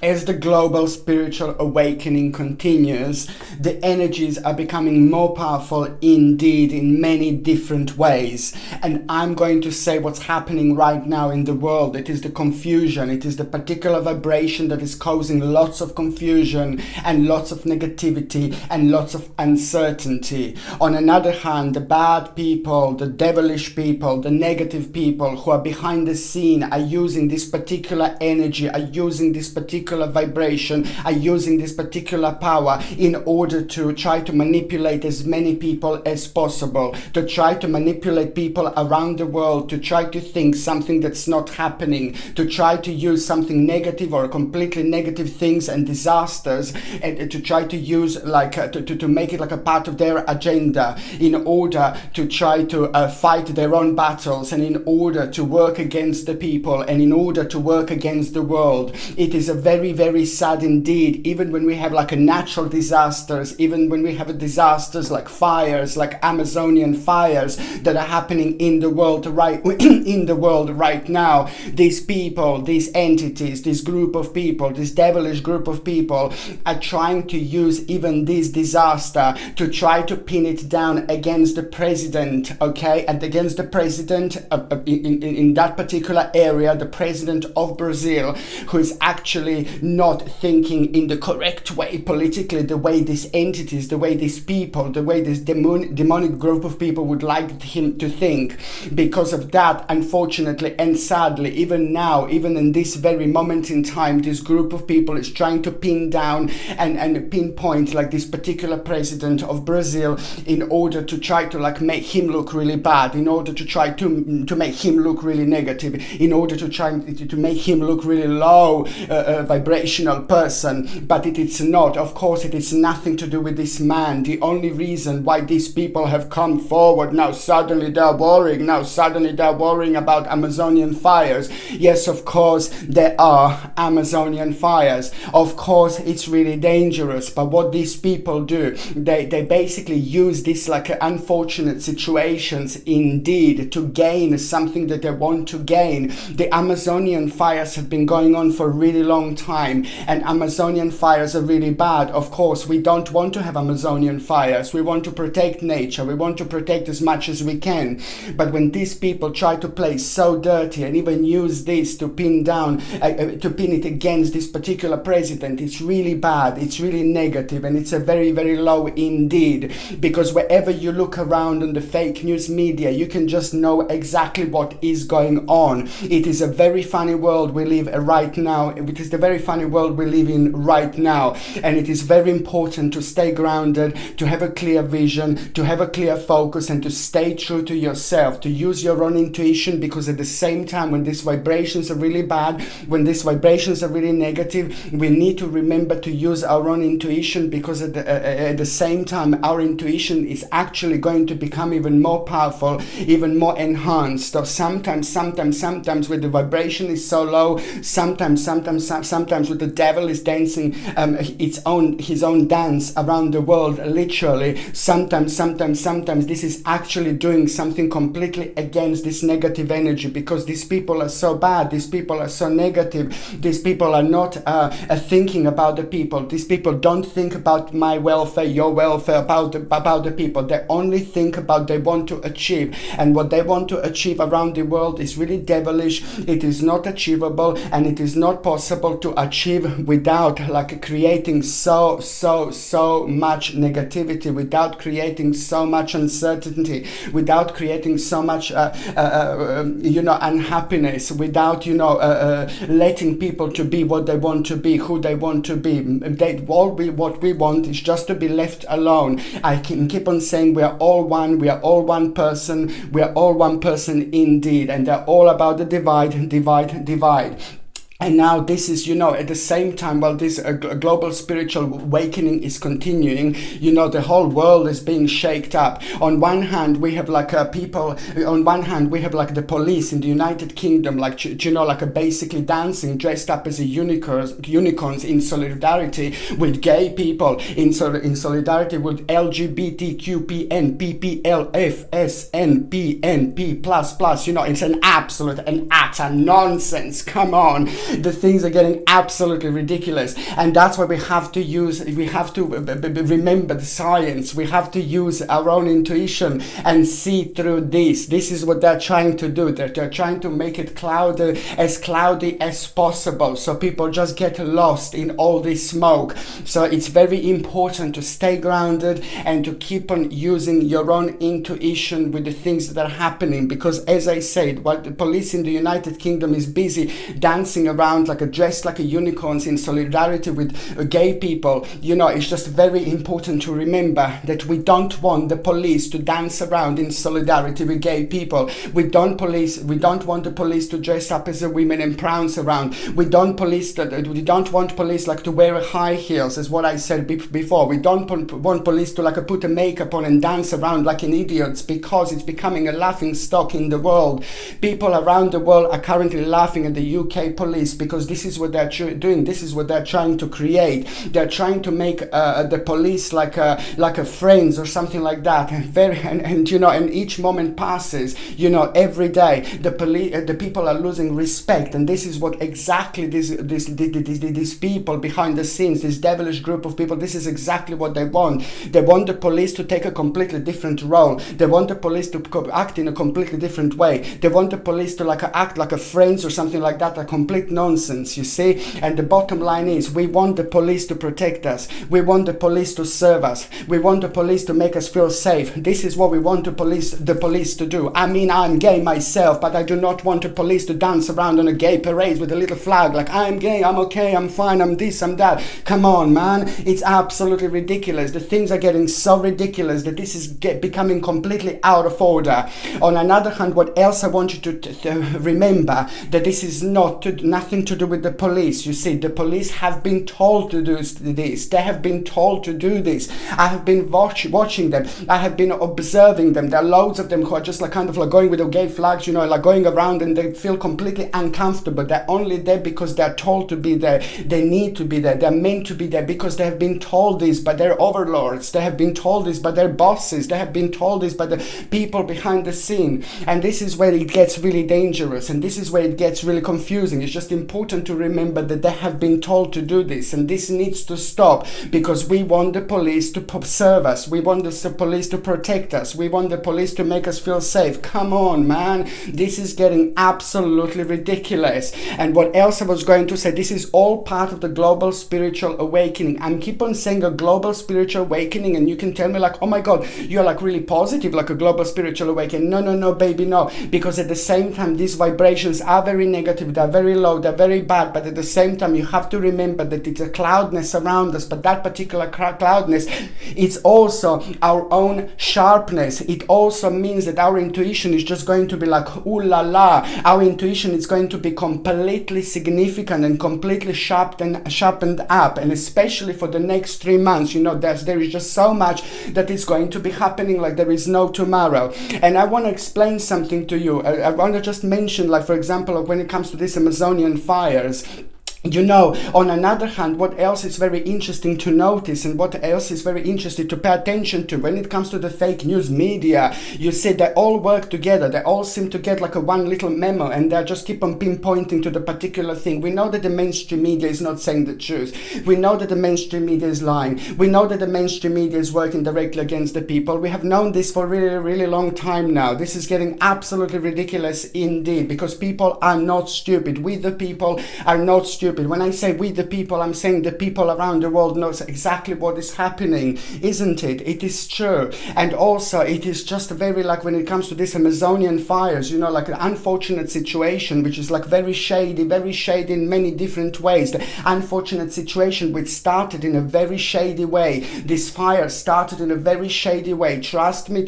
As the global spiritual awakening continues, the energies are becoming more powerful indeed in many different ways. And I'm going to say what's happening right now in the world. It is the confusion. It is the particular vibration that is causing lots of confusion and lots of negativity and lots of uncertainty. On another hand, the bad people, the devilish people, the negative people who are behind the scene are using this particular energy, are using this particular vibration, are using this particular power in order to try to manipulate as many people as possible, to try to manipulate people around the world, to try to think something that's not happening, to try to use something negative or completely negative things and disasters, and to try to use to make it like a part of their agenda in order to try to fight their own battles, and in order to work against the people, and in order to work against the world. It is a very, very sad indeed. Even when we have like a natural disasters, even when we have disasters like fires, like Amazonian fires that are happening in the world right now, these people, these entities, this group of people, this devilish group of people are trying to use even this disaster to try to pin it down against the president, okay, and against the president in that particular area, the president of Brazil, who is actually not thinking in the correct way politically, the way these entities, the way these people, the way this demonic group of people would like him to think. Because of that, unfortunately and sadly, even now, even in this very moment in time, this group of people is trying to pin down and pinpoint like this particular president of Brazil in order to try to like make him look really bad, in order to try to make him look really negative, in order to try to make him look really low vibrational person. But it's not. Of course, it is nothing to do with this man. The only reason why these people have come forward now, suddenly they're worrying. Now suddenly they're worrying about Amazonian fires. Yes, of course there are Amazonian fires. Of course it's really dangerous. But what these people do, they basically use this like unfortunate situations indeed to gain something that they want to gain. The Amazonian fires have been going on for a really long time, and Amazonian fires are really bad. Of course, we don't want to have Amazonian fires. We want to protect nature. We want to protect as much as we can. But when these people try to play so dirty and even use this to pin down, to pin it against this particular president, it's really bad. It's really negative, and it's a very, very low indeed. Because wherever you look around on the fake news media, you can just know exactly what is going on. It is a very funny world we live right now. It is the very funny world we live in right now, and it is very important to stay grounded, to have a clear vision, to have a clear focus, and to stay true to yourself, to use your own intuition. Because at the same time, when these vibrations are really bad, when these vibrations are really negative, we need to remember to use our own intuition, because at the same time our intuition is actually going to become even more powerful, even more enhanced. So sometimes when the vibration is so low, sometimes when the devil is dancing his own dance around the world, literally, sometimes this is actually doing something completely against this negative energy, because these people are so bad, these people are so negative, these people are not thinking about the people. These people don't think about my welfare, your welfare, about the people. They only think about they want to achieve, and what they want to achieve around the world is really devilish. It is not achievable, and it is not possible to achieve without like creating so much negativity, without creating so much uncertainty, without creating so much unhappiness, without letting people to be what they want to be, who they want to be. What we want is just to be left alone. I can keep on saying we are all one, we are all one person, we are all one person indeed, and they're all about the divide. And now this is, at the same time, while this global spiritual awakening is continuing, the whole world is being shaked up. On one hand, we have like people, on one hand, we have like the police in the United Kingdom, basically dancing, dressed up as unicorns in solidarity with gay people, in solidarity with LGBTQPN, PPLFSN, PNP++, it's an absolute and utter nonsense. Come on. The things are getting absolutely ridiculous, and that's why we have to remember the science. We have to use our own intuition and see through this. This is what they're trying to do. They're trying to make it cloudy as possible, so people just get lost in all this smoke. So it's very important to stay grounded and to keep on using your own intuition with the things that are happening, because as I said, while the police in the United Kingdom is busy dancing around dressed like a unicorns in solidarity with gay people, it's just very important to remember that we don't want the police to dance around in solidarity with gay people. We don't want the police to dress up as a women and prance around. We don't want police to wear high heels, as what I said before. We don't want police to put a makeup on and dance around like an idiots, because it's becoming a laughing stock in the world. People around the world are currently laughing at the UK police because this is what they're doing. This is what they're trying to create. They're trying to make the police like a friends or something like that. And each moment passes. Every day the people are losing respect, and this is what exactly these people behind the scenes, this devilish group of people, this is exactly what they want. They want the police to take a completely different role. They want the police to act in a completely different way. They want the police to act like a friends or something like that. A complete nonsense, you see. And the bottom line is, we want the police to protect us. We want the police to serve us. We want the police to make us feel safe. This is what we want the police to do. I mean, I'm gay myself, but I do not want the police to dance around on a gay parade with a little flag like, I'm gay, I'm okay, I'm fine, I'm this, I'm that. Come on, man. It's absolutely ridiculous. The things are getting so ridiculous that this is becoming completely out of order. On another hand, what else I want you to remember, that this is nothing to do with the police. You see, the police have been told to do this. They have been told to do this. I have been watching them. I have been observing them. There are loads of them who are just going with the gay flags, going around, and they feel completely uncomfortable. They're only there because they're told to be there. They need to be there. They're meant to be there because they have been told this by their overlords. They have been told this by their bosses. They have been told this by the people behind the scene. And this is where it gets really dangerous, and this is where it gets really confusing. It's just important to remember that they have been told to do this, and this needs to stop, because we want the police to serve us. We want the police to protect us. We want the police to make us feel safe. Come on, man. This is getting absolutely ridiculous. And what else I was going to say, this is all part of the global spiritual awakening. I'm keep on saying a global spiritual awakening, and you can tell me oh my God, you're really positive, a global spiritual awakening. No, baby, no. Because at the same time, these vibrations are very negative, they're very low, they're very bad, but at the same time, you have to remember that it's a cloudness around us, but that particular cloudness, it's also our own sharpness. It also means that our intuition is just going to be ooh la la. Our intuition is going to be completely significant and completely sharpened up, and especially for the next 3 months, there is just so much that is going to be happening there is no tomorrow. And I want to explain something to you. I want to just mention, for example, when it comes to these Amazonian fires, on another hand, what else is very interesting to notice, and what else is very interesting to pay attention to when it comes to the fake news media, you see they all work together. They all seem to get a one little memo, and they just keep on pinpointing to the particular thing. We know that the mainstream media is not saying the truth. We know that the mainstream media is lying. We know that the mainstream media is working directly against the people. We have known this for a really, really long time now. This is getting absolutely ridiculous indeed, because people are not stupid. We the people are not stupid. When I say we the people, I'm saying the people around the world knows exactly what is happening, isn't it? It is true. And also, it is just very when it comes to this Amazonian fires, an unfortunate situation, which is very shady in many different ways. The unfortunate situation which started in a very shady way. This fire started in a very shady way. Trust me,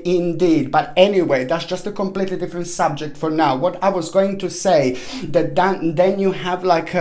indeed. But anyway, that's just a completely different subject for now. What I was going to say, that then you have have like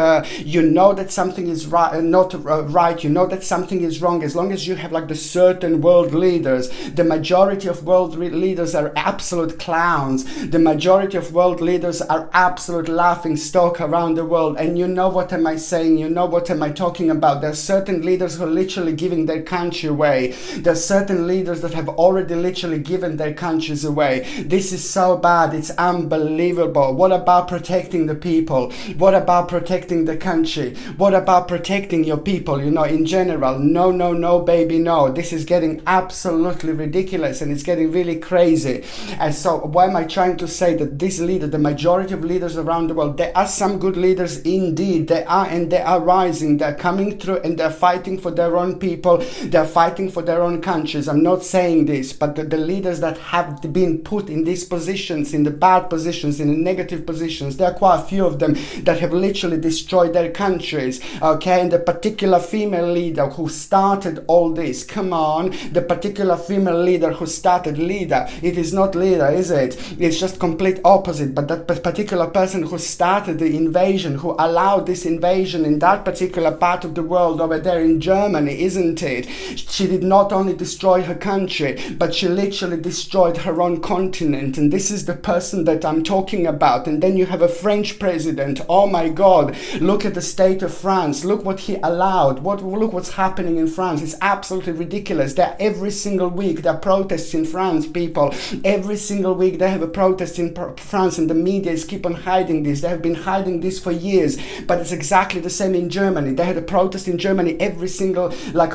you know that something is right, not right, you know that something is wrong, as long as you have like the certain world leaders. The majority of world leaders are absolute clowns. The majority of world leaders are absolute laughing stock around the world. And you know what am I saying? You know what am I talking about? There are certain leaders who are literally giving their country away. There are certain leaders that have already literally given their countries away. This is so bad. It's unbelievable. What about protecting the people? What about protecting the country? What about protecting your people, you know, in general? No, no, no, baby, no. This is getting absolutely ridiculous, and it's getting really crazy. And so why am I trying to say that this leader, the majority of leaders around the world, there are some good leaders indeed. They are, and they are rising. They're coming through, and they're fighting for their own people. They're fighting for their own countries. I'm not saying this, but the leaders that have been put in these positions, in the bad positions, in the negative positions, there are quite a few of them that have literally destroyed their countries. Okay, and the particular female leader who started all this, come on, the particular female leader who started leader, it is not leader, is it? It's just complete opposite. But that particular person who started the invasion, who allowed this invasion in that particular part of the world over there in Germany, isn't it? She did not only destroy her country, but she literally destroyed her own continent. And this is the person that I'm talking about. And then you have a French president. Oh my God, look at the state of France. Look what he allowed. Look what's happening in France. It's absolutely ridiculous. There every single week there are protests in France, people. Every single week they have a protest in France, and the media is keep on hiding this. They have been hiding this for years, but it's exactly the same in Germany. They had a protest in Germany every single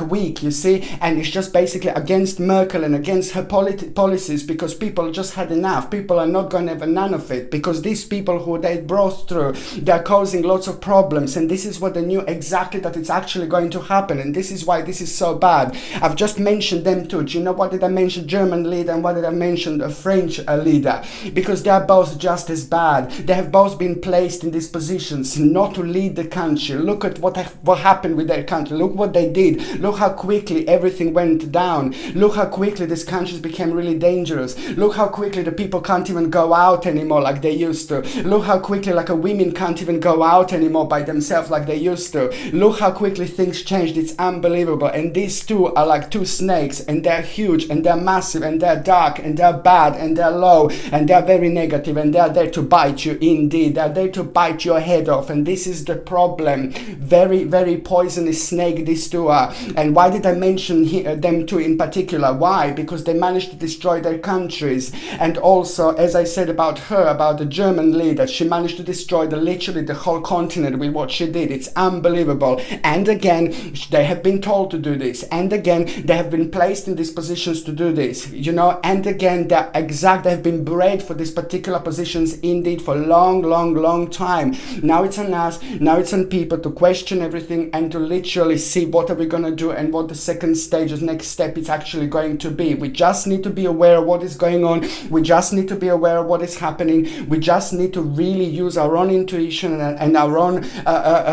week, you see, and it's just basically against Merkel and against her policies, because people just had enough. People are not going to have none of it, because these people who they brought through, they're causing lots of problems, and this is what they knew exactly that it's actually going to happen, and this is why this is so bad. I've just mentioned them too. Do you know what did I mention? German leader, and what did I mention? A French leader, because they are both just as bad. They have both been placed in these positions not to lead the country. Look at what happened with their country. Look what they did. Look how quickly everything went down. Look how quickly these countries became really dangerous. Look how quickly the people can't even go out anymore like they used to. Look how quickly a women can't even go out anymore by themselves like they used to. Look how quickly things changed. It's unbelievable. And these two are like two snakes, and they're huge, and they're massive, and they're dark, and they're bad, and they're low, and they're very negative, and they're there to bite you. Indeed, they're there to bite your head off, and this is the problem. Very, very poisonous snake these two are. And why did I mention them two in particular? Why? Because they managed to destroy their countries. And also, as I said about her, about the German leader, she managed to destroy literally the whole continent with what she did. It's unbelievable. And again, they have been told to do this, and again they have been placed in these positions to do this, you know, and again they have been bred for these particular positions indeed for long time. Now it's on us, now it's on people to question everything and to literally see what are we going to do and what the second stage, the next step is actually going to be. We just need to be aware of what is going on. We just need to be aware of what is happening. We just need to really use our own intuition and our own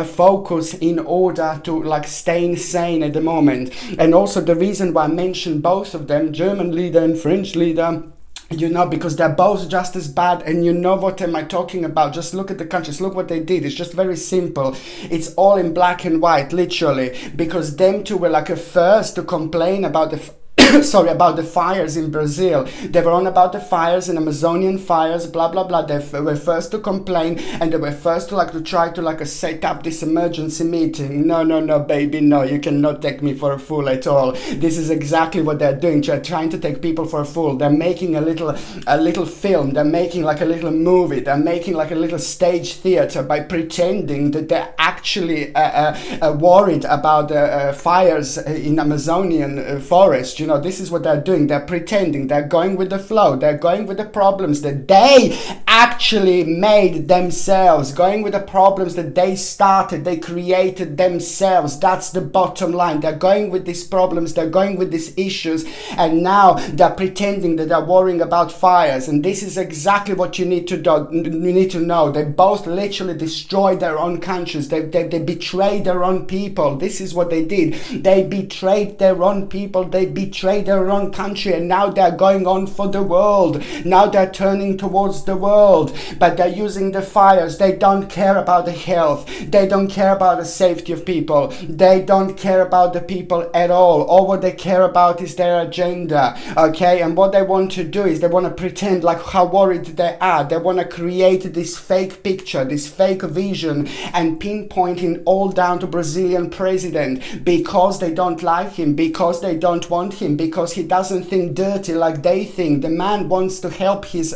focus in order to stay sane at the moment. And also the reason why I mentioned both of them, German leader and French leader, you know, because they're both just as bad. And you know what am I talking about? Just look at the countries, look what they did. It's just very simple. It's all in black and white, literally, because them two were first to complain about the about the fires in Brazil. They were on about the fires, and Amazonian fires, blah blah blah. They were first to complain, and they were first to try to set up this emergency meeting. No, baby, no, you cannot take me for a fool at all. This is exactly what they're doing. They're trying to take people for a fool. They're making a little film. They're making a little movie. They're making a little stage theater by pretending that they're actually worried about the fires in Amazonian forest. You know, this is what they're doing. They're pretending. They're going with the flow. They're going with the problems that they actually made themselves, going with the problems that they started, they created themselves. That's the bottom line. They're going with these problems. They're going with these issues, and now they're pretending that they're worrying about fires. And this is exactly what you need to do. You need to know. They both literally destroyed their own countries. They betrayed their own people. This is what they did. They betrayed their own people. They betrayed betrayed their own country, and now they're going on for the world. Now they're turning towards the world, but they're using the fires. They don't care about the health. They don't care about the safety of people. They don't care about the people at all what they care about is their agenda, okay? And what they want to do is they want to pretend like how worried they are. They want to create this fake picture, this fake vision, and pinpointing all down to Brazilian president because they don't like him, because they don't want him, because he doesn't think dirty like they think. The man wants to help his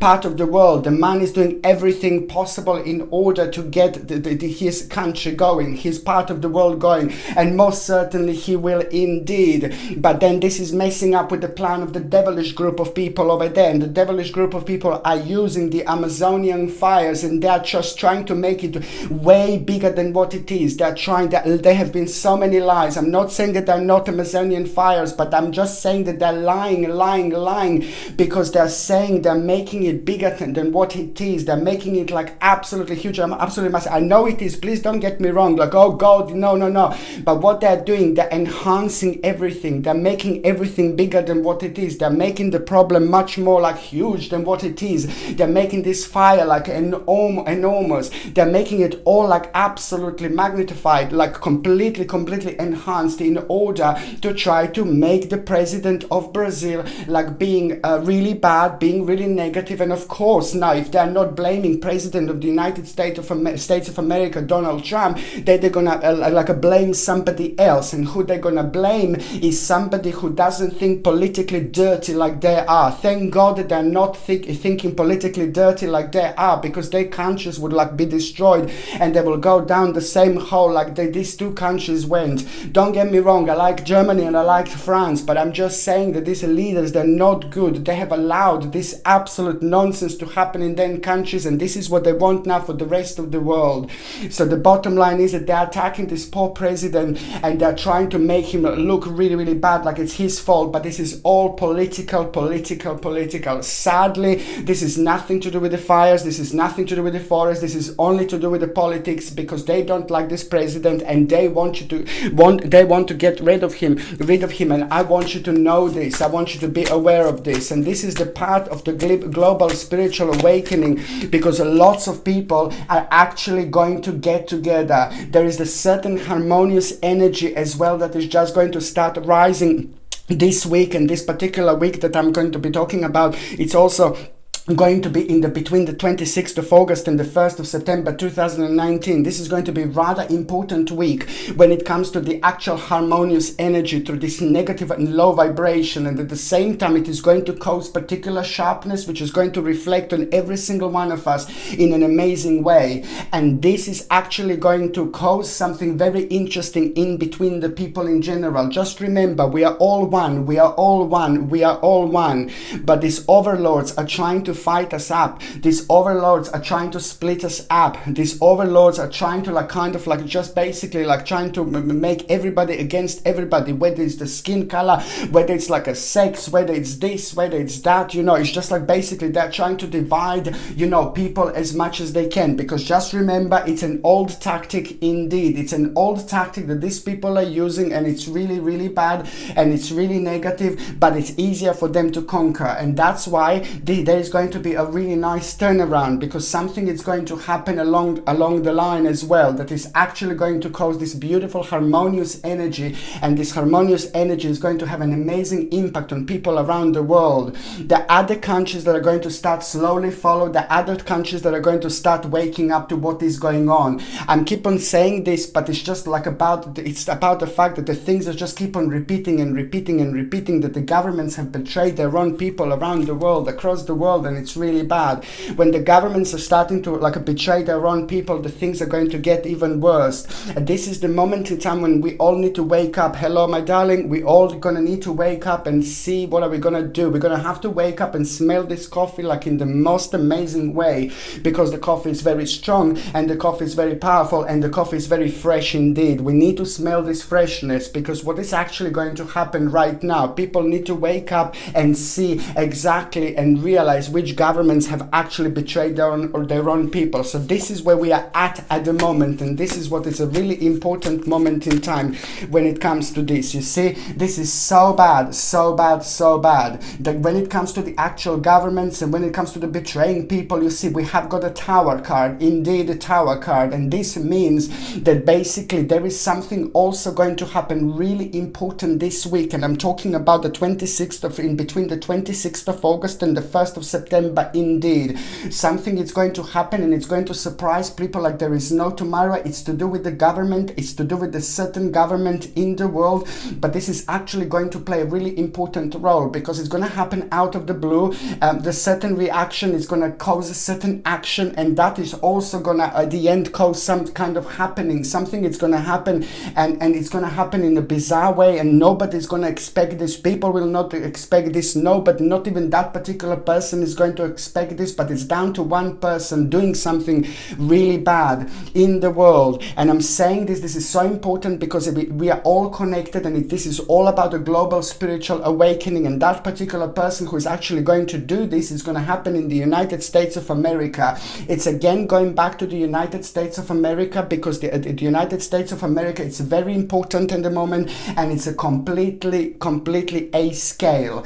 part of the world. The man is doing everything possible in order to get his country going, his part of the world going, and most certainly he will indeed. But then this is messing up with the plan of the devilish group of people over there, and the devilish group of people are using the Amazonian fires, and they're just trying to make it way bigger than what it is. There have been so many lies. I'm not saying that they're not Amazonian fires, but I'm just saying that they're lying, because they're saying they're making it bigger than what it is. They're making it like absolutely huge. I'm absolutely massive. I know it is. Please don't get me wrong. Like, oh God, no. But what they're doing, they're enhancing everything. They're making everything bigger than what it is. They're making the problem much more like huge than what it is. They're making this fire like enormous. They're making it all like absolutely magnified, like completely enhanced, in order to try to make the president of Brazil like being really bad, being really negative. And of course, now if they're not blaming President of the United States of America, Donald Trump, they're gonna blame somebody else. And who they're gonna blame is somebody who doesn't think politically dirty like they are. Thank God that they're not thinking politically dirty like they are, because their countries would like be destroyed, and they will go down the same hole like these two countries went. Don't get me wrong, I like Germany and I like France, but I'm just saying that these leaders, they're not good. They have allowed this absolute nonsense to happen in their countries, and this is what they want now for the rest of the world. So the bottom line is that they're attacking this poor president, and they're trying to make him look really bad, like it's his fault. But this is all political. Sadly, this is nothing to do with the fires. This is nothing to do with the forest. This is only to do with the politics, because they don't like this president, and they want to get rid of him. And I want you to know this. I want you to be aware of this. And this is the part of the global spiritual awakening, because lots of people are actually going to get together. There is a certain harmonious energy as well that is just going to start rising this week, and this particular week that I'm going to be talking about. It's also going to be between the 26th of August and the 1st of September 2019. This is going to be a rather important week when it comes to the actual harmonious energy through this negative and low vibration, and at the same time it is going to cause particular sharpness, which is going to reflect on every single one of us in an amazing way. And this is actually going to cause something very interesting in between the people in general. Just remember, we are all one, but these overlords are trying to fight us up. These overlords are trying to split us up. These overlords are trying to just basically trying to make everybody against everybody, whether it's the skin color, whether it's like a sex, whether it's this, whether it's that, it's just like basically they're trying to divide, people as much as they can. Because just remember, it's an old tactic indeed. It's an old tactic that these people are using, and it's really bad, and it's really negative, but it's easier for them to conquer. And that's why there is going to be a really nice turnaround, because something is going to happen along the line as well that is actually going to cause this beautiful harmonious energy, and this harmonious energy is going to have an amazing impact on people around the world. The other countries that are going to start slowly follow, the other countries that are going to start waking up to what is going on. I'm keep on saying this, but it's just about the fact that the things are just keep on repeating, that the governments have betrayed their own people around the world, across the world, and it's really bad. When the governments are starting to betray their own people, the things are going to get even worse. And this is the moment in time when we all need to wake up. Hello, my darling. We all gonna need to wake up and see what are we gonna do. We're gonna have to wake up and smell this coffee in the most amazing way, because the coffee is very strong, and the coffee is very powerful, and the coffee is very fresh indeed. We need to smell this freshness, because what is actually going to happen right now, people need to wake up and see exactly and realize which governments have actually betrayed their own people. So this is where we are at the moment, and this is what is a really important moment in time when it comes to this. You see, this is so bad, so bad, so bad, that when it comes to the actual governments and when it comes to the betraying people, you see, we have got a Tower card, indeed a Tower card, and this means that basically there is something also going to happen really important this week, and I'm talking about the 26th of, in between the 26th of August and the 1st of September, indeed. Something is going to happen and it's going to surprise people like there is no tomorrow. It's to do with the government, it's to do with a certain government in the world, but this is actually going to play a really important role because it's going to happen out of the blue. The certain reaction is going to cause a certain action, and that is also going to at the end cause some kind of happening. Something is going to happen, and it's going to happen in a bizarre way, and nobody's going to expect this. People will not expect this, no, but not even that particular person is going to expect this, but it's down to one person doing something really bad in the world. And I'm saying this is so important because we are all connected, and this is all about a global spiritual awakening, and that particular person who is actually going to do this is going to happen in the United States of America. It's again going back to the United States of America because the United States of America, it's very important in the moment, and it's a completely a scale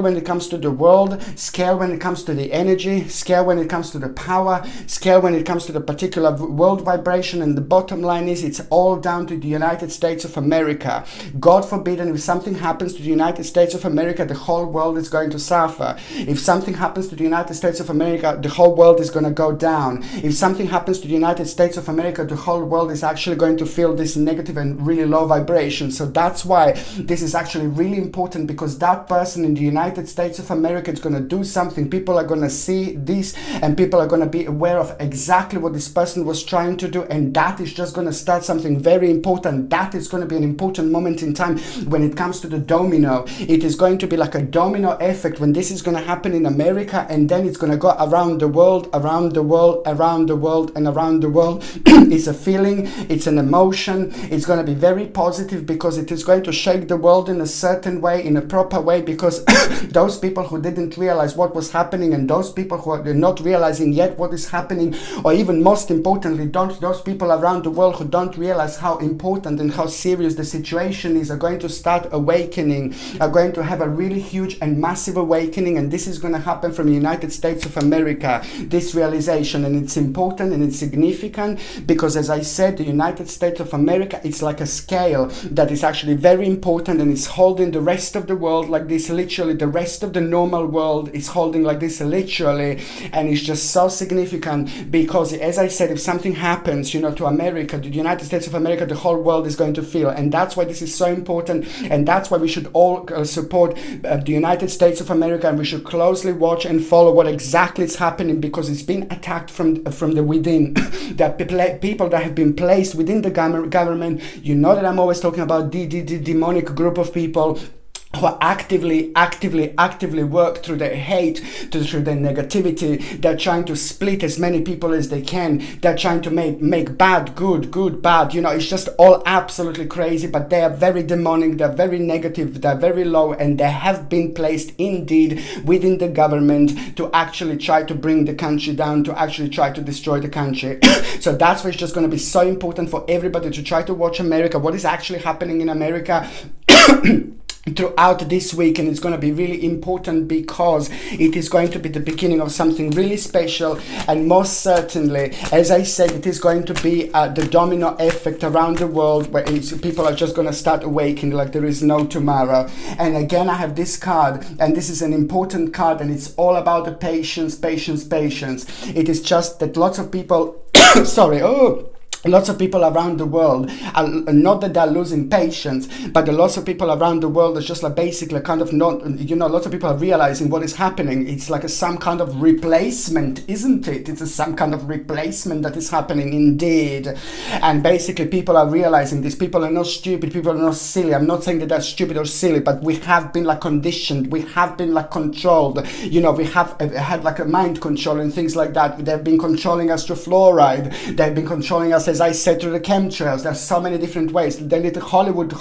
when it comes to the world, scale when it comes to the energy, scale when it comes to the power, scale when it comes to the particular world vibration, and the bottom line is it's all down to the United States of America. God forbid, and if something happens to the United States of America, the whole world is going to suffer. If something happens to the United States of America, the whole world is going to go down. If something happens to the United States of America, the whole world is actually going to feel this negative and really low vibration. So that's why this is actually really important, because that person in the United States of America is going to do something. People are going to see this, and people are going to be aware of exactly what this person was trying to do, and that is just going to start something very important. That is going to be an important moment in time when it comes to the domino. It is going to be like a domino effect when this is going to happen in America, and then it's going to go around the world, around the world, around the world, and around the world. It's a feeling, it's an emotion. It's going to be very positive because it is going to shake the world in a certain way, in a proper way, because those people who didn't realize what was happening, and those people who are not realizing yet what is happening, or even most importantly, those people around the world who don't realize how important and how serious the situation is, are going to start awakening, are going to have a really huge and massive awakening, and this is going to happen from the United States of America, this realization. And it's important and it's significant because, as I said, the United States of America, it's like a scale that is actually very important, and it's holding the rest of the world like this, literally the rest of the normal world is holding like this, literally. And it's just so significant because, as I said, if something happens, to America, the United States of America, the whole world is going to feel. And that's why this is so important, and that's why we should all support the United States of America, and we should closely watch and follow what exactly is happening, because it's been attacked from the within. There are people that have been placed within the government. You know that I'm always talking about the demonic group of people who actively work through their hate, through their negativity. They're trying to split as many people as they can. They're trying to make bad good, good bad. It's just all absolutely crazy, but they are very demonic, they're very negative, they're very low, and they have been placed indeed within the government to actually try to bring the country down, to actually try to destroy the country. So that's why it's just going to be so important for everybody to try to watch America, what is actually happening in America throughout this week. And it's going to be really important because it is going to be the beginning of something really special, and most certainly, as I said, it is going to be the domino effect around the world, where people are just going to start awakening like there is no tomorrow. And again, I have this card, and this is an important card, and it's all about the patience. It is just that lots of people lots of people around the world are not that they're losing patience, but lots of people around the world is just like basically kind of not, lots of people are realizing what is happening. It's like some kind of replacement, isn't it? It's some kind of replacement that is happening indeed. And basically people are realizing this. People are not stupid, people are not silly. I'm not saying that they're stupid or silly, but we have been like conditioned, we have been like controlled. We have had like a mind control and things like that. They've been controlling us through fluoride. They've been controlling us as I said, through the chemtrails. There's so many different ways. They did Hollywood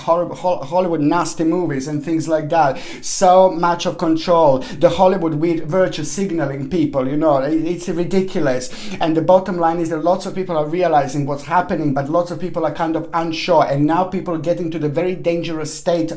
nasty movies and things like that. So much of control. The Hollywood with virtue signaling people, it's ridiculous. And the bottom line is that lots of people are realizing what's happening, but lots of people are kind of unsure. And now people are getting to the very dangerous state.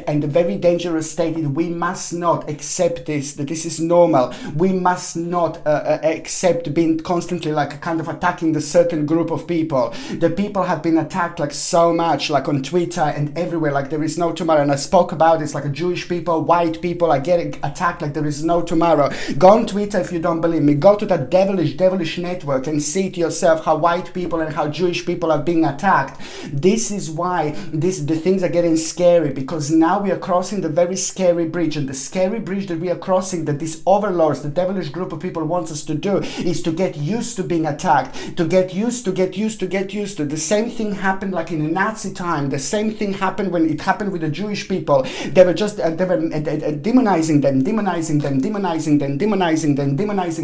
And the very dangerous state is we must not accept this, that this is normal. We must not accept being constantly like kind of attacking the certain group of people. The people have been attacked like so much, like on Twitter and everywhere, like there is no tomorrow. And I spoke about this, like Jewish people, white people are getting attacked like there is no tomorrow. Go on Twitter if you don't believe me. Go to that devilish network and see to yourself how white people and how Jewish people are being attacked. This is why the things are getting scary, because now we are crossing the very scary bridge. And the scary bridge that we are crossing, that these overlords, the devilish group of people wants us to do, is to get used to being attacked, to get used to. The same thing happened like in the Nazi time. The same thing happened when it happened with the Jewish people. They were demonizing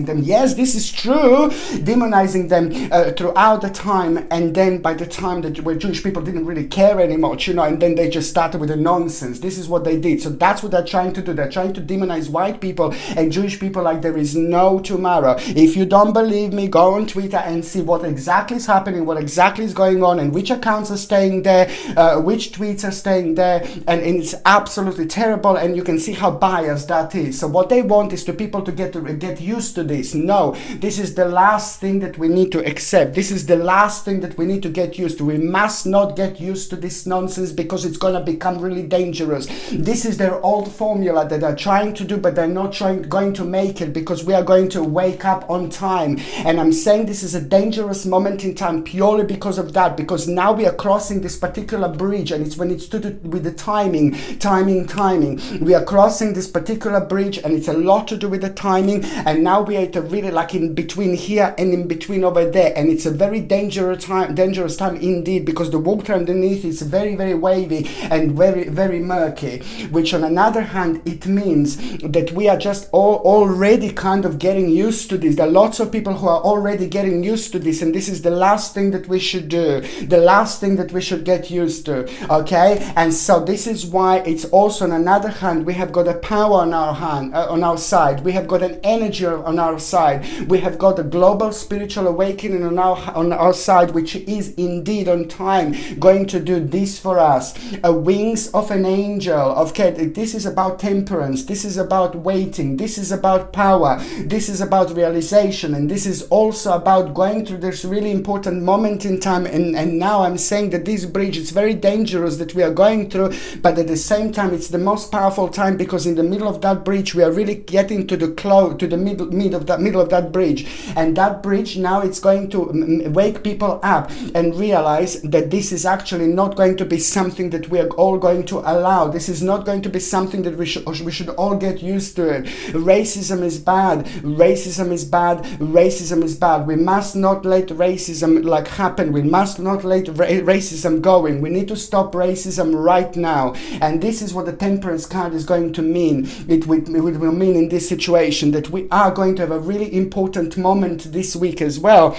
them. Yes, this is true. Demonizing them throughout the time, and then by the time that where Jewish people didn't really care anymore, and then they just started with the nonsense. This is what they did. So that's what they're trying to do. They're trying to demonize white people and Jewish people like there is no tomorrow. If you don't believe me, go on Twitter and see what exactly is happening, what exactly is going on, and which accounts are staying there, which tweets are staying there, and it's absolutely terrible. And you can see how biased that is. So what they want is to people to get used to this. No, this is the last thing that we need to accept. This is the last thing that we need to get used to. We must not get used to this nonsense, because it's going to become really dangerous. This is their old formula that they're trying to do, but they're not going to make it, because we are going to wake up on time. And I'm saying this is a dangerous moment in time purely because of that, because now we are crossing this particular bridge, and it's when it's to do with the timing. We are crossing this particular bridge, and it's a lot to do with the timing. And now we are at a really like in between here and in between over there, and it's a very dangerous time indeed, because the water underneath is very, very wavy and very, very murky. Which on another hand, it means that we are just already kind of getting used to this. There are lots of people who are already getting used to this, and this is the last thing that we should do, the last thing that we should get used to. Okay, and so this is why it's also on another hand, we have got a power on our side. We have got an energy on our side. We have got a global spiritual awakening on our side, which is indeed on time going to do this for us. Wings of an angel. Okay, this is about temperance. This is about waiting. This is about power. This is about realization, and this is also about going through this really important moment in time. And now I'm saying that this bridge is very dangerous that we are going through, but at the same time it's the most powerful time, because in the middle of that bridge we are really getting to the middle of that bridge. And that bridge now, it's going to wake people up and realize that this is actually not going to be something that we are all going to allow. This is not going to be something that we should all get used to it. Racism is bad. Racism is bad. Racism is bad. We must not let racism happen. We must not let racism going. We need to stop racism right now. And this is what the temperance card is going to mean. It will mean in this situation that we are going to have a really important moment this week as well,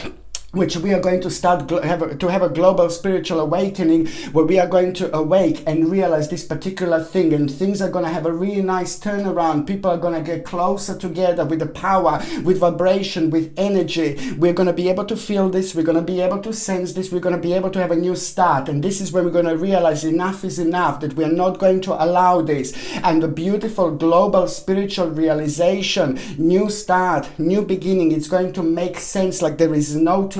which we are going to start have a global spiritual awakening, where we are going to awake and realize this particular thing, and things are going to have a really nice turnaround. People are going to get closer together with the power, with vibration, with energy. We're going to be able to feel this. We're going to be able to sense this. We're going to be able to have a new start. And this is when we're going to realize enough is enough, that we are not going to allow this. And the beautiful global spiritual realization, new start, new beginning, it's going to make sense like there is no tomorrow.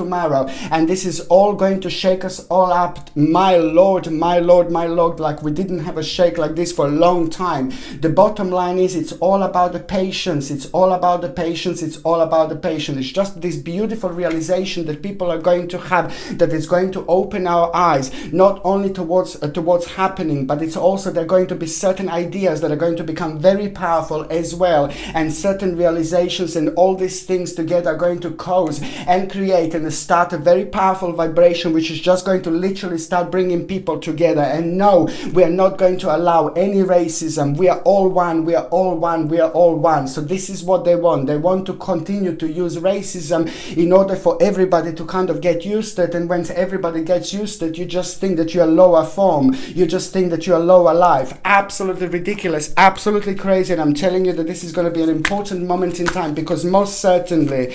And this is all going to shake us all up. My Lord, my Lord, my Lord, like we didn't have a shake like this for a long time. The bottom line is it's all about the patience. It's all about the patience. It's all about the patience. It's just this beautiful realization that people are going to have, that is going to open our eyes, not only towards what's happening, but it's also there are going to be certain ideas that are going to become very powerful as well, and certain realizations, and all these things together are going to cause and create an to start a very powerful vibration, which is just going to literally start bringing people together. And no, we are not going to allow any racism. We are all one. We are all one. We are all one. So this is what they want. They want to continue to use racism in order for everybody to kind of get used to it. And when everybody gets used to it, you just think that you are lower form. You just think that you are lower life. Absolutely ridiculous. Absolutely crazy. And I'm telling you that this is going to be an important moment in time, because most certainly,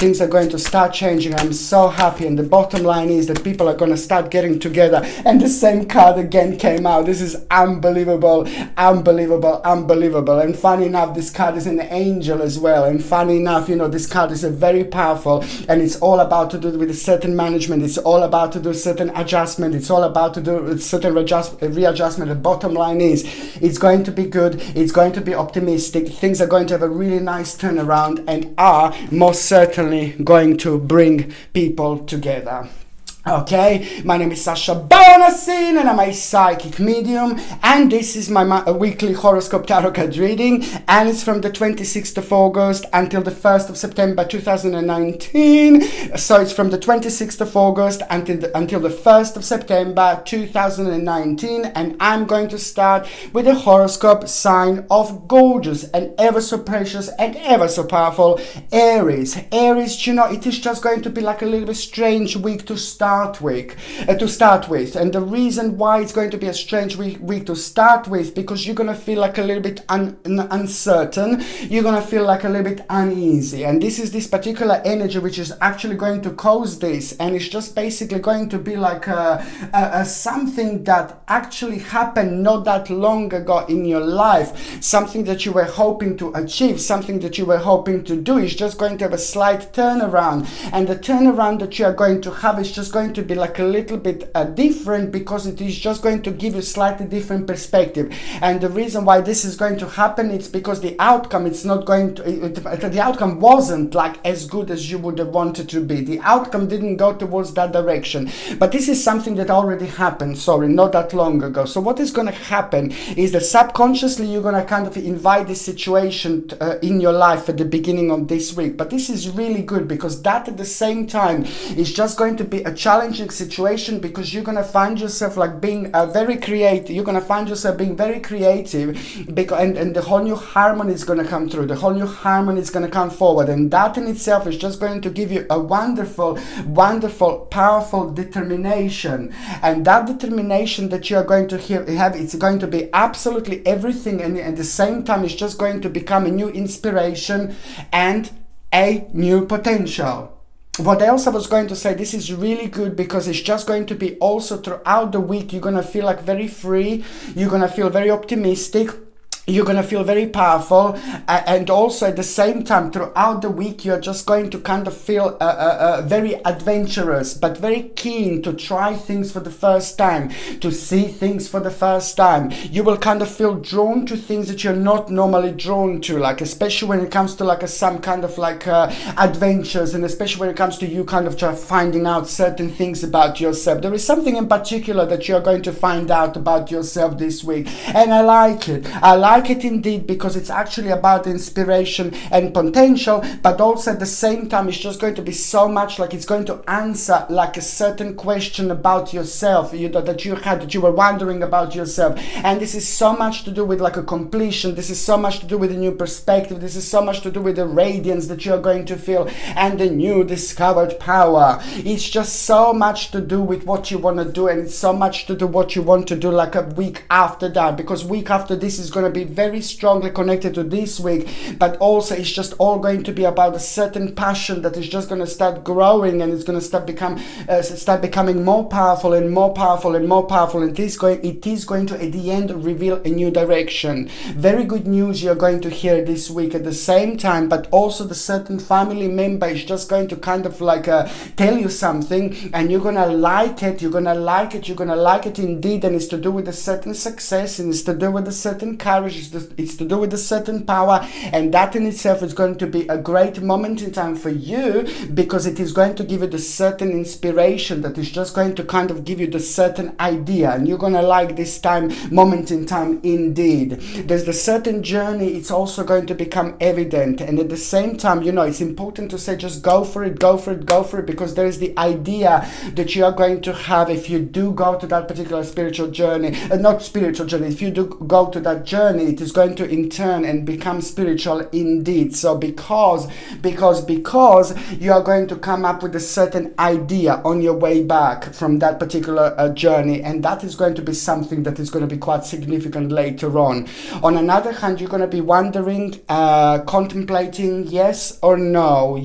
things are going to start changing. I'm so happy. And the bottom line is that people are going to start getting together. And the same card again came out. This is unbelievable. And funny enough, this card is an angel as well. And funny enough, you know, this card is a very powerful, and it's all about to do with a certain management. It's all about to do certain adjustment. It's all about to do certain readjustment. The bottom line is, it's going to be good. It's going to be optimistic. Things are going to have a really nice turnaround and are most certainly going to bring people together. Okay, my name is Sasha Bonasin and I'm a psychic medium, and this is my weekly horoscope tarot card reading, and it's from the 26th of August until the 1st of September 2019. So it's from the 26th of August until the 1st of September 2019, and I'm going to start with the horoscope sign of gorgeous and ever so precious and ever so powerful Aries. Aries, you know, it is just going to be like a little bit strange week to start with, and the reason why it's going to be a strange week to start with, because you're going to feel like a little bit uncertain, you're going to feel like a little bit uneasy, and this is this particular energy which is actually going to cause this, and it's just basically going to be like a something that actually happened not that long ago in your life, something that you were hoping to achieve, something that you were hoping to do is just going to have a slight turnaround, and the turnaround that you are going to have is just going to be like a little bit different, because it is just going to give you slightly different perspective. And the reason why this is going to happen, it's because the outcome, it's not going to, the outcome wasn't like as good as you would have wanted to be. The outcome didn't go towards that direction, but this is something that already happened, not that long ago. So what is going to happen is that subconsciously you're going to kind of invite this situation in your life at the beginning of this week. But this is really good, because that at the same time is just going to be a challenging situation, because you're going to find yourself like being very creative. You're going to find yourself being very creative, because and the whole new harmony is going to come through. The whole new harmony is going to come forward, and that in itself is just going to give you a wonderful, powerful determination. And that determination that you are going to have, it's going to be absolutely everything, and at the same time it's just going to become a new inspiration and a new potential. What else I was going to say, this is really good, because it's just going to be also throughout the week, you're going to feel like very free, you're going to feel very optimistic, you're going to feel very powerful, and also at the same time throughout the week you're just going to kind of feel very adventurous, but very keen to try things for the first time, to see things for the first time. You will kind of feel drawn to things that you're not normally drawn to, like especially when it comes to like some kind of like adventures, and especially when it comes to you kind of just finding out certain things about yourself. There is something in particular that you're going to find out about yourself this week, and I like it. I like it indeed, because it's actually about inspiration and potential, but also at the same time it's just going to be so much like it's going to answer like a certain question about yourself that you were wondering about yourself. And this is so much to do with like a completion. This is so much to do with a new perspective. This is so much to do with the radiance that you're going to feel and the new discovered power. It's just so much to do with what you want to do, and it's so much to do what you want to do like a week after that, because week after this is going to be very strongly connected to this week, but also it's just all going to be about a certain passion that is just going to start growing, and it's going to start becoming more powerful and more powerful and more powerful, and it is going to at the end reveal a new direction. Very good news you're going to hear this week at the same time, but also the certain family member is just going to kind of like tell you something, and you're going to like it, indeed, and it's to do with a certain success, and it's to do with a certain courage knowledge, it's to do with a certain power, and that in itself is going to be a great moment in time for you, because it is going to give you the certain inspiration that is just going to kind of give you the certain idea, and you're gonna like this moment in time indeed. There's the certain journey, it's also going to become evident, and at the same time, you know, it's important to say just go for it, because there is the idea that you are going to have if you do go to that particular spiritual journey, if you do go to that journey, it is going to in turn and become spiritual indeed. So because you are going to come up with a certain idea on your way back from that particular journey, and that is going to be something that is going to be quite significant later on. On another hand, you're going to be wondering, contemplating yes or no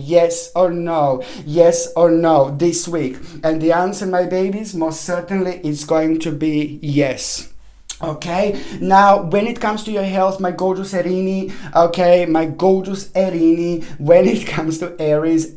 this week, and the answer, my babies, most certainly is going to be yes. Okay, now when it comes to your health, my gorgeous Erini, when it comes to Aries,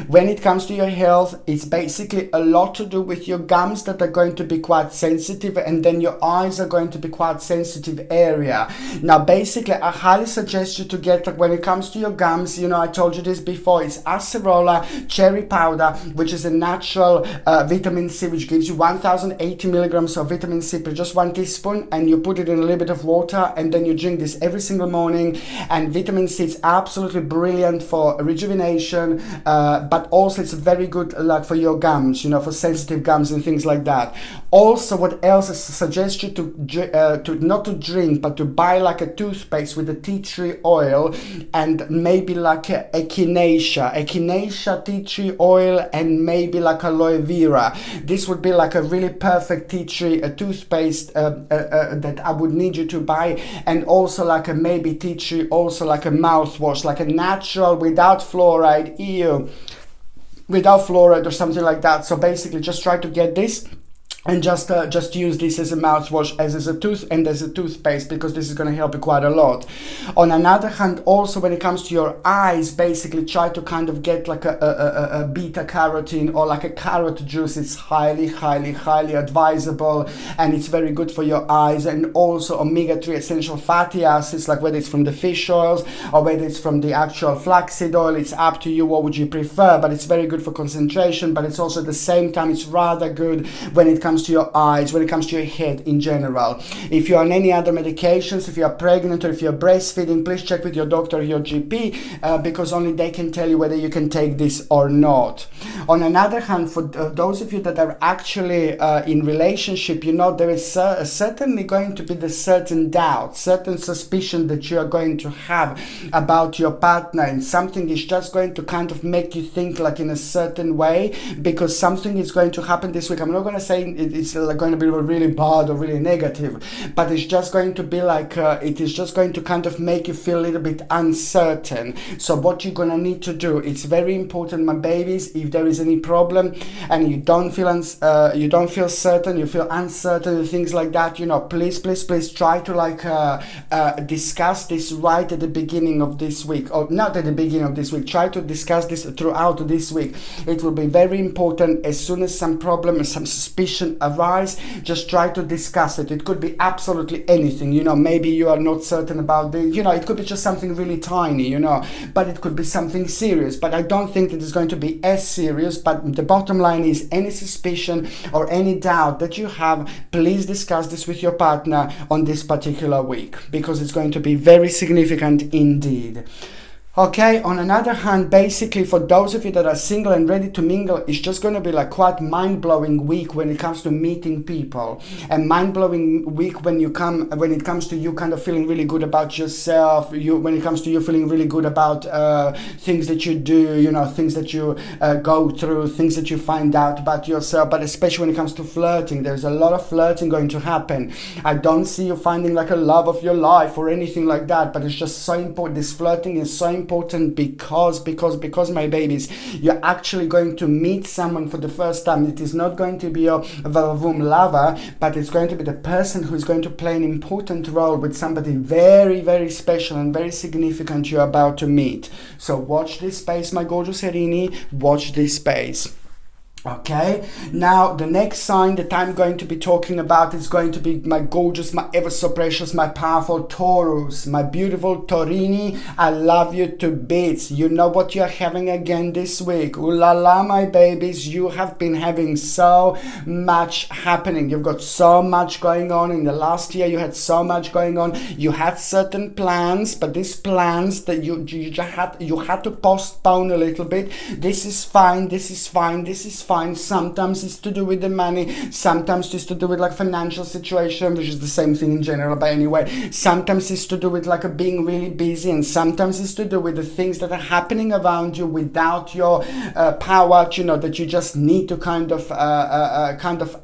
when it comes to your health, it's basically a lot to do with your gums that are going to be quite sensitive, and then your eyes are going to be quite sensitive area. Now basically, I highly suggest you to get, like, when it comes to your gums, you know, I told you this before, it's acerola cherry powder, which is a natural vitamin C, which gives you 1080 milligrams of vitamin C per just 1 teaspoon, and you put it in a little bit of water, and then you drink this every single morning. And vitamin C is absolutely brilliant for rejuvenation, but also it's very good, like, for your gums, you know, for sensitive gums and things like that. Also, what else I suggest you to not to drink, but to buy like a toothpaste with a tea tree oil, and maybe like a echinacea tea tree oil, and maybe like aloe vera. This would be like a really perfect tea tree toothpaste that I would need you to buy, and also like a maybe tea tree, also like a mouthwash, like a natural without fluoride, or something like that. So basically, just try to get this and just use this as a mouthwash, as a toothpaste, because this is going to help you quite a lot. On another hand, also when it comes to your eyes, basically try to kind of get like a beta carotene or like a carrot juice. It's highly advisable, and it's very good for your eyes. And also omega-3 essential fatty acids, like whether it's from the fish oils or whether it's from the actual flaxseed oil, it's up to you what would you prefer, but it's very good for concentration. But it's also at the same time, it's rather good when it comes to your eyes, when it comes to your head in general. If you're on any other medications, if you're pregnant or if you're breastfeeding, please check with your doctor or your GP, because only they can tell you whether you can take this or not. On another hand, for those of you that are actually in relationship, you know, there is certainly going to be the certain doubt, certain suspicion that you are going to have about your partner, and something is just going to kind of make you think like in a certain way, because something is going to happen this week. I'm not going to say it's going to be really bad or really negative, but it's just going to be like it is just going to kind of make you feel a little bit uncertain. So what you're going to need to do, it's very important, my babies, if there is any problem and you don't feel certain, you feel uncertain and things like that, you know, please try to like discuss this right at the beginning of this week, or not at the beginning of this week. Try to discuss this throughout this week. It will be very important. As soon as some problem or some suspicion arise, just try to discuss it. It could be absolutely anything, you know, maybe you are not certain about the, you know, it could be just something really tiny, you know, but it could be something serious. But I don't think that it's going to be as serious. But the bottom line is, any suspicion or any doubt that you have, please discuss this with your partner on this particular week, because it's going to be very significant indeed. Okay, on another hand, basically for those of you that are single and ready to mingle, it's just going to be like quite mind-blowing week when it comes to meeting people, and mind-blowing week when it comes to you kind of feeling really good about yourself, when it comes to you feeling really good about things that you do, you know, things that you go through, things that you find out about yourself. But especially when it comes to flirting, there's a lot of flirting going to happen. I don't see you finding like a love of your life or anything like that, but it's just so important. This flirting is so important because my babies, you're actually going to meet someone for the first time. It is not going to be your vavavoom lover, but it's going to be the person who is going to play an important role with somebody very special and very significant you're about to meet. So watch this space, my gorgeous Erini, watch this space. Okay, now the next sign that I'm going to be talking about is going to be my gorgeous, my ever so precious, my powerful Taurus, my beautiful Taurini. I love you to bits. You know what you're having again this week. Ooh la la, my babies. You have been having so much happening. You've got so much going on. In the last year, you had so much going on. You had certain plans, but these plans that you had to postpone a little bit. This is fine. This is fine. This is fine. Sometimes it's to do with the money, sometimes it's to do with like financial situation, which is the same thing in general, but anyway, sometimes it's to do with like being really busy, and sometimes it's to do with the things that are happening around you without your power, you know, that you just need to kind of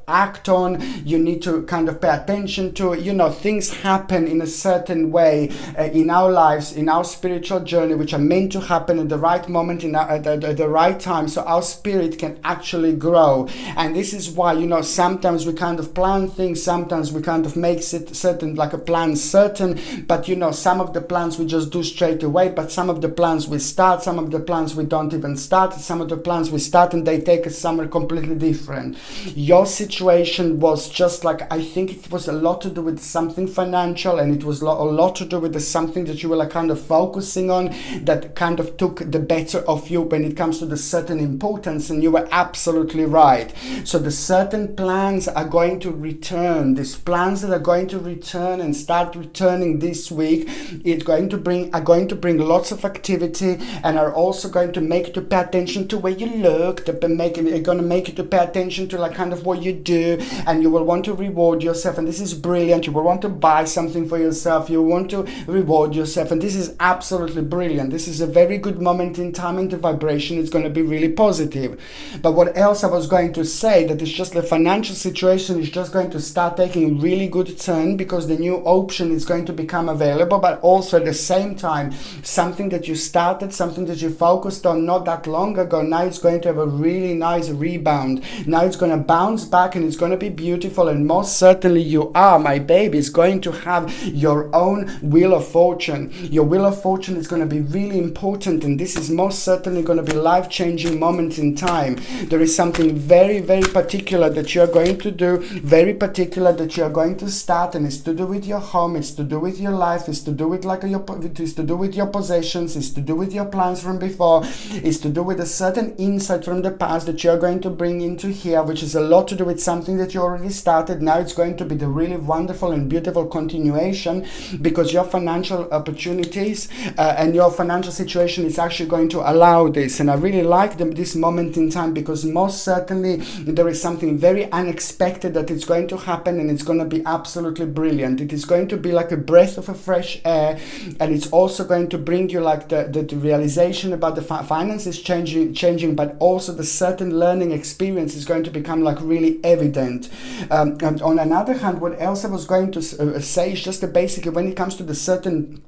act on. You need to kind of pay attention to, you know, things happen in a certain way in our lives, in our spiritual journey, which are meant to happen at the right moment, at the right time, so our spirit can actually grow. And this is why, you know, sometimes we kind of plan things, sometimes we kind of make certain, like a plan certain, but you know, some of the plans we just do straight away, but some of the plans we start, some of the plans we don't even start, some of the plans we start and they take us somewhere completely different. Your situation was just like, I think it was a lot to do with something financial, and it was a lot to do with the something that you were like kind of focusing on that kind of took the better of you when it comes to the certain importance, and you were absolutely right. So the certain plans are going to return. These plans that are going to return and start returning this week, are going to bring lots of activity, and are also going to make you to pay attention to where you look. They're going to make you to pay attention to like kind of what you do, and you will want to reward yourself. And this is brilliant. You will want to buy something for yourself. You want to reward yourself, and this is absolutely brilliant. This is a very good moment in time, and the vibration is going to be really positive. But what else I was going to say, that it's just the financial situation is just going to start taking really good turn, because the new option is going to become available, but also at the same time, something that you started, something that you focused on not that long ago, now it's going to have a really nice rebound. Now it's going to bounce back, and it's going to be beautiful, and most certainly you are, my baby, is going to have your own wheel of fortune. Your wheel of fortune is going to be really important, and this is most certainly going to be life-changing moment in time. There is something very, very particular that you're going to do, very particular that you're going to start, and it's to do with your home, it's to do with your life, it's to do with it's to do with your possessions, it's to do with your plans from before, it's to do with a certain insight from the past that you're going to bring into here, which is a lot to do with something that you already started. Now it's going to be the really wonderful and beautiful continuation, because your financial opportunities and your financial situation is actually going to allow this. And I really like this moment in time, because most certainly there is something very unexpected that is going to happen, and it's going to be absolutely brilliant. It is going to be like a breath of a fresh air, and it's also going to bring you like the realization about the finances changing, but also the certain learning experience is going to become like really evident. And on another hand, what else I was going to say is just basically when it comes to the certain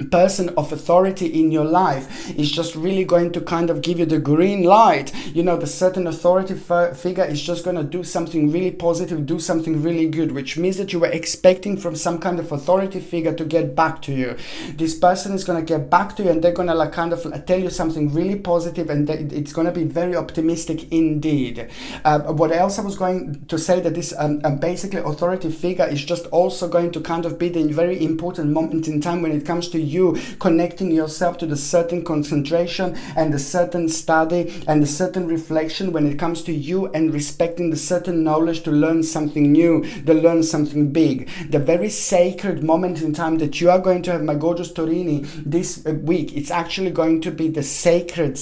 person of authority in your life is just really going to kind of give you the green light. You know, the certain authority figure is just going to do something really positive, do something really good, which means that you were expecting from some kind of authority figure to get back to you. This person is going to get back to you, and they're going to like kind of tell you something really positive, and it's going to be very optimistic indeed. What else I was going to say, that this basically authority figure is just also going to kind of be the very important moment in time when it comes to you connecting yourself to the certain concentration and the certain study and the certain reflection when it comes to you, and respecting the certain knowledge to learn something new, to learn something big. The very sacred moment in time that you are going to have, my gorgeous Taurini, this week, it's actually going to be the sacred.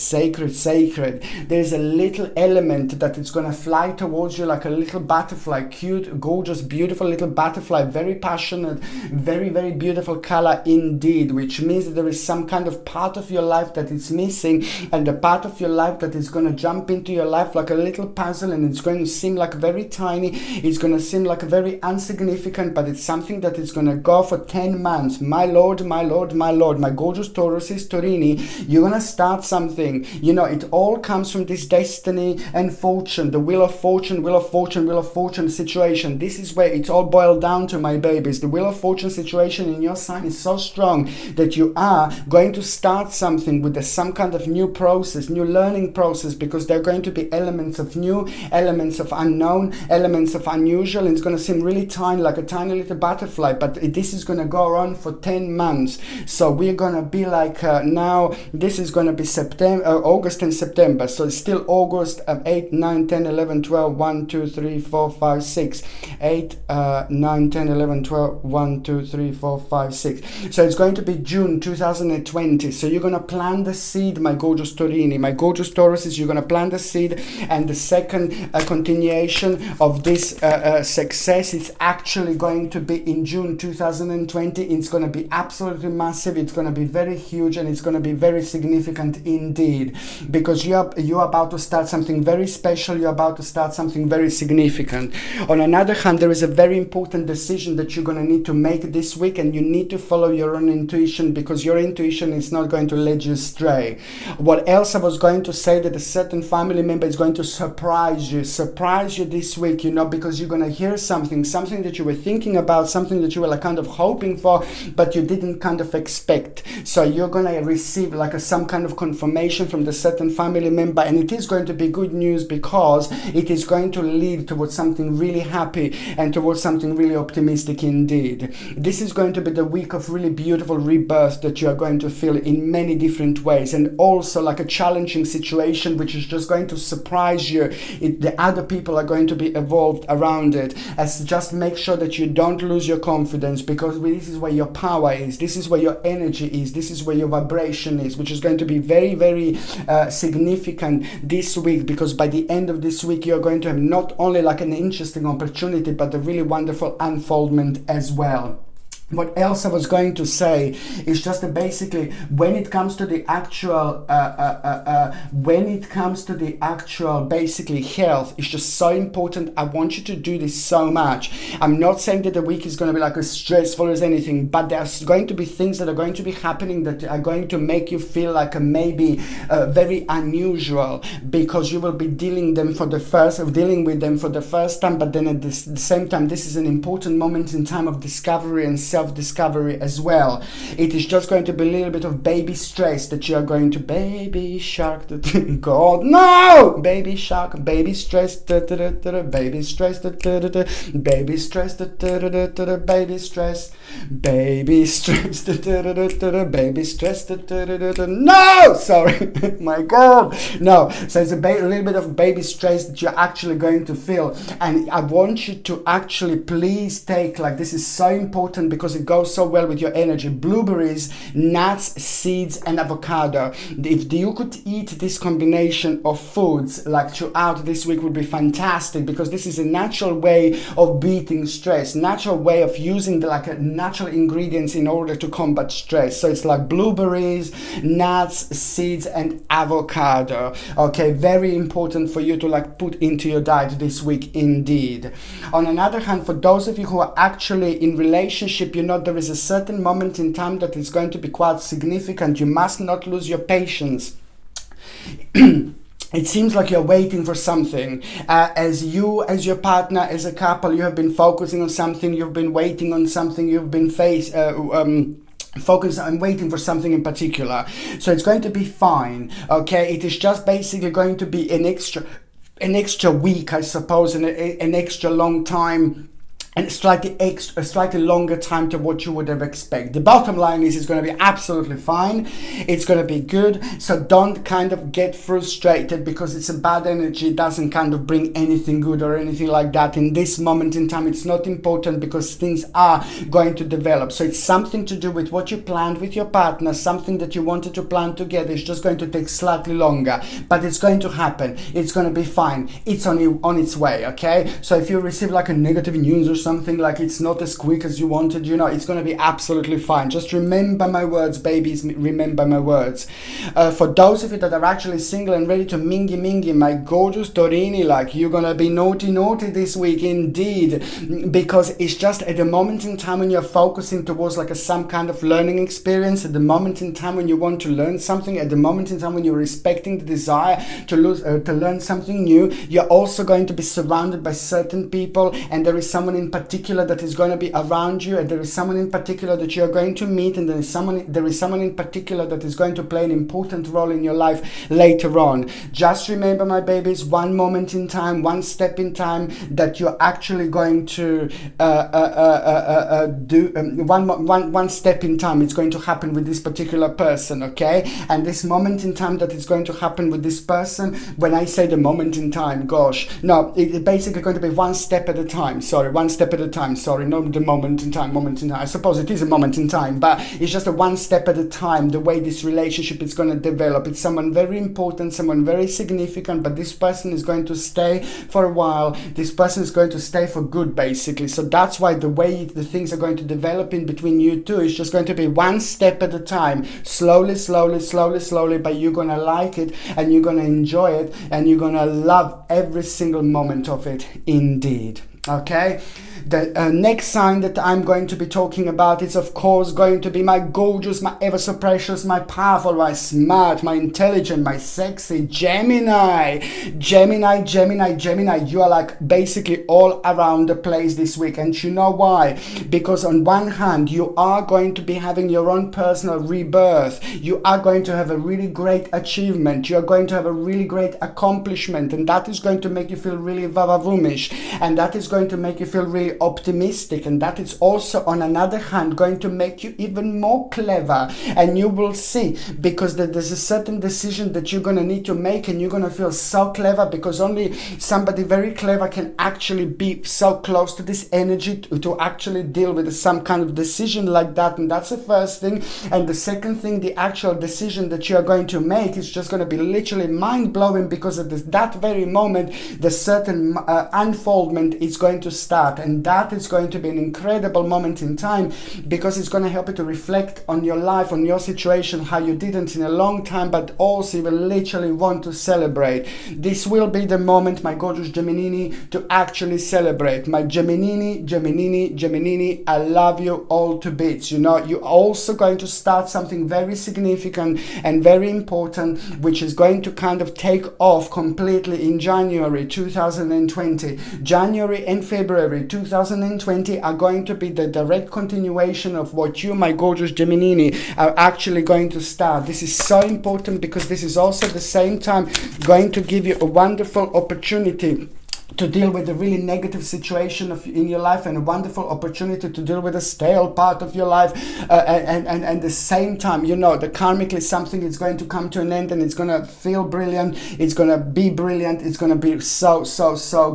There's a little element that it's going to fly towards you like a little butterfly, cute, gorgeous, beautiful little butterfly, very passionate, very, very beautiful color indeed, which means that there is some kind of part of your life that is missing, and the part of your life that is going to jump into your life like a little puzzle, and it's going to seem like very tiny, it's going to seem like very insignificant, but it's something that is going to go for 10 months. My lord, my lord, my lord, my gorgeous Tauruses, Taurini, you're going to start something. You know, it all comes from this destiny and fortune, the wheel of fortune, wheel of fortune, wheel of fortune situation. This is where it's all boiled down to, my babies. The wheel of fortune situation in your sign is so strong that you are going to start something with some kind of new process, new learning process, because there are going to be elements of new, elements of unknown, elements of unusual, and it's going to seem really tiny, like a tiny little butterfly, but this is going to go on for 10 months. So we're going to be like now, this is going to be September, August and September, so it's still August, 8, 9, 10, 11, 12, 1, 2, 3, 4, 5, 6, 8, 9, 10, 11, 12, 1, 2, 3, 4, 5, 6. So it's going to be June 2020. So you're going to plant the seed, my gorgeous Taurini, my gorgeous Tauruses. You're going to plant the seed, and the second continuation of this success is actually going to be in June 2020. It's going to be absolutely massive. It's going to be very huge, and it's going to be very significant indeed, because you're about to start something very special. You're about to start something very significant. On another hand, there is a very important decision that you're going to need to make this week, and you need to follow your own intuition, because your intuition is not going to lead you astray. What else I was going to say, that a certain family member is going to surprise you this week, because you're going to hear something that you were thinking about, something that you were like kind of hoping for, but you didn't kind of expect. So you're going to receive like some kind of confirmation from the certain family member, and it is going to be good news, because it is going to lead towards something really happy and towards something really optimistic indeed. This is going to be the week of really beautiful rebirth that you are going to feel in many different ways, and also like a challenging situation which is just going to surprise you. The other people are going to be evolved around it. As just make sure that you don't lose your confidence, because this is where your power is, this is where your energy is, this is where your vibration is, which is going to be very, very significant this week, because by the end of this week you're going to have not only like an interesting opportunity, but a really wonderful unfoldment as well. What else I was going to say is just that basically when it comes to the actual basically health, it's just so important. I want you to do this so much. I'm not saying that the week is going to be like as stressful as anything, but there's going to be things that are going to be happening that are going to make you feel like maybe very unusual, because you will be dealing with them for the first time, but then at the same time this is an important moment in time of discovery and self-discovery as well. It is just going to be a little bit of baby stress that you are going to baby shark God no baby shark baby stress baby stress baby stress baby stress baby stress baby stress no sorry my God no. So it's a little bit of baby stress that you're actually going to feel, and I want you to actually please take, like, this is so important because it goes so well with your energy, blueberries, nuts, seeds and avocado. If you could eat this combination of foods like throughout this week would be fantastic, because this is a natural way of beating stress, natural way of using natural ingredients in order to combat stress. So it's like blueberries, nuts, seeds and avocado. Okay, very important for you to put into your diet this week indeed. On another hand, for those of you who are actually in relationship, there is a certain moment in time that is going to be quite significant. You must not lose your patience. It seems like you're waiting for something. As your partner, as a couple, you have been focusing on something, you've been waiting on something, you've been focus on waiting for something in particular. So it's going to be fine. Okay, it is just basically going to be an extra week, I suppose, and an extra long time, and a slightly longer time to what you would have expected. The bottom line is it's going to be absolutely fine. It's going to be good. So don't kind of get frustrated because it's a bad energy. It doesn't kind of bring anything good or anything like that. In this moment in time, it's not important because things are going to develop. So it's something to do with what you planned with your partner, something that you wanted to plan together. It's just going to take slightly longer, but it's going to happen. It's going to be fine. It's on its way, okay? So if you receive a negative news or something, it's not as quick as you wanted, it's going to be absolutely fine. Just remember my words, babies, remember my words. For those of you that are actually single and ready to mingy, my gorgeous Taurini, you're going to be naughty this week indeed, because it's just at the moment in time when you're focusing towards some kind of learning experience, at the moment in time when you want to learn something, at the moment in time when you're respecting the desire to learn something new, you're also going to be surrounded by certain people, and there is someone in in particular that is going to be around you, and there is someone in particular that you are going to meet, and there is someone in particular that is going to play an important role in your life later on. Just remember, my babies, one moment in time, one step in time, that you're actually going to do one step in time. It's going to happen with this particular person, okay? And this moment in time that is going to happen with this person, when I say the moment in time, gosh, no, it's basically going to be one step at a time. One step at a time. Not the moment in time. I suppose it is a moment in time, but it's just a one step at a time, the way this relationship is going to develop. It's someone very important, someone very significant, but this person is going to stay for a while. This person is going to stay for good, basically. So that's why the way the things are going to develop in between you two is just going to be one step at a time, slowly, but you're going to like it, and you're going to enjoy it, and you're going to love every single moment of it indeed. Okay, the next sign that I'm going to be talking about is, of course, going to be my gorgeous, my ever so precious, my powerful, my smart, my intelligent, my sexy Gemini. Gemini, you are like basically all around the place this week. And you know why? Because on one hand, you are going to be having your own personal rebirth. You are going to have a really great achievement. You are going to have a really great accomplishment. And that is going to make you feel really vavavumish. And that is going to make you feel really optimistic, and that is also on another hand going to make you even more clever. And you will see, because there's a certain decision that you're going to need to make, and you're going to feel so clever, because only somebody very clever can actually be so close to this energy to actually deal with some kind of decision like that. And that's the first thing. And the second thing, the actual decision that you are going to make is just going to be literally mind-blowing, because at that very moment the certain unfoldment is going to start. And that is going to be an incredible moment in time, because it's going to help you to reflect on your life, on your situation, how you didn't in a long time, but also you will literally want to celebrate. This will be the moment, my gorgeous Gemini, to actually celebrate. My Gemini, I love you all to bits. You know, you're also going to start something very significant and very important, which is going to kind of take off completely in January 2020. January and February 2020 are going to be the direct continuation of what you, my gorgeous Gemini, are actually going to start. This is so important, because this is also at the same time going to give you a wonderful opportunity to deal with a really negative situation in your life, and a wonderful opportunity to deal with a stale part of your life, and at the same time, you know, the karmically something is going to come to an end, and it's going to feel brilliant, it's going to be brilliant, it's going to be so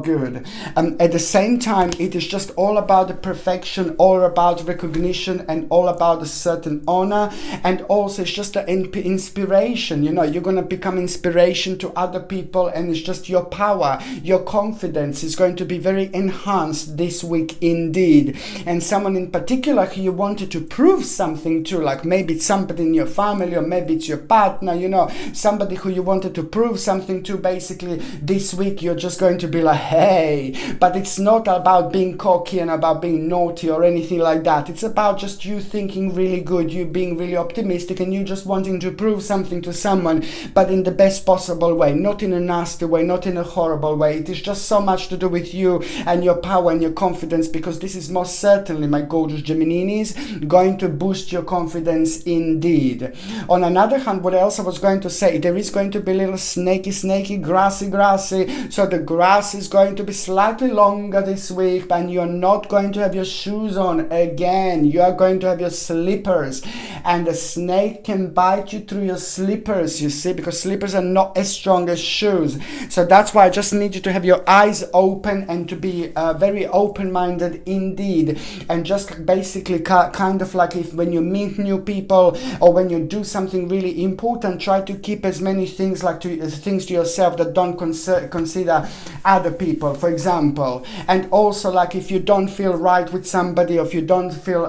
good. At the same time, it is just all about the perfection, all about recognition, and all about a certain honor, and also it's just an inspiration. You know, you're going to become inspiration to other people, and it's just your power, your confidence is going to be very enhanced this week indeed. And someone in particular who you wanted to prove something to, like maybe it's somebody in your family, or maybe it's your partner, you know, somebody who you wanted to prove something to, basically this week you're just going to be like, hey. But it's not about being cocky and about being naughty or anything like that. It's about just you thinking really good, you being really optimistic, and you just wanting to prove something to someone, but in the best possible way, not in a nasty way, not in a horrible way. It is just so much to do with you and your power and your confidence, because this is most certainly, my gorgeous Geminis, going to boost your confidence indeed. On another hand, what else I was going to say, there is going to be a little snaky, grassy. So the grass is going to be slightly longer this week, and you're not going to have your shoes on again. You are going to have your slippers, and the snake can bite you through your slippers, you see, because slippers are not as strong as shoes. So that's why I just need you to have your eyes open, and to be very open-minded indeed, and just basically kind of like, if when you meet new people, or when you do something really important, try to keep as many things to yourself that don't consider other people, for example. And also, like, if you don't feel right with somebody, or if you don't feel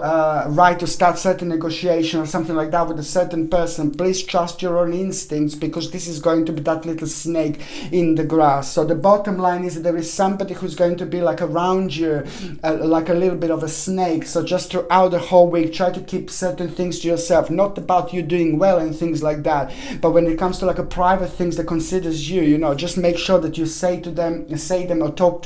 right to start certain negotiation or something like that with a certain person, please trust your own instincts, because this is going to be that little snake in the grass. So the bottom line is that there is somebody who's going to be like around you, like a little bit of a snake. So just throughout the whole week, try to keep certain things to yourself, not about you doing well and things like that, but when it comes to like a private things that considers you, you know, just make sure that you say them or talk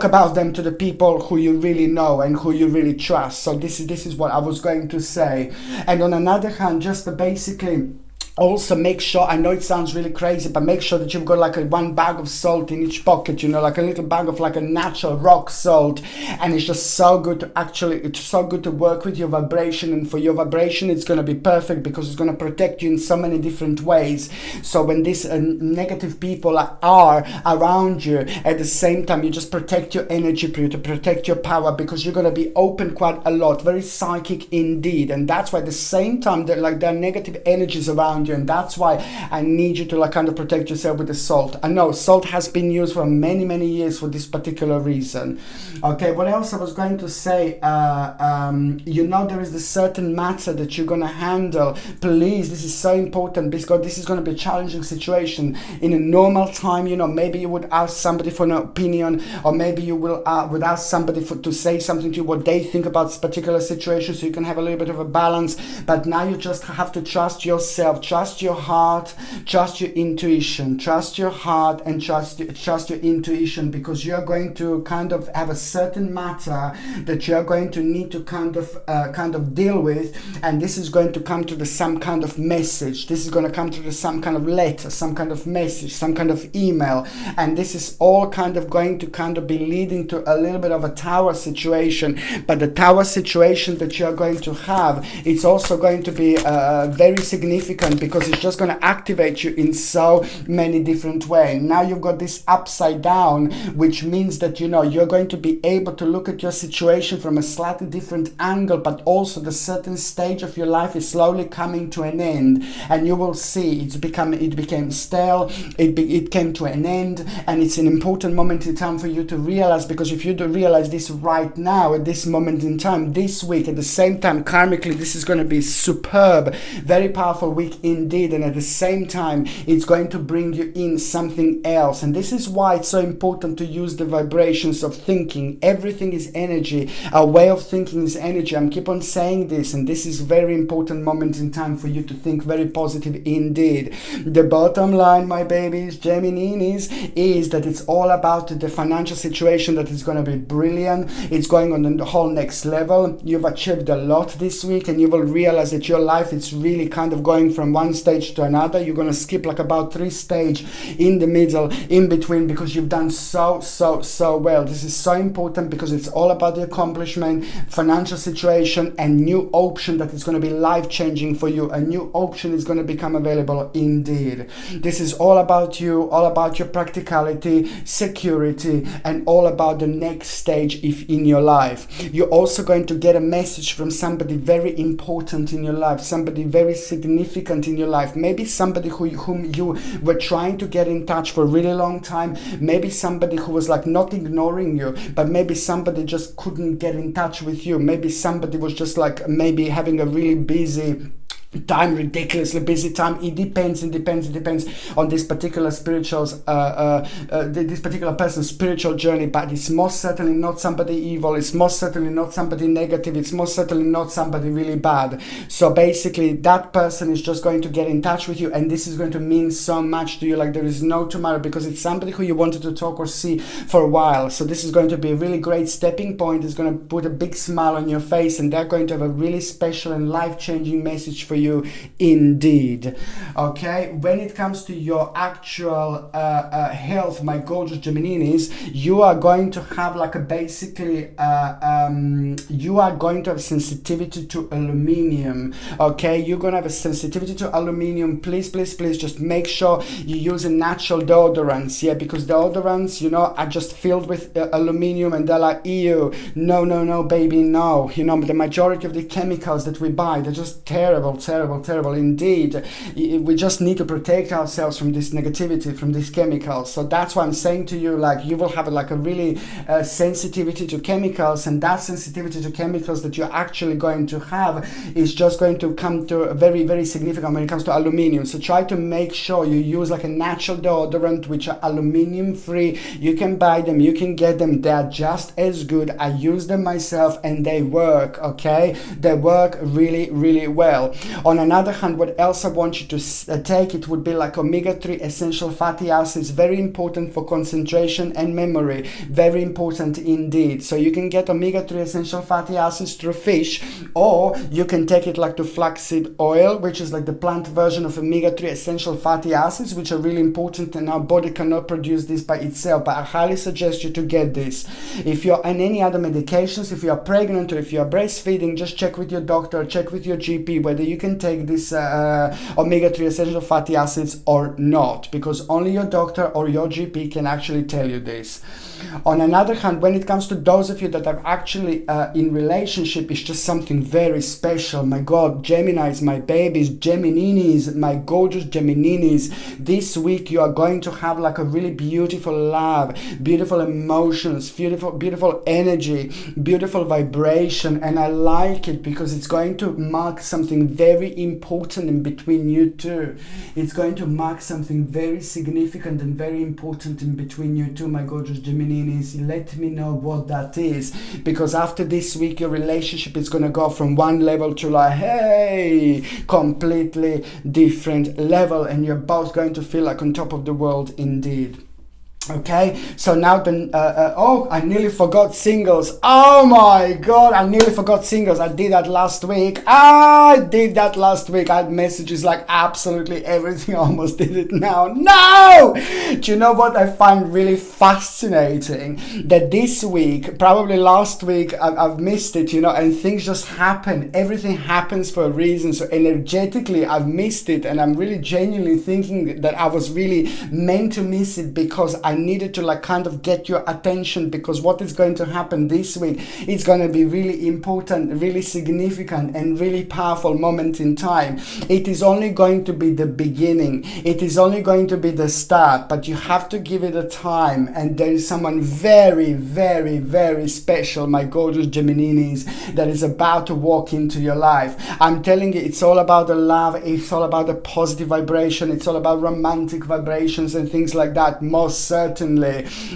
about them to the people who you really know and who you really trust. So this is what I was going to say. And on another hand, just basically also make sure, I know it sounds really crazy, but make sure that you've got like one bag of salt in each pocket, you know, like a little bag of like a natural rock salt. And it's just so good to it's so good to work with your vibration. And for your vibration, it's going to be perfect because it's going to protect you in so many different ways. So when these negative people are around you, at the same time, you just protect your energy, to protect your power, because you're going to be open quite a lot, very psychic indeed. And that's why at the same time, there are negative energies around you, and that's why I need you to like kind of protect yourself with the salt. I know salt has been used for many years for this particular reason. Okay, what else I was going to say, you know, there is a certain matter that you're going to handle. Please, this is so important, because this is going to be a challenging situation. In a normal time, you know, maybe you would ask somebody for an opinion, or maybe you would ask somebody to say something to you, what they think about this particular situation, so you can have a little bit of a balance. But now you just have to trust yourself, trust your heart, trust your intuition, trust your heart, and trust your intuition, because you're going to kind of have a certain matter that you're going to need to kind of deal with, and this is going to come to some kind of message. This is going to come to some kind of letter, some kind of message, some kind of email, and this is all kind of going to kind of be leading to a little bit of a tower situation. But the tower situation that you're going to have, it's also going to be very significant, because it's just going to activate you in so many different ways. Now you've got this upside down, which means that, you know, you're going to be able to look at your situation from a slightly different angle, but also the certain stage of your life is slowly coming to an end, and you will see it became stale, it came to an end, and it's an important moment in time for you to realize, because if you do realize this right now, at this moment in time, this week, at the same time, karmically, this is going to be superb, very powerful week indeed, and at the same time, it's going to bring you in something else. And this is why it's so important to use the vibrations of thinking. Everything is energy. Our way of thinking is energy. I'm keep on saying this, and this is very important moment in time for you to think very positive indeed. The bottom line, my babies, Geminis, is that it's all about the financial situation that is going to be brilliant. It's going on the whole next level. You've achieved a lot this week, and you will realize that your life is really kind of going from one stage to another. You're going to skip like about 3 stages in the middle, in between, because you've done so well. This is so important, because it's all about the accomplishment, financial situation, and new option that is going to be life-changing for you. A new option is going to become available indeed. This is all about you, all about your practicality, security, and all about the next stage in your life. You're also going to get a message from somebody very important in your life, somebody very significant in your life, maybe somebody whom you were trying to get in touch for a really long time, maybe somebody who was like not ignoring you, but maybe somebody just couldn't get in touch with you, maybe somebody was just like maybe having a really busy time, ridiculously busy time. It depends on this particular this particular person's spiritual journey, but it's most certainly not somebody evil, it's most certainly not somebody negative, it's most certainly not somebody really bad. So basically that person is just going to get in touch with you, and this is going to mean so much to you like there is no tomorrow, because it's somebody who you wanted to talk or see for a while. So this is going to be a really great stepping point. It's going to put a big smile on your face, and they're going to have a really special and life-changing message for you indeed. Okay, when it comes to your actual health, my gorgeous Geminis, you are going to have like a basically you are going to have sensitivity to aluminium. Okay, you're gonna have a sensitivity to aluminium. Please just make sure you use a natural deodorants, yeah, because deodorants, you know, are just filled with aluminium, and they're like, ew, no baby, no, you know, the majority of the chemicals that we buy, they're just terrible. terrible indeed. We just need to protect ourselves from this negativity, from these chemicals. So that's why I'm saying to you, like, you will have like a really sensitivity to chemicals, and that sensitivity to chemicals that you're actually going to have is just going to come to a very, very significant when it comes to aluminium. So try to make sure you use like a natural deodorant which are aluminium free. You can buy them, you can get them, they're just as good. I use them myself and they work, okay? They work really, really well. On another hand, what else I want you to take, it would be like omega-3 essential fatty acids, very important for concentration and memory, very important indeed. So you can get omega-3 essential fatty acids through fish, or you can take it like to flaxseed oil, which is like the plant version of omega-3 essential fatty acids, which are really important, and our body cannot produce this by itself. But I highly suggest you to get this. If you're on any other medications, if you're pregnant or if you're breastfeeding, just check with your doctor, check with your GP whether you can take this omega-3 essential fatty acids or not, because only your doctor or your GP can actually tell you this. On another hand, when it comes to those of you that are actually in relationship, it's just something very special. My God, Geminis, my babies, Gemininis, my gorgeous Gemininis, this week you are going to have like a really beautiful love, beautiful emotions, beautiful energy, beautiful vibration, and I like it because it's going to mark something very important in between you two. It's going to mark something very significant and very important in between you two, my gorgeous Gemininis. Let me know what that is, because after this week your relationship is going to go from one level to like, hey, completely different level, and you're both going to feel like on top of the world indeed. Okay, so now then, oh, I nearly forgot singles. Oh my God, I nearly forgot singles. I did that last week. I had messages like absolutely everything. I almost did it now. No! Do you know what I find really fascinating? That this week, probably last week, I've missed it, you know, and things just happen. Everything happens for a reason. So energetically, I've missed it, and I'm really genuinely thinking that I was really meant to miss it because I needed to like kind of get your attention, because what is going to happen this week, it's going to be really important, really significant, and really powerful moment in time. It is only going to be the beginning, it is only going to be the start, but you have to give it a time. And there is someone very, very, very special, my gorgeous Gemininis, that is about to walk into your life. I'm telling you, it's all about the love, it's all about the positive vibration, it's all about romantic vibrations and things like that, most certainly.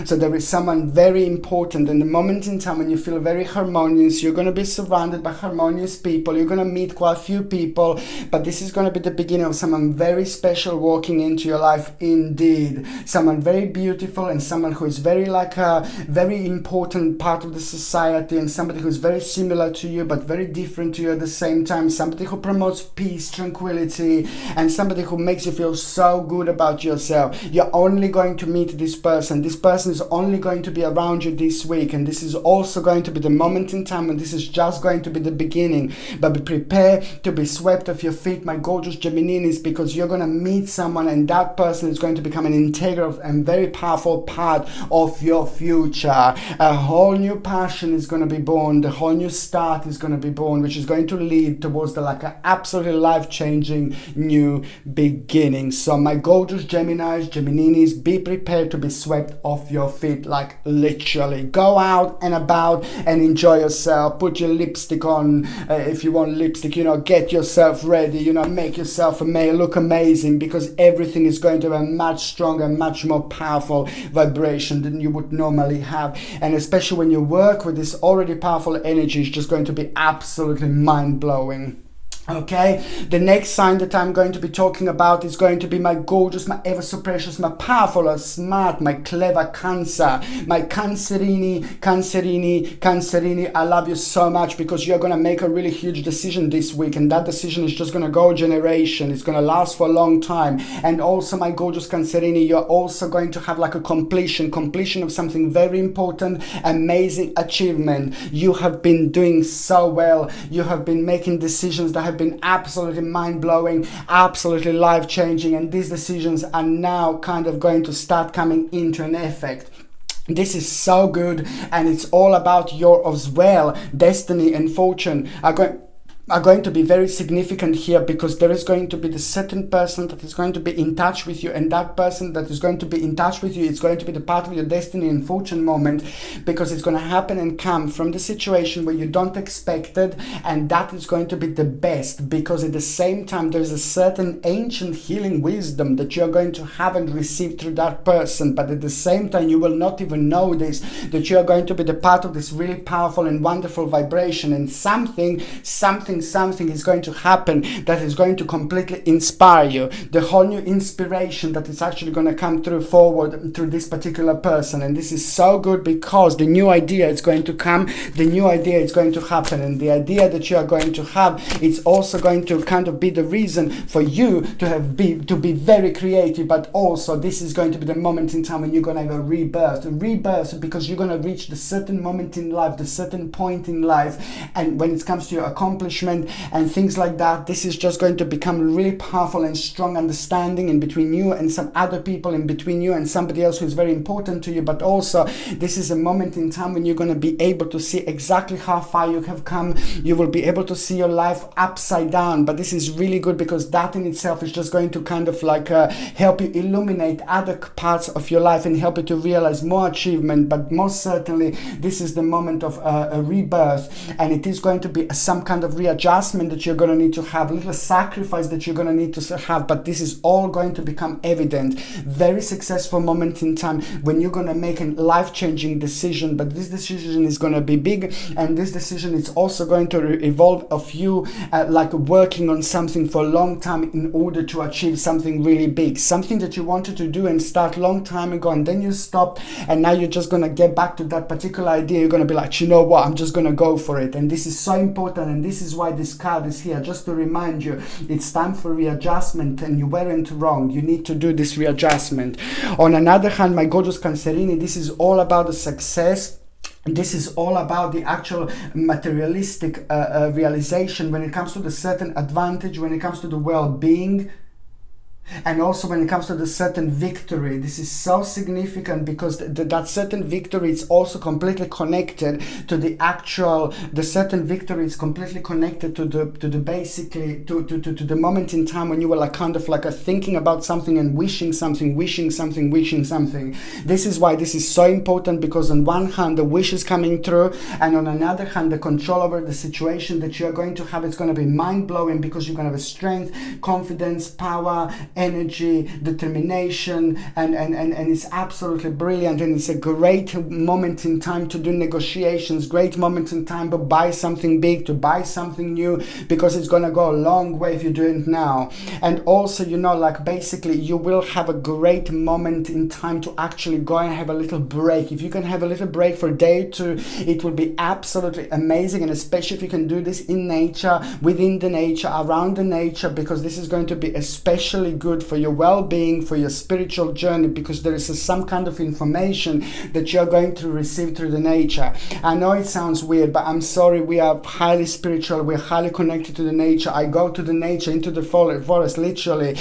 So there is someone very important, and the moment in time when you feel very harmonious, you're going to be surrounded by harmonious people, you're going to meet quite a few people, but this is going to be the beginning of someone very special walking into your life indeed. Someone very beautiful, and someone who is very like a very important part of the society, and somebody who is very similar to you but very different to you at the same time. Somebody who promotes peace, tranquility, and somebody who makes you feel so good about yourself. You're only going to meet this person. This person is only going to be around you this week, and this is also going to be the moment in time, and this is just going to be the beginning. But be prepared to be swept off your feet, my gorgeous Gemininis, because you're going to meet someone, and that person is going to become an integral and very powerful part of your future. A whole new passion is going to be born, the whole new start is going to be born, which is going to lead towards the like an absolutely life-changing new beginning. So my gorgeous Geminis, Gemininis, be prepared to be swept off your feet, like literally. Go out and about and enjoy yourself. Put your lipstick on if you want lipstick, you know, get yourself ready, you know, make yourself look amazing, because everything is going to have a much stronger, much more powerful vibration than you would normally have. And especially when you work with this already powerful energy, it's just going to be absolutely mind-blowing. Okay, the next sign that I'm going to be talking about is going to be my gorgeous, my ever so precious, my powerful, my smart, my clever Cancer, my Cancerini. I love you so much, because you're going to make a really huge decision this week, and that decision is just going to go generation. It's going to last for a long time. And also, my gorgeous Cancerini, you're also going to have like a completion of something very important, amazing achievement. You have been doing so well. You have been making decisions that have been absolutely mind-blowing, absolutely life-changing, and these decisions are now kind of going to start coming into an effect. This is so good, and it's all about your as well destiny and fortune are going are going to be very significant here, because there is going to be the certain person that is going to be in touch with you, and that person that is going to be in touch with you is going to be the part of your destiny and fortune moment, because it's going to happen and come from the situation where you don't expect it, and that is going to be the best, because at the same time there's a certain ancient healing wisdom that you're going to have and receive through that person, but at the same time you will not even know this, that you're going to be the part of this really powerful and wonderful vibration, and something is going to happen that is going to completely inspire you. The whole new inspiration that is actually going to come through forward through this particular person. And this is so good, because the new idea is going to come, the new idea is going to happen, and the idea that you are going to have, it's also going to kind of be the reason for you to be very creative, but also this is going to be the moment in time when you're going to have a rebirth, because you're going to reach the certain moment in life, the certain point in life, and when it comes to your accomplishment and things like that, this is just going to become really powerful and strong understanding in between you and some other people, in between you and somebody else who's very important to you. But also this is a moment in time when you're going to be able to see exactly how far you have come. You will be able to see your life upside down, but this is really good, because that in itself is just going to kind of like help you illuminate other parts of your life and help you to realize more achievement. But most certainly this is the moment of a rebirth, and it is going to be some kind of readjustment that you're going to need to have, a little sacrifice that you're going to need to have, but this is all going to become evident. Very successful moment in time when you're going to make a life-changing decision, but this decision is going to be big, and this decision is also going to evolve of you like working on something for a long time in order to achieve something really big, something that you wanted to do and start long time ago, and then you stopped, and now you're just going to get back to that particular idea. You're going to be like, you know what, I'm just going to go for it. And this is so important, and this is why this card is here, just to remind you it's time for readjustment, and you weren't wrong. You need to do this readjustment. On another hand, my gorgeous Cancerini, this is all about the success. This is all about the actual materialistic realization when it comes to the certain advantage, when it comes to the well-being, and also when it comes to the certain victory. This is so significant, because that certain victory is also completely connected to the certain victory is completely connected to the moment in time when you were like kind of like thinking about something and wishing something. This is why this is so important, because on one hand the wish is coming through, and on another hand the control over the situation that you're going to have, it's going to be mind-blowing, because you're going to have strength, confidence, power, energy, determination, and it's absolutely brilliant. And it's a great moment in time to do negotiations, great moment in time to buy something big, to buy something new, because it's gonna go a long way if you do it now. And also, you know, like basically you will have a great moment in time to actually go and have a little break. If you can have a little break for a day or two, it will be absolutely amazing, and especially if you can do this in nature, within the nature, around the nature, because this is going to be especially good for your well-being, for your spiritual journey, because there is some kind of information that you're going to receive through the nature. I know it sounds weird, but I'm sorry, we are highly spiritual, we're highly connected to the nature. I go to the nature, into the forest, literally.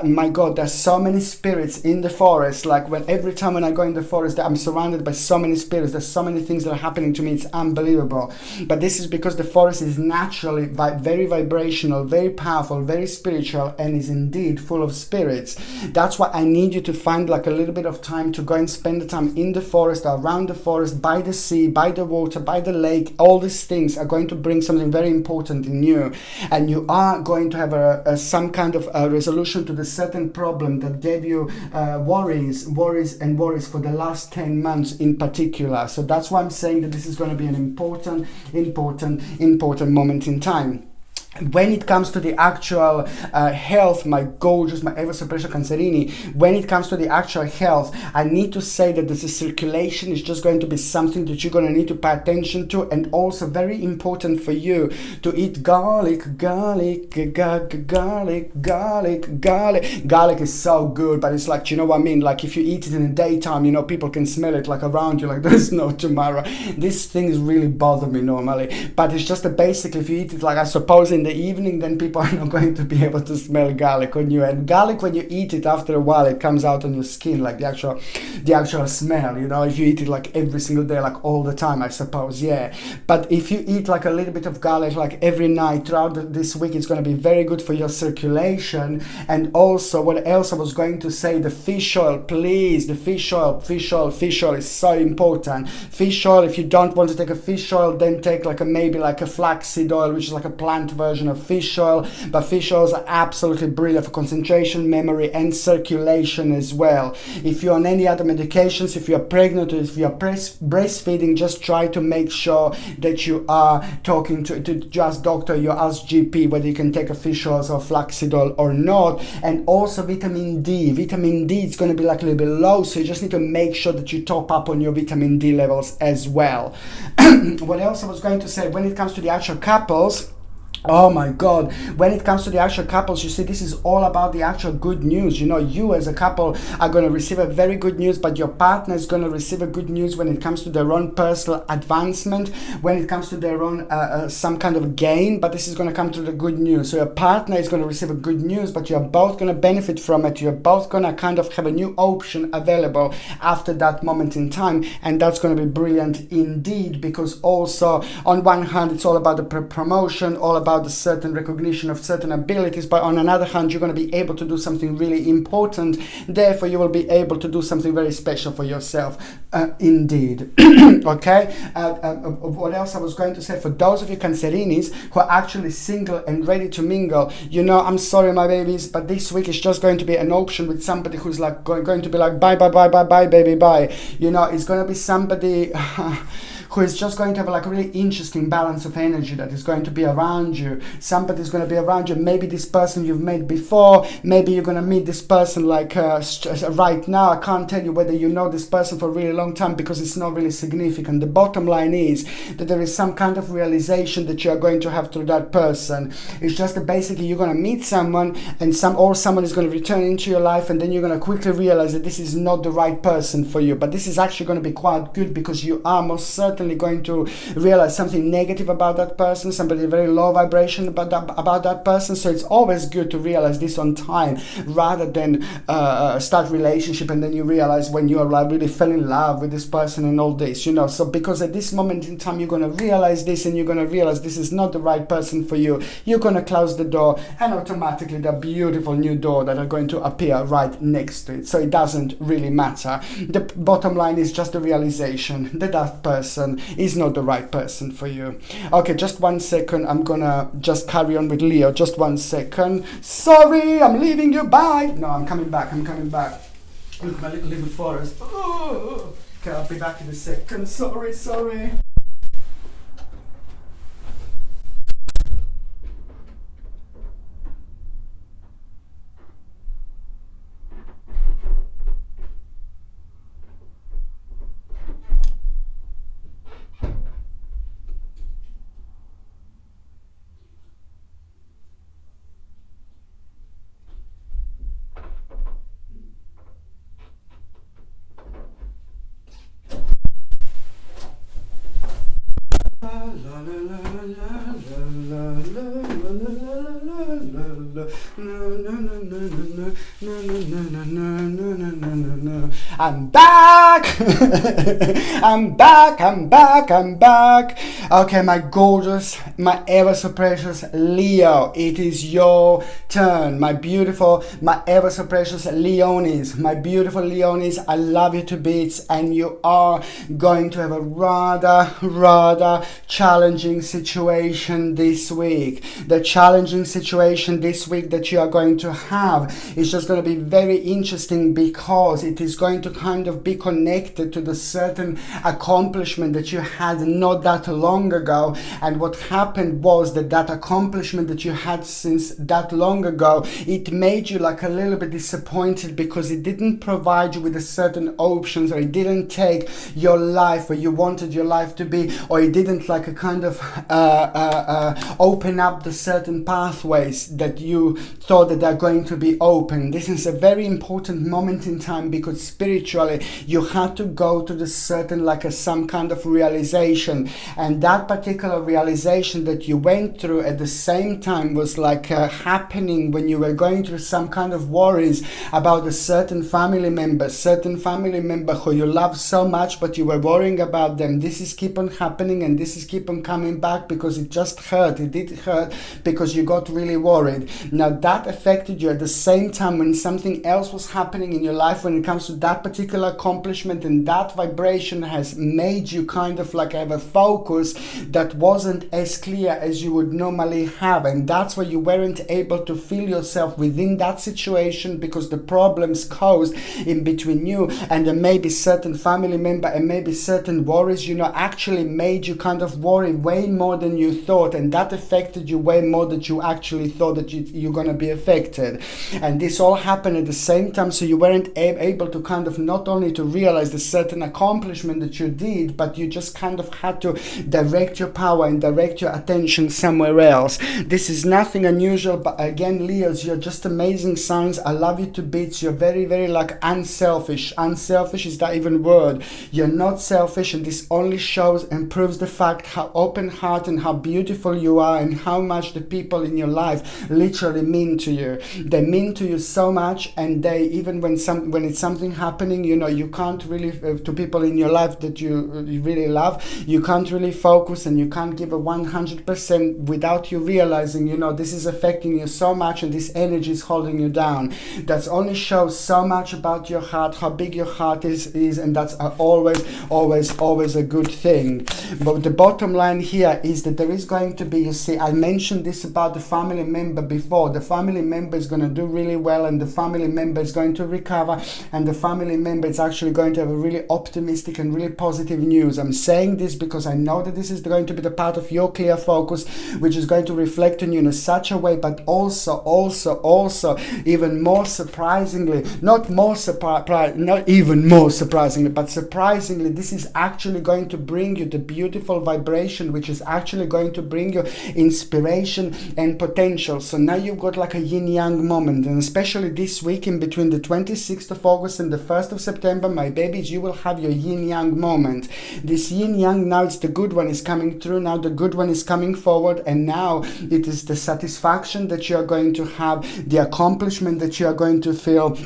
My God, there's so many spirits in the forest. Like every time when I go in the forest, I'm surrounded by so many spirits. There's so many things that are happening to me. It's unbelievable. But this is because the forest is naturally very vibrational, very powerful, very spiritual, and is indeed full of spirits. That's why I need you to find like a little bit of time to go and spend the time in the forest, around the forest, by the sea, by the water, by the lake. All these things are going to bring something very important in you, and you are going to have some kind of a resolution to the certain problem that gave you worries for the last 10 months in particular. So that's why I'm saying that this is going to be an important moment in time. When it comes to the actual health, my gorgeous, my ever so precious Cancerini, when it comes to the actual health, I need to say that the circulation is just going to be something that you're going to need to pay attention to, and also very important for you to eat garlic. Garlic is so good, but it's like, you know what I mean? Like if you eat it in the daytime, you know, people can smell it like around you, like there's no tomorrow. These things really bother me normally, but it's just that basically if you eat it, like I suppose in in the evening, then people are not going to be able to smell garlic on you. And garlic, when you eat it, after a while, it comes out on your skin, like the actual smell, you know, if you eat it like every single day, like all the time, I suppose, yeah. But if you eat like a little bit of garlic like every night throughout this week, it's going to be very good for your circulation. And also, what else I was going to say, the fish oil, please, the fish oil is so important. Fish oil, if you don't want to take a fish oil, then take like maybe like a flaxseed oil, which is like a plant version of fish oil. But fish oils are absolutely brilliant for concentration, memory, and circulation as well. If you're on any other medications, if you're pregnant, or if you're breastfeeding, just try to make sure that you are talking to just doctor, your ask GP whether you can take a fish oil or flaxseed oil or not. And also vitamin D is going to be like a little bit low, so you just need to make sure that you top up on your vitamin D levels as well. What else I was going to say, when it comes to the actual couples, oh my God, when it comes to the actual couples, you see, this is all about the actual good news. You know, you as a couple are going to receive a very good news, but your partner is going to receive a good news when it comes to their own personal advancement, when it comes to their own some kind of gain. But this is going to come to the good news. So your partner is going to receive a good news, but you're both going to benefit from it. You're both going to kind of have a new option available after that moment in time. And that's going to be brilliant indeed, because also on one hand, it's all about the promotion, all about the certain recognition of certain abilities, but on another hand, you're going to be able to do something really important. Therefore, you will be able to do something very special for yourself indeed. Okay, what else I was going to say, for those of you Cancerinis who are actually single and ready to mingle, you know, I'm sorry my babies, but this week is just going to be an option with somebody who's like going to be like bye baby bye. You know, it's going to be somebody who is just going to have like a really interesting balance of energy that is going to be around you. Somebody's going to be around you. Maybe this person you've met before, maybe you're going to meet this person like right now. I can't tell you whether you know this person for a really long time, because it's not really significant. The bottom line is that there is some kind of realization that you are going to have through that person. It's just that basically you're going to meet someone, and someone is going to return into your life, and then you're going to quickly realize that this is not the right person for you. But this is actually going to be quite good, because you are most certainly going to realize something negative about that person, somebody very low vibration about that person. So it's always good to realize this on time, rather than start relationship and then you realize when you are like really fell in love with this person and all this, you know. So because at this moment in time you're going to realize this, and you're going to realize this is not the right person for you, you're going to close the door, and automatically the beautiful new door that are going to appear right next to it. So it doesn't really matter. The bottom line is just the realization that that person is not the right person for you. Okay, just 1 second. I'm gonna just carry on with Leo. Just 1 second. Sorry, I'm leaving you. Bye. No, I'm coming back. Look, my little forest. Oh, okay, I'll be back in a second. Sorry. I'm back. I'm back. Okay, my gorgeous, my ever so precious Leo, it is your turn. My beautiful, my ever so precious Leonis, my beautiful Leonis, I love you to bits, and you are going to have a rather challenging situation this week. The challenging situation this week that you are going to have is just going to be very interesting, because it is going to kind of be connected to the certain accomplishment that you had not that long ago. And what happened was that accomplishment that you had since that long ago, it made you like a little bit disappointed, because it didn't provide you with a certain options, or it didn't take your life where you wanted your life to be, or it didn't like a kind of open up the certain pathways that you thought that they're going to be open. This is a very important moment in time, because spiritually, you had to go to the certain some kind of realization, and that particular realization that you went through at the same time was happening when you were going through some kind of worries about a certain family member who you love so much, but you were worrying about them. This is keep on happening, and this is keep on coming back because it just hurt. It did hurt because you got really worried. Now that affected you at the same time when something else was happening in your life when it comes to that particular accomplishment, and that vibration has made you kind of have a focus that wasn't as clear as you would normally have, and that's why you weren't able to feel yourself within that situation because the problems caused in between you and there may be certain family member and maybe certain worries, actually made you kind of worry way more than you thought, and that affected you way more than you actually thought that you're going to be affected. And this all happened at the same time, so you weren't able to kind of not only to realize the certain accomplishment that you did, but you just kind of had to direct your power and direct your attention somewhere else. This is nothing unusual, but again, Leos, you're just amazing signs. I love you to bits. You're very, very unselfish. Unselfish is that even word. You're not selfish, and this only shows and proves the fact how open-hearted and how beautiful you are, and how much the people in your life literally mean to you. They mean to you so much, and they even when it's something happening, you can't really to people in your life that you really love, you can't really focus and you can't give a 100% without you realizing, this is affecting you so much and this energy is holding you down. That only shows so much about your heart, how big your heart is, and that's always a good thing. But the bottom line here is that there is going to be, you see, I mentioned this about the family member before. The family member is going to do really well, and the family member is going to recover, and the family member is actually going to have a really optimistic and really positive news. I'm saying this because I know that this is going to be the part of your clear focus, which is going to reflect on you in such a way, but also even more surprisingly, not even more surprisingly, but surprisingly, this is actually going to bring you the beautiful vibration, which is actually going to bring you inspiration and potential. So now you've got a yin-yang moment, and especially this week in between the 26th of August and the 1st of September, my babies, you will have your yin-yang moment. This yin-yang, now it's the good one is coming through, now the good one is coming forward, and now it is the satisfaction that you are going to have, the accomplishment that you are going to feel.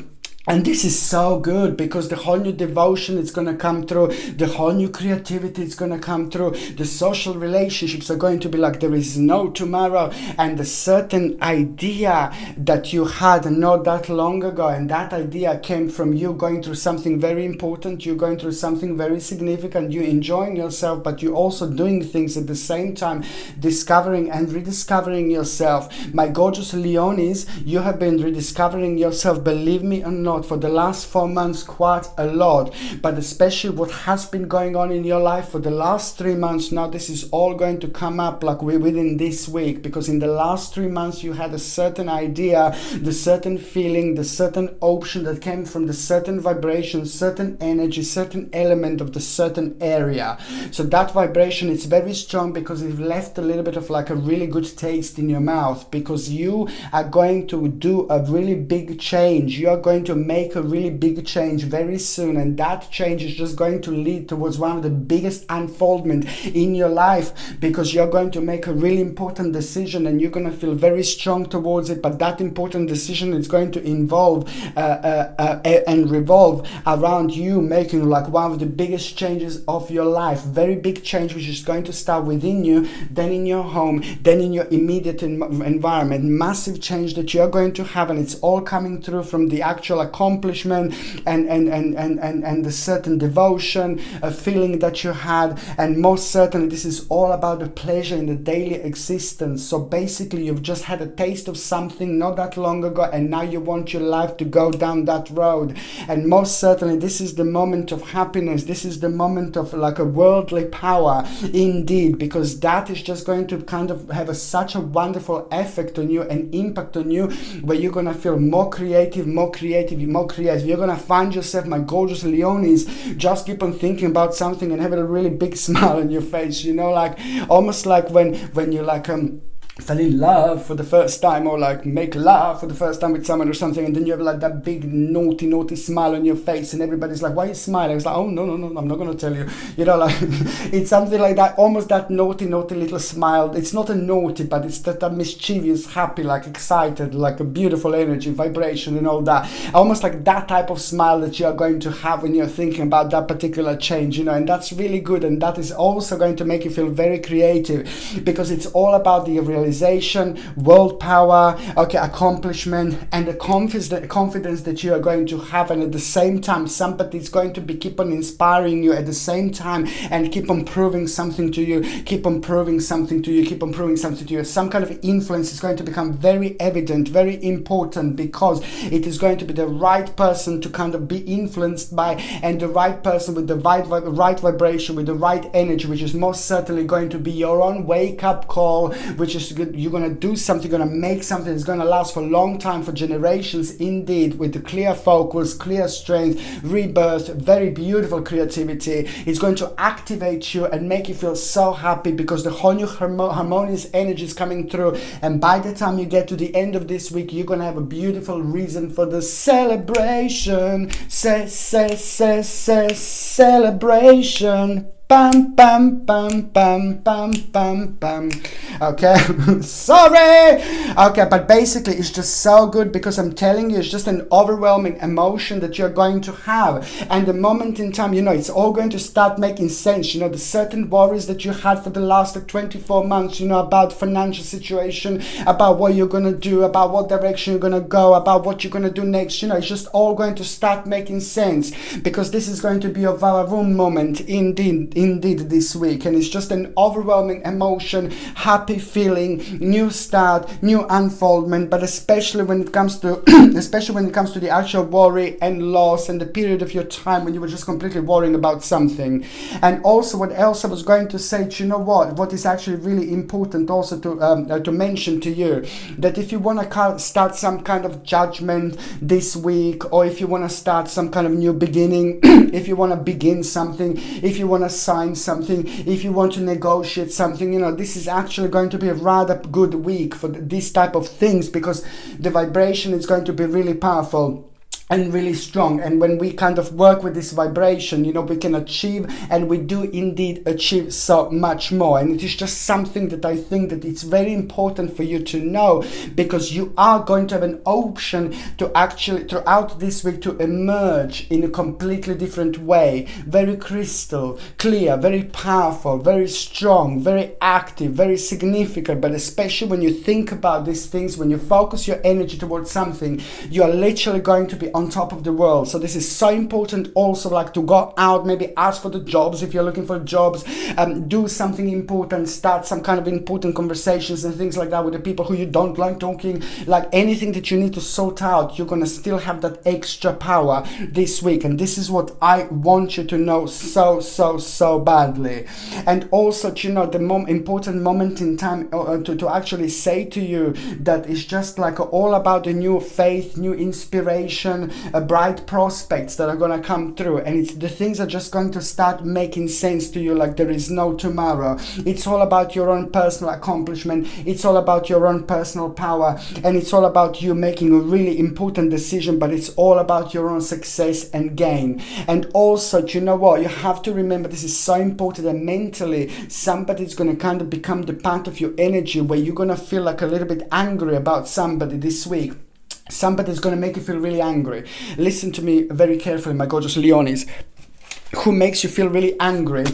And this is so good because the whole new devotion is going to come through, the whole new creativity is going to come through, the social relationships are going to be there is no tomorrow, and the certain idea that you had not that long ago, and that idea came from you going through something very important, you're going through something very significant, you're enjoying yourself, but you're also doing things at the same time, discovering and rediscovering yourself. My gorgeous Leonis, you have been rediscovering yourself, believe me or not, for the last 4 months quite a lot, but especially what has been going on in your life for the last 3 months. Now this is all going to come up within this week, because in the last 3 months you had a certain idea, the certain feeling, the certain option that came from the certain vibration, certain energy, certain element of the certain area. So that vibration is very strong because it left a little bit of a really good taste in your mouth, because you are going to do a really big change. You are going to make a really big change very soon, and that change is just going to lead towards one of the biggest unfoldment in your life, because you're going to make a really important decision and you're going to feel very strong towards it. But that important decision is going to involve and revolve around you making one of the biggest changes of your life, very big change, which is going to start within you, then in your home, then in your immediate environment. Massive change that you're going to have, and it's all coming through from the actual accomplishment and the certain devotion, a feeling that you had, and most certainly this is all about the pleasure in the daily existence. So basically you've just had a taste of something not that long ago, and now you want your life to go down that road, and most certainly this is the moment of happiness. This is the moment of a worldly power indeed, because that is just going to kind of have such a wonderful effect on you and impact on you, where you're going to feel more creative. You're going to find yourself, my gorgeous Leonis, just keep on thinking about something and having a really big smile on your face, almost like when you fell in love for the first time, or like make love for the first time with someone or something, and then you have like that big naughty smile on your face, and everybody's like, why are you smiling? It's like, oh no, I'm not going to tell you, like it's something like that, almost that naughty little smile. It's not a naughty, but it's that mischievous, happy, like excited, like a beautiful energy, vibration and all that, almost like that type of smile that you are going to have when you're thinking about that particular change, and that's really good. And that is also going to make you feel very creative, because it's all about the realization, world power, accomplishment, and the confidence that you are going to have. And at the same time, somebody is going to keep on inspiring you at the same time, and keep on proving something to you, Some kind of influence is going to become very evident, very important, because it is going to be the right person to kind of be influenced by, and the right person with the right vibration, with the right energy, which is most certainly going to be your own wake-up call, which is good. You're going to do something, you're going to make something that's going to last for a long time, for generations indeed, with the clear focus, clear strength, rebirth, very beautiful creativity. It's going to activate you and make you feel so happy, because the whole new harmonious energy is coming through. And by the time you get to the end of this week, you're going to have a beautiful reason for the celebration. Celebration. Bam, bam, bam, bam, bam, bam, bam. Okay, sorry. Okay, but basically it's just so good, because I'm telling you, it's just an overwhelming emotion that you're going to have. And the moment in time, it's all going to start making sense. The certain worries that you had for the last 24 months, about financial situation, about what you're going to do, about what direction you're going to go, about what you're going to do next. It's just all going to start making sense, because this is going to be a vavavoom moment indeed this week. And it's just an overwhelming emotion, happy feeling, new start, new unfoldment. But especially when it comes to the actual worry and loss, and the period of your time when you were just completely worrying about something. And also, what else I was going to say, what is actually really important also to mention to you, that if you want to start some kind of judgment this week, or if you want to start some kind of new beginning, if you want to begin something, if you want to sign something, if you want to negotiate something, this is actually going to be a rather good week for this type of things, because the vibration is going to be really powerful and really strong. And when we kind of work with this vibration, we can achieve, and we do indeed achieve so much more. And it is just something that I think that it's very important for you to know, because you are going to have an option to actually throughout this week to emerge in a completely different way, very crystal clear, very powerful, very strong, very active, very significant. But especially when you think about these things, when you focus your energy towards something, you are literally going to be on top of the world. So this is so important also, like to go out, maybe ask for the jobs if you're looking for jobs, do something important, start some kind of important conversations and things like that with the people who you don't like talking, like anything that you need to sort out. You're gonna still have that extra power this week, and this is what I want you to know so badly. And also, the important moment in time to actually say to you that it's just like all about the new faith, new inspiration, bright prospects that are going to come through, and it's the things are just going to start making sense to you like there is no tomorrow. It's all about your own personal accomplishment, it's all about your own personal power, and it's all about you making a really important decision, but it's all about your own success and gain. And also, you have to remember, this is so important, that mentally somebody's going to kind of become the part of your energy where you're going to feel like a little bit angry about somebody this week. Somebody's going to make you feel really angry. Listen to me very carefully, my gorgeous Leonis. Who makes you feel really angry?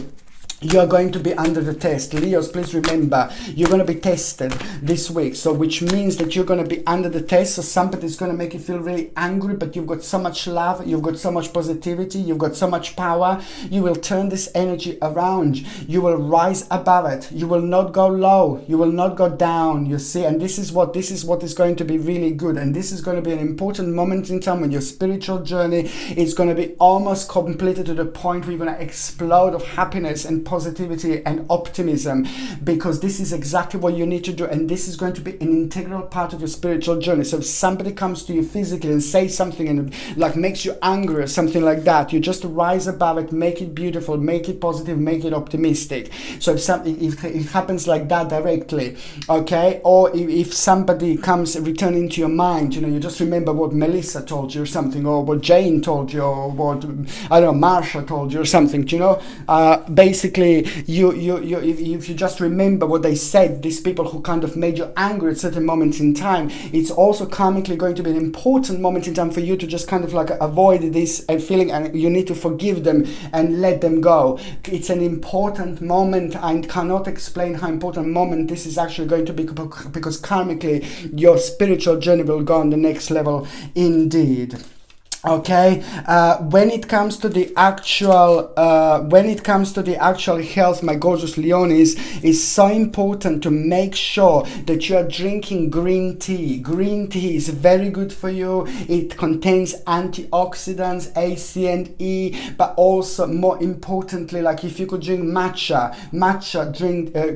You are going to be under the test. Leos, please remember, you're going to be tested this week. So which means that you're going to be under the test. So somebody's going to make you feel really angry, but you've got so much love, you've got so much positivity, you've got so much power. You will turn this energy around. You will rise above it. You will not go low. You will not go down, you see. And this is what is going to be really good. And this is going to be an important moment in time when your spiritual journey is going to be almost completed, to the point where you're going to explode of happiness and positivity and optimism, because this is exactly what you need to do, and this is going to be an integral part of your spiritual journey. So if somebody comes to you physically and says something and like makes you angry or something like that, you just rise above it, make it beautiful, make it positive, make it optimistic. So if it happens like that directly, okay, or if somebody comes returning to your mind, you just remember what Melissa told you or something, or what Jane told you, or what I don't know, Marsha told you or something, basically if you just remember what they said, these people who kind of made you angry at certain moments in time, it's also karmically going to be an important moment in time for you to just kind of like avoid this feeling, and you need to forgive them and let them go. It's an important moment. I cannot explain how important moment this is actually going to be, because karmically your spiritual journey will go on the next level indeed. Okay, when it comes to the actual health, my gorgeous Leonis, it's so important to make sure that you are drinking green tea. Green tea is very good for you. It contains antioxidants, A, C, and E, but also more importantly, like if you could drink drink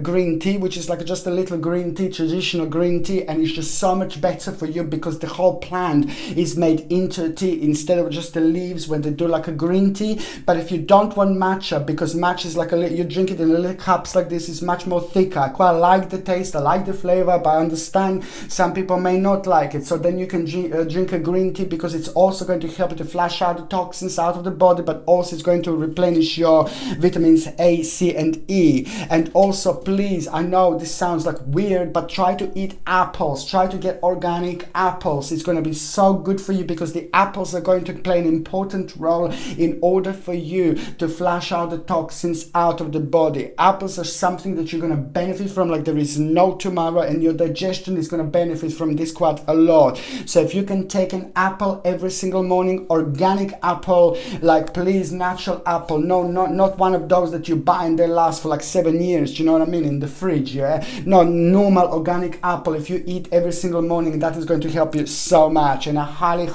green tea, which is like just a little green tea, traditional green tea, and it's just so much better for you because the whole plant is made into tea instead of just the leaves when they do like a green tea. But if you don't want matcha, because matcha is like you drink it in little cups like this, is much more thicker. I quite like the taste, I like the flavor, but I understand some people may not like it. So then you can drink a green tea, because it's also going to help you to flush out the toxins out of the body, but also it's going to replenish your vitamins A, C, and E. And also, please, I know this sounds like weird, but try to eat apples. Try to get organic apples. It's going to be so good for you, because the apples are going to play an important role in order for you to flush out the toxins out of the body. Apples are something that you're going to benefit from like there is no tomorrow, and your digestion is going to benefit from this quite a lot. So if you can take an apple every single morning, organic apple, like please, natural apple, not one of those that you buy and they last for like 7 years, do you know what I mean, in the fridge, yeah? No, normal organic apple, if you eat every single morning, that is going to help you so much, and I highly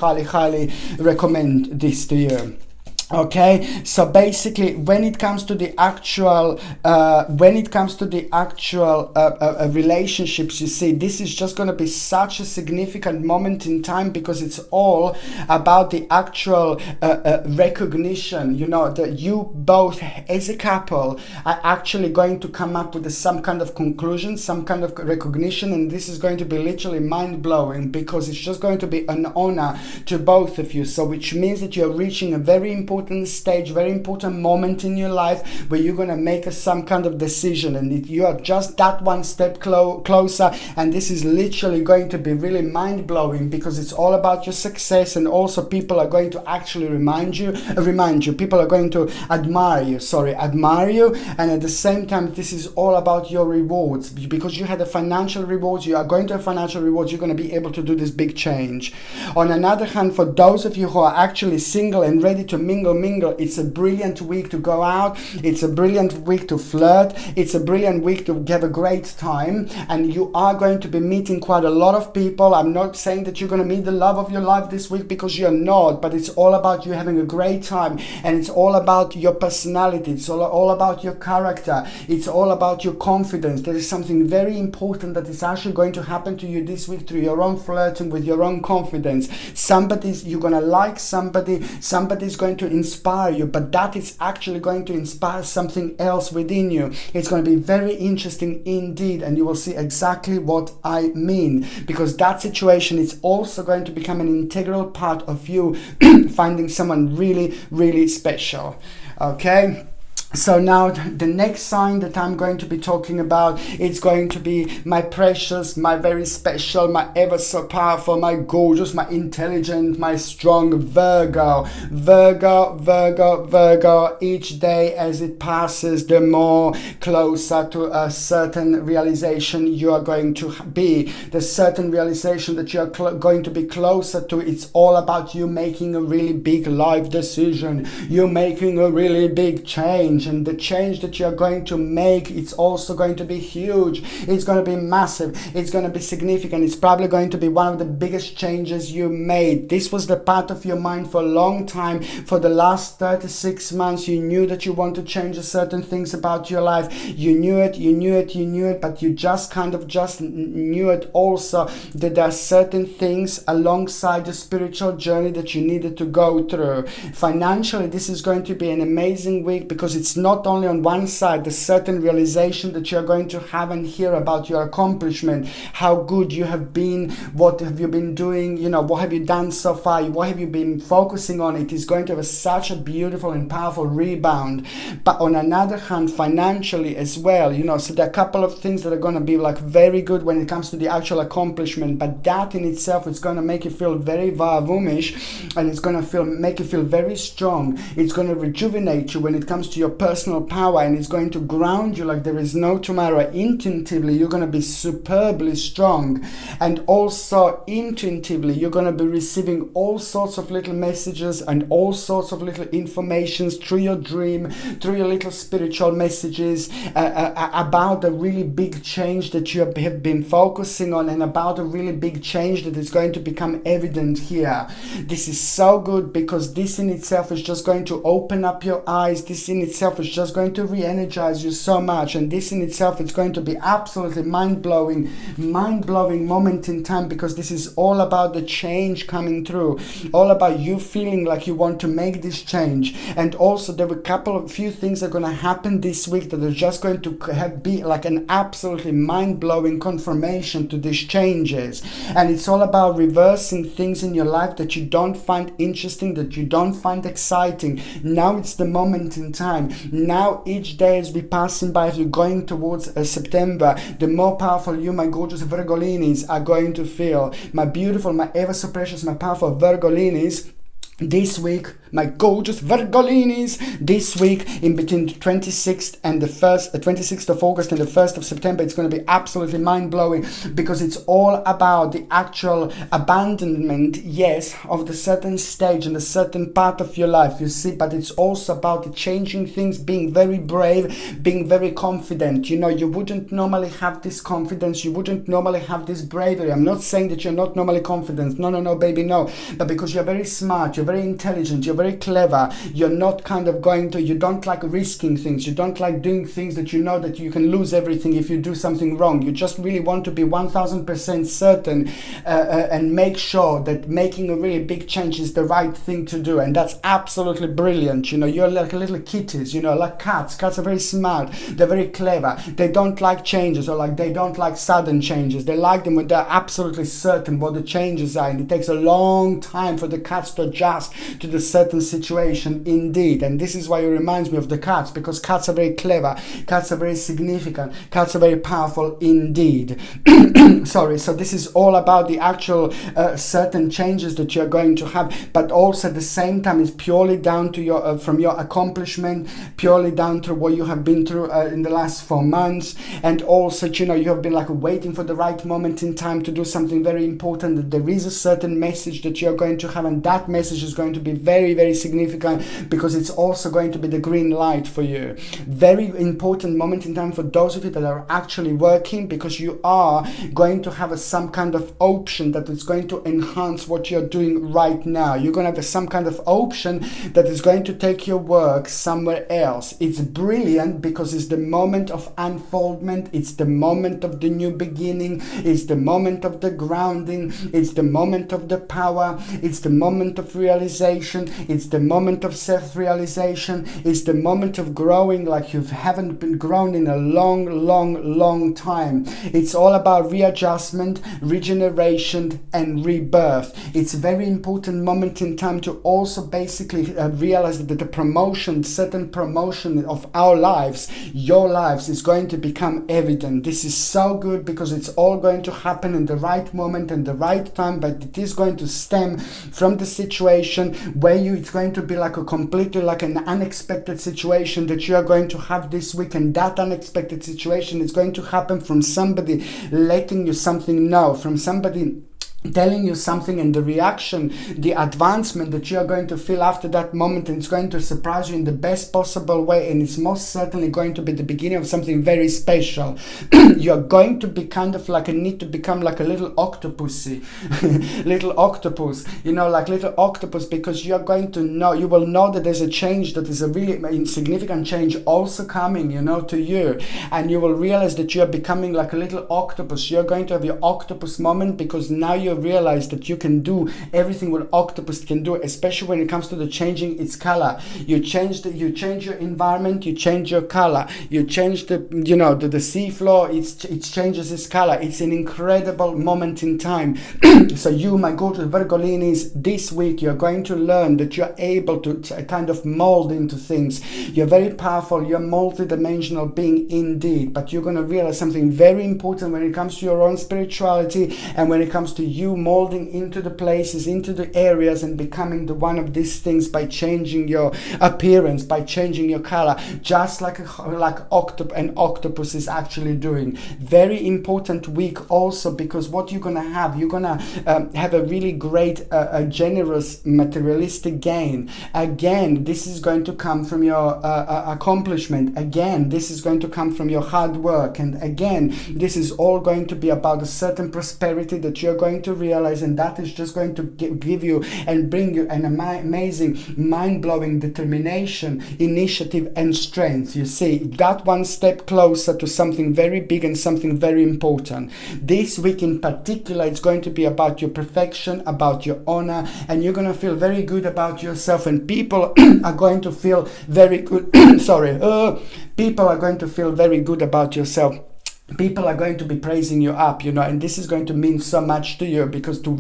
recommend this to you. Okay, so basically when it comes to the actual relationships, you see, this is just going to be such a significant moment in time, because it's all about the actual recognition, that you both as a couple are actually going to come up with some kind of conclusion, some kind of recognition, and this is going to be literally mind-blowing, because it's just going to be an honor to both of you. So which means that you're reaching a very important stage, very important moment in your life, where you're going to make some kind of decision, and you are just that one step closer, and this is literally going to be really mind-blowing, because it's all about your success, and also people are going to actually remind you, people are going to admire you, and at the same time this is all about your rewards, because you had a financial rewards, you are going to have financial rewards, you're going to be able to do this big change. On another hand, for those of you who are actually single and ready to mingle, it's a brilliant week to go out, it's a brilliant week to flirt, it's a brilliant week to have a great time, and you are going to be meeting quite a lot of people. I'm not saying that you're going to meet the love of your life this week, because you're not, but it's all about you having a great time, and it's all about your personality, it's all about your character, it's all about your confidence. There is something very important that is actually going to happen to you this week through your own flirting with your own confidence. You're going to like somebody's going to inspire you, but that is actually going to inspire something else within you. It's going to be very interesting indeed, and you will see exactly what I mean, because that situation is also going to become an integral part of you finding someone really, really special. Okay. So now the next sign that I'm going to be talking about, it's going to be my precious, my very special, my ever so powerful, my gorgeous, my intelligent, my strong Virgo. Virgo, each day as it passes, the more closer to a certain realization you are going to be. The certain realization that you are going to be closer to, it's all about you making a really big life decision. You're making a really big change. change, and the change that you're going to make, it's also going to be huge. It's going to be massive. It's going to be significant. It's probably going to be one of the biggest changes you made. This was the part of your mind for a long time. For the last 36 months, you knew that you want to change certain things about your life. You knew it, but you just knew it also that there are certain things alongside your spiritual journey that you needed to go through. Financially, this is going to be an amazing week, because it's not only on one side the certain realization that you're going to have and hear about your accomplishment, how good you have been, what have you been doing, what have you done so far, what have you been focusing on. It is going to have such a beautiful and powerful rebound. But on another hand, financially as well, so there are a couple of things that are going to be like very good when it comes to the actual accomplishment, but that in itself is going to make you feel very vavoomish, and it's going to make you feel very strong. It's going to rejuvenate you when it comes to your personal power, and it's going to ground you like there is no tomorrow. Intuitively, you're going to be superbly strong, and also intuitively, you're going to be receiving all sorts of little messages and all sorts of little informations through your dream, through your little spiritual messages about a really big change that you have been focusing on, and about a really big change that is going to become evident here. This is so good, because this in itself is just going to open up your eyes. This in itself is just going to re-energize you so much, and this in itself is going to be absolutely mind-blowing moment in time, because this is all about the change coming through, all about you feeling like you want to make this change. And also there were a few things that are going to happen this week that are just going to be like an absolutely mind-blowing confirmation to these changes. And it's all about reversing things in your life that you don't find interesting, that you don't find exciting. Now it's the moment in time. Now each day as we passing by, as we're going towards September, the more powerful you, my gorgeous Virgolinis, are going to feel. My beautiful, my ever so precious, my powerful Virgolinis, this week, my gorgeous Virgolinis, this week in between the 26th and the 26th of August and the 1st of September, it's going to be absolutely mind-blowing, because it's all about the actual abandonment, yes, of the certain stage and a certain part of your life, you see, but it's also about the changing things, being very brave, being very confident. You wouldn't normally have this confidence, you wouldn't normally have this bravery. I'm not saying that you're not normally confident, no, baby, no, but because you're very smart, you're very intelligent, you're very clever, you're not you don't like risking things, you don't like doing things that you know that you can lose everything if you do something wrong. You just really want to be 1000% certain and make sure that making a really big change is the right thing to do, and that's absolutely brilliant. You're like little kitties, like cats. Cats are very smart, they're very clever, they don't like changes, or like they don't like sudden changes. They like them when they're absolutely certain what the changes are, and it takes a long time for the cats to adjust to the certain situation indeed. And this is why it reminds me of the cats, because cats are very clever, cats are very significant, cats are very powerful indeed. Sorry, so this is all about the actual certain changes that you're going to have, but also at the same time is purely down to your from your accomplishment, purely down to what you have been through in the last 4 months. And also, you have been like waiting for the right moment in time to do something very important, that there is a certain message that you're going to have, and that message is going to be very, very significant, because it's also going to be the green light for you. Very important moment in time for those of you that are actually working, because you are going to have some kind of option that is going to enhance what you're doing right now. You're going to have some kind of option that is going to take your work somewhere else. It's brilliant, because it's the moment of unfoldment, it's the moment of the new beginning, it's the moment of the grounding, it's the moment of the power, it's the moment of realization, it's the moment of self-realization, it's the moment of growing like you haven't been grown in a long time. It's all about readjustment, regeneration, and rebirth. It's a very important moment in time to also basically realize that the promotion, certain promotion of our lives, your lives, is going to become evident. This is so good, because it's all going to happen in the right moment and the right time, but it is going to stem from the situation where it's going to be like a completely like an unexpected situation that you are going to have this week, and that unexpected situation is going to happen from somebody letting you something know, from somebody telling you something, and the reaction, the advancement that you are going to feel after that moment, and it's going to surprise you in the best possible way, and it's most certainly going to be the beginning of something very special. You're going to be kind of like need to become like a little octopusy, little octopus, like little octopus, because you're going to know, you will know that there's a change, that is a really insignificant change also coming, to you, and you will realize that you're becoming like a little octopus. You're going to have your octopus moment, because now you realize that you can do everything what octopus can do, especially when it comes to the changing its color. You change your environment, you change your color, you change the sea floor, it changes its color. It's an incredible moment in time. So you, my good Virgolinis, this week you're going to learn that you're able to kind of mold into things. You're very powerful, you're multi-dimensional being indeed, but you're going to realize something very important when it comes to your own spirituality, and when it comes to you molding into the places, into the areas, and becoming the one of these things by changing your appearance, by changing your color, just like an octopus is actually doing. Very important week also, because what you're gonna have a really great generous materialistic gain. Again, this is going to come from your accomplishment. Again, this is going to come from your hard work, and again, this is all going to be about a certain prosperity that you're going to realize, and that is just going to give you and bring you an amazing, mind-blowing determination, initiative, and strength. You see, that one step closer to something very big and something very important. This week in particular, it's going to be about your perfection, about your honor, and you're going to feel very good about yourself, and people are going to feel very good people are going to feel very good about yourself. People are going to be praising you up, and this is going to mean so much to you, because to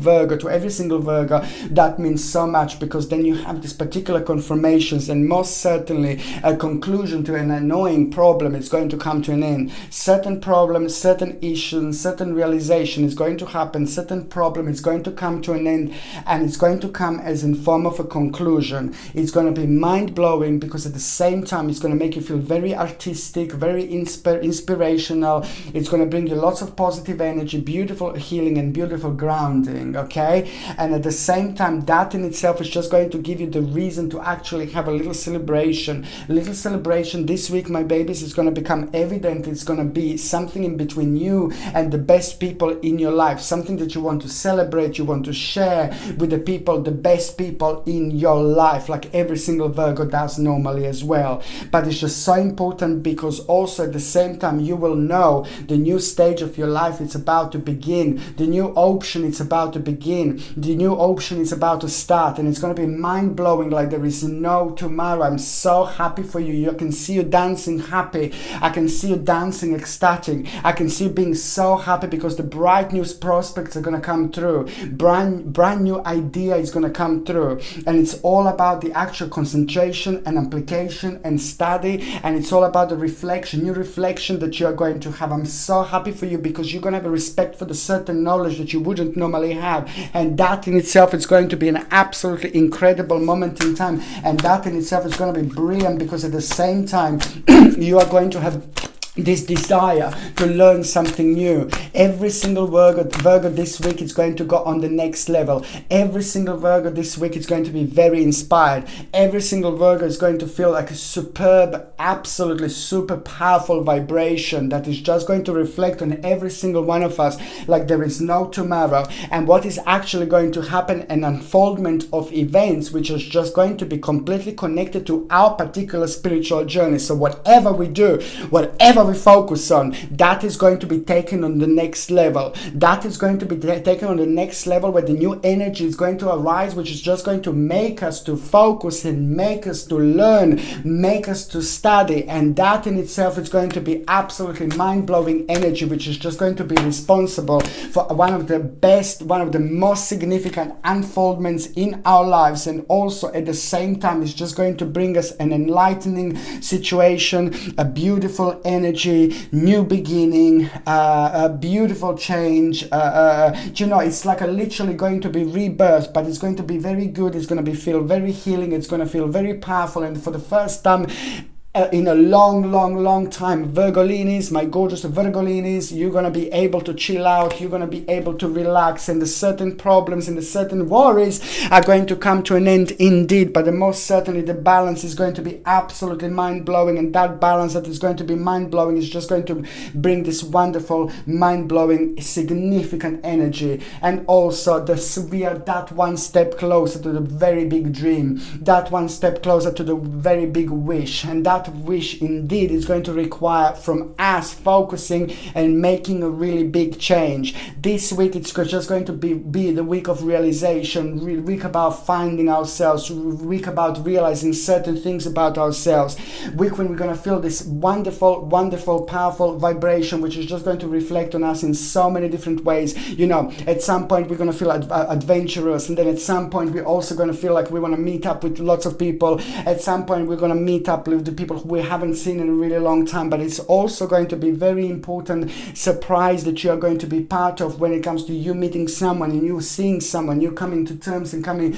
every single Virgo, that means so much, because then you have this particular confirmations, and most certainly a conclusion to an annoying problem is going to come to an end. Certain problems, certain issues, certain realization is going to happen, certain problem is going to come to an end, and it's going to come as in form of a conclusion. It's going to be mind-blowing, because at the same time it's going to make you feel very artistic, very inspirational. It's going to bring you lots of positive energy, beautiful healing, and beautiful grounding, okay? And at the same time, that in itself is just going to give you the reason to actually have a little celebration. Little celebration this week, my babies, is going to become evident. It's going to be something in between you and the best people in your life, something that you want to celebrate, you want to share with the people, the best people in your life, like every single Virgo does normally as well. But it's just so important, because also at the same time, you will know the new stage of your life, it's about to begin. The new option, it's about to begin. The new option is about to start, and it's going to be mind-blowing like there is no tomorrow. I'm so happy for you. I can see you dancing happy. I can see you dancing ecstatic. I can see you being so happy, because the bright new prospects are going to come through. Brand new idea is going to come through, and it's all about the actual concentration and application and study, and it's all about the new reflection that you are going to have. I'm so happy for you, because you're going to have a respect for the certain knowledge that you wouldn't normally have, and that in itself is going to be an absolutely incredible moment in time, and that in itself is going to be brilliant, because at the same time you are going to have this desire to learn something new. Every single Virgo this week is going to go on the next level. Every single Virgo this week is going to be very inspired. Every single Virgo is going to feel like a superb, absolutely super powerful vibration that is just going to reflect on every single one of us like there is no tomorrow. And what is actually going to happen, an unfoldment of events which is just going to be completely connected to our particular spiritual journey. So whatever we do, whatever we focus on, that is going to be taken on the next level. That is going to be taken on the next level, where the new energy is going to arise, which is just going to make us to focus and make us to learn, make us to study. And that in itself is going to be absolutely mind-blowing energy, which is just going to be responsible for one of the best, one of the most significant unfoldments in our lives. And also at the same time, it's just going to bring us an enlightening situation, a beautiful energy, new beginning, a beautiful change. It's like literally going to be rebirth, but it's going to be very good. It's going to feel very healing. It's going to feel very powerful. And for the first time in a long time. Virgolinis, my gorgeous Virgolinis, you're going to be able to chill out, you're going to be able to relax, and the certain problems and the certain worries are going to come to an end indeed. But the most certainly the balance is going to be absolutely mind-blowing, and that balance that is going to be mind-blowing is just going to bring this wonderful, mind-blowing, significant energy. And also we are that one step closer to the very big dream, that one step closer to the very big wish, and that wish indeed is going to require from us focusing and making a really big change. This week it's just going to be the week of realization, week about finding ourselves, week about realizing certain things about ourselves, week when we're going to feel this wonderful, powerful vibration which is just going to reflect on us in so many different ways. You know, at some point we're going to feel adventurous, and then at some point we're also going to feel like we want to meet up with lots of people. At some point we're going to meet up with the people who we haven't seen in a really long time. But it's also going to be very important surprise that you are going to be part of when it comes to you meeting someone and you seeing someone, you coming to terms and coming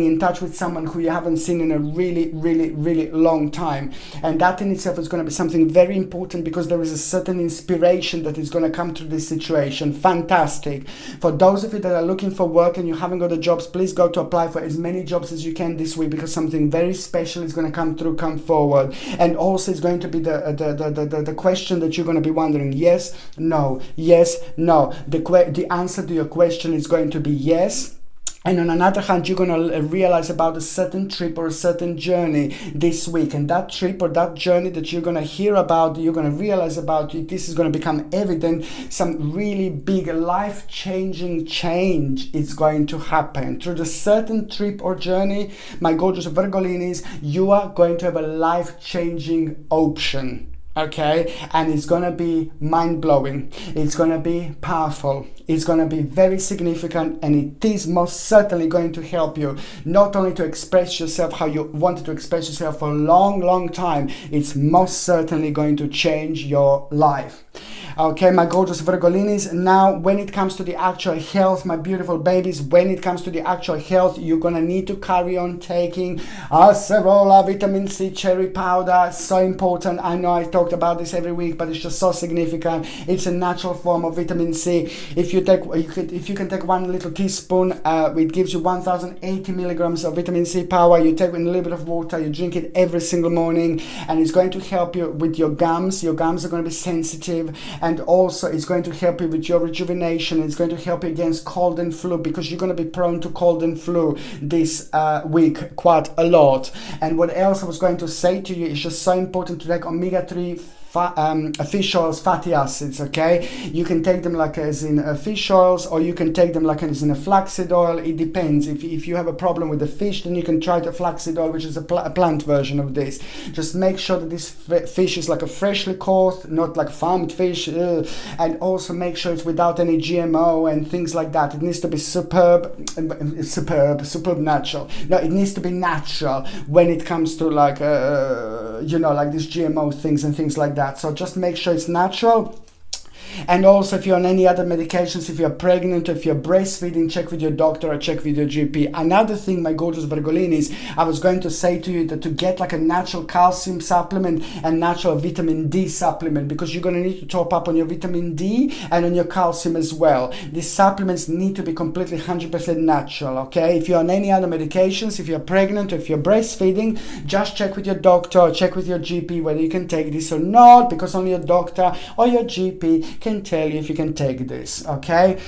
in touch with someone who you haven't seen in a really long time. And that in itself is going to be something very important, because there is a certain inspiration that is going to come through this situation. Fantastic. For those of you that are looking for work and you haven't got the jobs, please go to apply for as many jobs as you can this week, because something very special is going to come forward. And also it's going to be the question that you're going to be wondering, yes, no, yes, no. The answer to your question is going to be yes. And on another hand, you're going to realize about a certain trip or a certain journey this week. And that trip or that journey that you're going to hear about, you're going to realize about, this is going to become evident. Some really big life-changing change is going to happen. Through the certain trip or journey, my gorgeous Virgolinis, you are going to have a life-changing option. Okay, and it's gonna be mind-blowing, it's gonna be powerful, it's gonna be very significant, and it is most certainly going to help you not only to express yourself how you wanted to express yourself for a long time, it's most certainly going to change your life. Okay, my gorgeous Virgolinis, now when it comes to the actual health, my beautiful babies, when it comes to the actual health, you're gonna need to carry on taking acerola, vitamin C, cherry powder. So important. I know I talked about this every week, but it's just so significant. It's a natural form of vitamin C. If you can take 1 little teaspoon, it gives you 1080 milligrams of vitamin C power. You take it in a little bit of water, you drink it every single morning, and it's going to help you with your gums. Your gums are going to be sensitive, and also it's going to help you with your rejuvenation. It's going to help you against cold and flu, because you're going to be prone to cold and flu this week quite a lot. And what else I was going to say to you is just so important to take omega-3 fish oils, fatty acids. Okay, you can take them like as in fish oils, or you can take them like as in a flaxseed oil. It depends. If you have a problem with the fish, then you can try the flaxseed oil, which is a plant version of this. Just make sure that this fish is like a freshly caught, not like farmed fish, and also make sure it's without any GMO and things like that. It needs to be superb natural. No, it needs to be natural when it comes to like like these GMO things and things like that. So just make sure it's natural. And also, if you're on any other medications, if you're pregnant, if you're breastfeeding, check with your doctor or check with your GP. Another thing, my gorgeous Virgolinis, I was going to say to you that to get like a natural calcium supplement and natural vitamin D supplement, because you're going to need to top up on your vitamin D and on your calcium as well. These supplements need to be completely 100% natural, okay? If you're on any other medications, if you're pregnant or if you're breastfeeding, just check with your doctor or check with your GP whether you can take this or not, because only your doctor or your GP can tell you if you can take this, okay?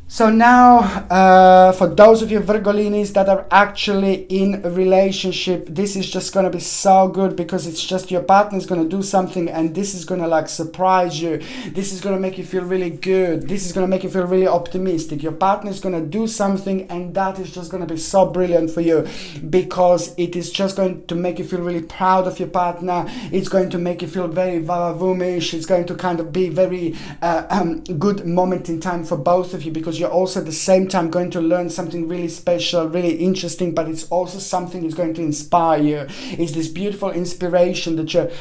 So now, for those of you Virgolinis that are actually in a relationship, this is just going to be so good, because it's just your partner is going to do something and this is going to like surprise you. This is going to make you feel really good. This is going to make you feel really optimistic. Your partner is going to do something and that is just going to be so brilliant for you, because it is just going to make you feel really proud of your partner. It's going to make you feel very vavavoom-ish. It's going to kind of be very good moment in time for both of you, because you're also at the same time going to learn something really special, really interesting, but it's also something that's going to inspire you. It's this beautiful inspiration that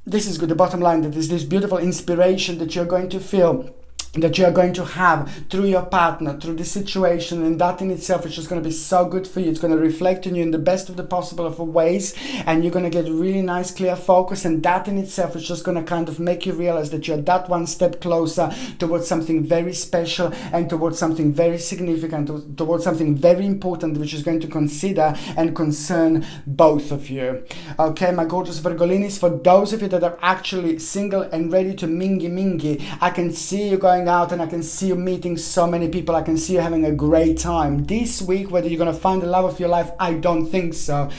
this is good, the bottom line, that is this beautiful inspiration that you're going to feel that you are going to have through your partner, through this situation, and that in itself is just going to be so good for you. It's going to reflect on you in the best of the possible of ways, and you're going to get really nice clear focus, and that in itself is just going to kind of make you realize that you're that one step closer towards something very special and towards something very significant, towards something very important, which is going to consider and concern both of you. Okay, my gorgeous Virgolinis, for those of you that are actually single and ready to mingy, I can see you going out, and I can see you meeting so many people. I can see you having a great time this week. Whether you're going to find the love of your life, I don't think so.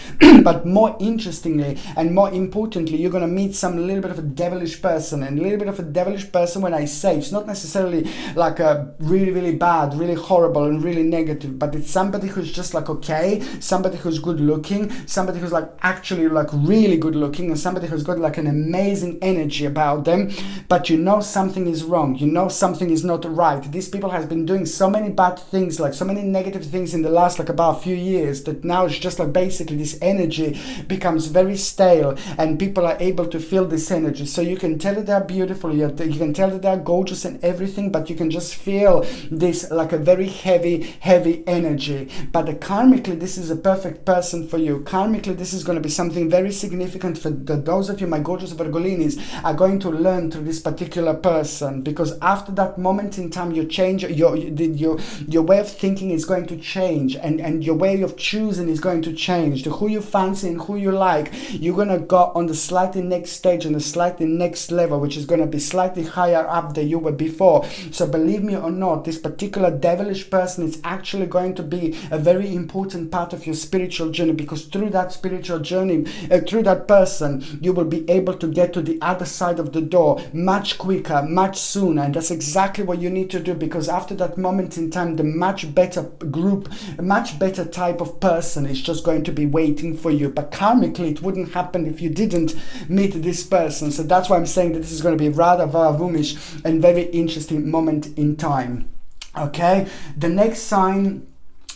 But more interestingly and more importantly, you're going to meet some little bit of a devilish person. And a little bit of a devilish person, when I say, it's not necessarily like a really bad, really horrible and really negative, but it's somebody who's just like okay, somebody who's good looking, somebody who's like actually like really good looking, and somebody who's got like an amazing energy about them. But you know something is wrong. You know something is not right. These people has been doing so many bad things, like so many negative things in the last like about a few years, that now it's just like basically this energy becomes very stale, and people are able to feel this energy. So you can tell that they're beautiful, you can tell that they're gorgeous and everything, but you can just feel this like a very heavy energy. But karmically, this is a perfect person for you. Karmically, this is going to be something very significant for those of you, my gorgeous Virgolinis, are going to learn through this particular person, because after that moment in time, you change your way of thinking is going to change, and your way of choosing is going to change. To who you fancy and who you like, you're going to go on the slightly next stage and the slightly next level, which is going to be slightly higher up than you were before. So believe me or not, this particular devilish person is actually going to be a very important part of your spiritual journey, because through that spiritual journey, through that person, you will be able to get to the other side of the door much quicker, much sooner. And that's exactly what you need to do, because after that moment in time, the much better group, a much better type of person is just going to be waiting for you. But karmically, it wouldn't happen if you didn't meet this person. So that's why I'm saying that this is going to be rather varavumish and very interesting moment in time. Okay, the next sign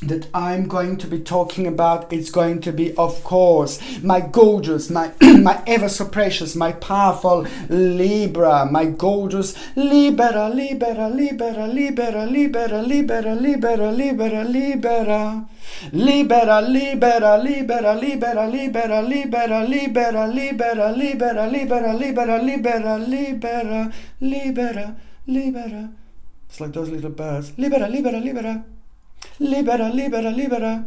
that I'm going to be talking about, it's going to be, of course, my gorgeous, my my ever so precious, my powerful Libra, my gorgeous Libera, Libera, Libera, Libera, Libera, Libera, Libera, Libera, Libera. Libera, libera, libera, libera, libera, libera, libera, libera, libera, libera, libera, libera, libera, libera, libera. It's like those little birds. Libera, libera, libera. Libera, libera, libera.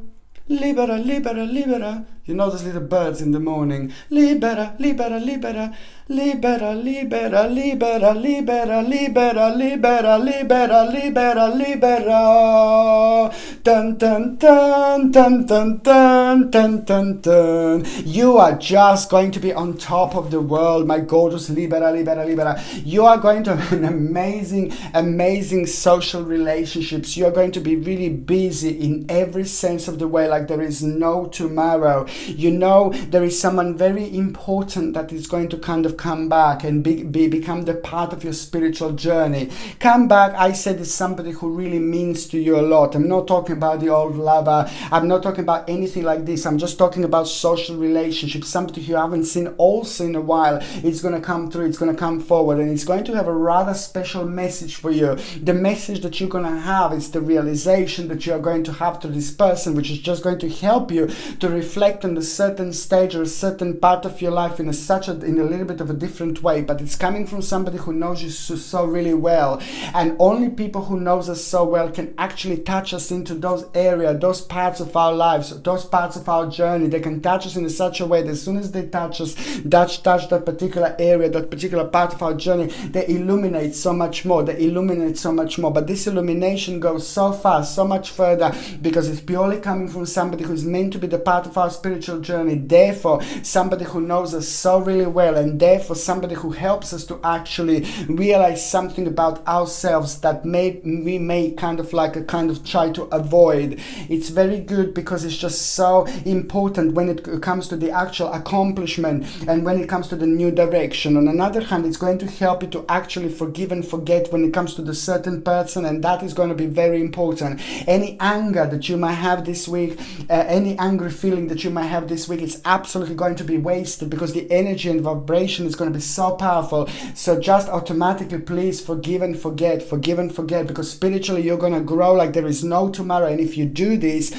Libera, libera, libera. You know those little birds in the morning. Libera, libera, libera. Libera, libera, libera, libera, libera, libera, libera, libera, libera. Dun dun dun dun dun dun dun dun dun. You are just going to be on top of the world, my gorgeous Libera, Libera, Libera. You are going to have an amazing social relationships. You are going to be really busy in every sense of the way, like there is no tomorrow. You know, there is someone very important that is going to kind of come back and become the part of your spiritual journey. Come back, I said, is somebody who really means to you a lot. I'm not talking about the old lover. I'm not talking about anything like this. I'm just talking about social relationships. Somebody who you haven't seen also in a while. It's going to come through. It's going to come forward, and it's going to have a rather special message for you. The message that you're going to have is the realization that you are going to have to this person, which is just going to help you to reflect on a certain stage or a certain part of your life in a little bit of a different way. But it's coming from somebody who knows you so really well, and only people who knows us so well can actually touch us into those areas, those parts of our lives, those parts of our journey. They can touch us in such a way that as soon as they touch us, touch that particular area, that particular part of our journey, they illuminate so much more. But this illumination goes so far, so much further, because it's purely coming from somebody who's meant to be the part of our spiritual journey. Therefore, somebody who knows us so really well, and therefore somebody who helps us to actually realize something about ourselves that we may kind of try to avoid. It's very good because it's just so important when it comes to the actual accomplishment and when it comes to the new direction. On another hand, it's going to help you to actually forgive and forget when it comes to the certain person, and that is going to be very important. Any anger that you might have this week, any angry feeling that you might have this week, it's absolutely going to be wasted because the energy and vibration is going to be so powerful. So just automatically, please forgive and forget, because spiritually you're going to grow like there is no tomorrow. And if you do this,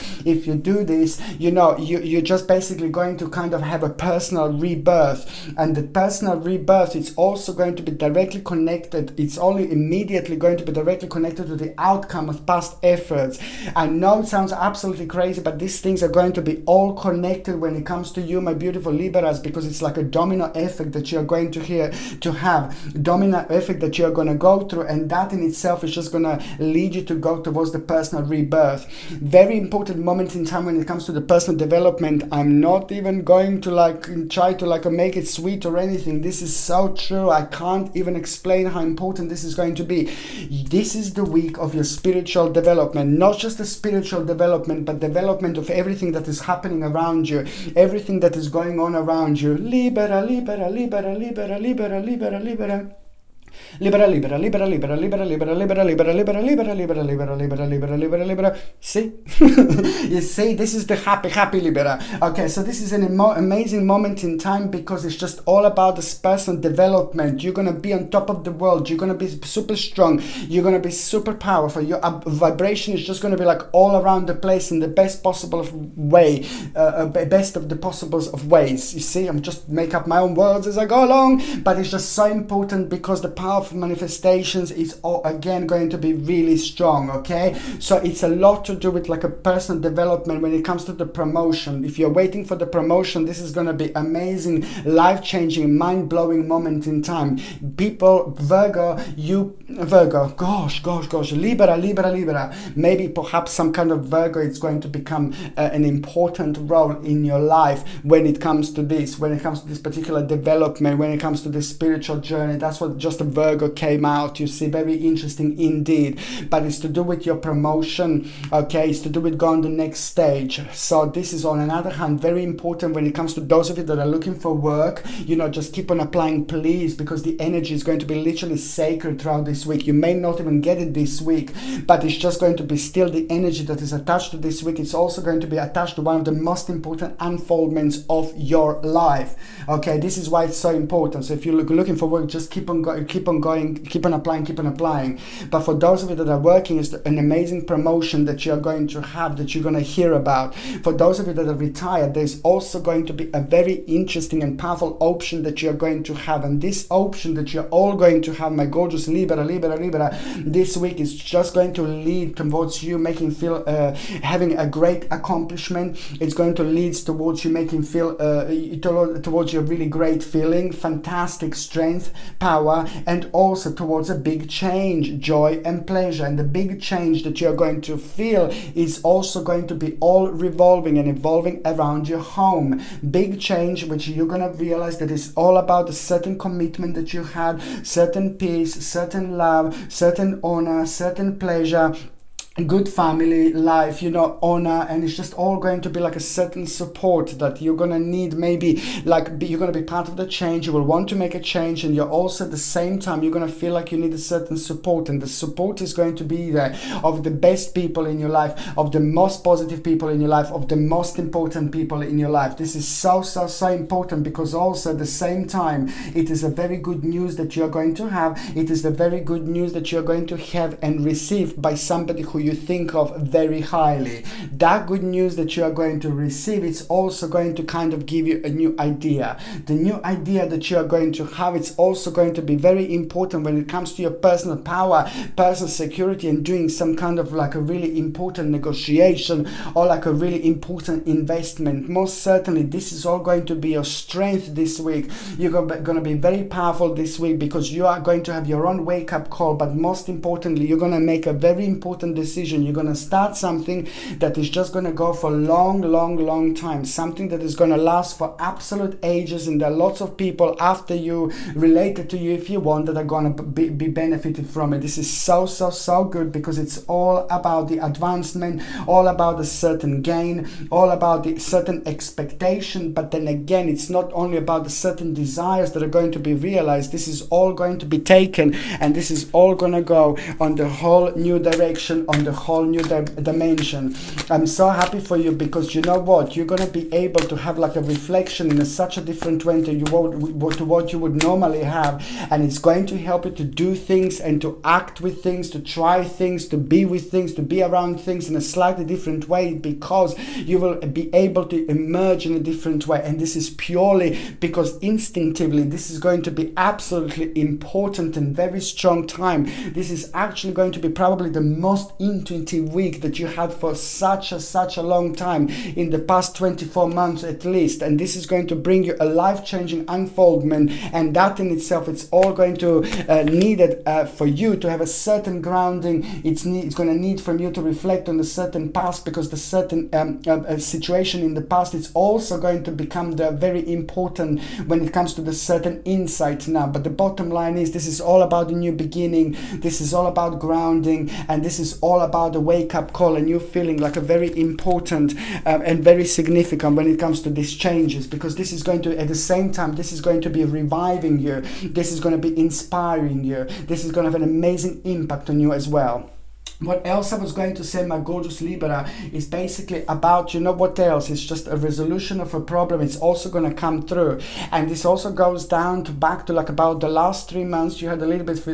you know, you're just basically going to kind of have a personal rebirth. And the personal rebirth, it's also going to be directly connected. It's only immediately going to be directly connected to the outcome of past efforts. I know it sounds absolutely crazy, but these things are going to be all connected when it comes to you, my beautiful Libras, because it's like a domino effect that you're going to have, domino effect that you're going to go through, and that in itself is just going to lead you to go towards the personal rebirth. Very important moment in time when it comes to the personal development. I'm not even going to try to make it sweet or anything. This is so true. I can't even explain how important this is going to be. This is the week of your spiritual development, not just the spiritual development, but development of everything that is happening around you, everything that is going on around you. Libera, libera, libera, libera, libera, libera, libera. Libera, libera, libera, libera, libera, libera, libera, libera, libera, libera, libera, libera, libera, libera, libera, libera. See? You see, this is the happy Libera. Okay, so this is an amazing moment in time because it's just all about this personal development. You're going to be on top of the world. You're going to be super strong. You're going to be super powerful. Your vibration is just going to be like all around the place in the best possible way, best of the possibles of ways. You see, I'm just make up my own words as I go along, but it's just so important because the power of manifestations is again going to be really strong. Okay, so it's a lot to do with like a personal development when it comes to the promotion. If you're waiting for the promotion, this is going to be amazing, life-changing, mind-blowing moment in time. People, Virgo, gosh, Libera, maybe perhaps some kind of Virgo, it's going to become an important role in your life when it comes to this particular development, when it comes to this spiritual journey. That's what just a Virgo came out, you see. Very interesting indeed, but it's to do with your promotion. Okay, it's to do with going the next stage. So this is on another hand very important when it comes to those of you that are looking for work. You know, just keep on applying, please, because the energy is going to be literally sacred throughout this week. You may not even get it this week, but it's just going to be still the energy that is attached to this week. It's also going to be attached to one of the most important unfoldments of your life. Okay, this is why it's so important. So if you're looking for work, just keep on applying. But for those of you that are working, it's an amazing promotion that you're going to have, that you're going to hear about. For those of you that are retired, there's also going to be a very interesting and powerful option that you're going to have. And this option that you're all going to have, my gorgeous Libera, this week is just going to lead towards you making feel having a great accomplishment. It's going to lead towards you making feel towards your really great feeling, fantastic strength, power, and also towards a big change, joy and pleasure. And the big change that you're going to feel is also going to be all revolving and evolving around your home. Big change which you're going to realize that is all about a certain commitment that you had, certain peace, certain love, certain honor, certain pleasure, good family life, you know, honor, and it's just all going to be like a certain support that you're gonna need. Maybe like you're gonna be part of the change, you will want to make a change, and you're also at the same time you're gonna feel like you need a certain support, and the support is going to be there of the best people in your life, of the most positive people in your life, of the most important people in your life. This is so important, because also at the same time it is a very good news that you're going to have. It is the very good news that you're going to have and receive by somebody who you think of very highly. That good news that you are going to receive, it's also going to kind of give you a new idea. The new idea that you are going to have, it's also going to be very important when it comes to your personal power, personal security, and doing some kind of like a really important negotiation or like a really important investment. Most certainly this is all going to be your strength this week. You're going to be very powerful this week because you are going to have your own wake-up call, but most importantly you're going to make a very important decision. You're going to start something that is just going to go for long time, something that is going to last for absolute ages, and there are lots of people after you, related to you if you want, that are going to be benefited from it. This is so good because it's all about the advancement, all about a certain gain, all about the certain expectation. But then again, it's not only about the certain desires that are going to be realized. This is all going to be taken, and this is all going to go on the whole new direction, on on the whole new dimension. I'm so happy for you, because you know what, you're going to be able to have like a reflection in such a different way to what you would normally have, and it's going to help you to do things and to act with things, to try things, to be with things, to be around things in a slightly different way, because you will be able to emerge in a different way. And this is purely because instinctively this is going to be absolutely important and very strong time. This is actually going to be probably the most intuitive week that you had for such a long time, in the past 24 months at least. And this is going to bring you a life-changing unfoldment, and that in itself, it's all going to needed for you to have a certain grounding. It's going to need from you to reflect on a certain past, because the certain situation in the past is also going to become the very important when it comes to the certain insight now. But the bottom line is, this is all about a new beginning, this is all about grounding, and this is all about a wake-up call, and you feeling like a very important and very significant when it comes to these changes, because this is going to, at the same time, this is going to be reviving you, this is going to be inspiring you, this is going to have an amazing impact on you as well. What else I was going to say, my gorgeous Libra, is basically about, you know what else, it's just a resolution of a problem. It's also going to come through, and this also goes down to back to like about the last 3 months. You had a little bit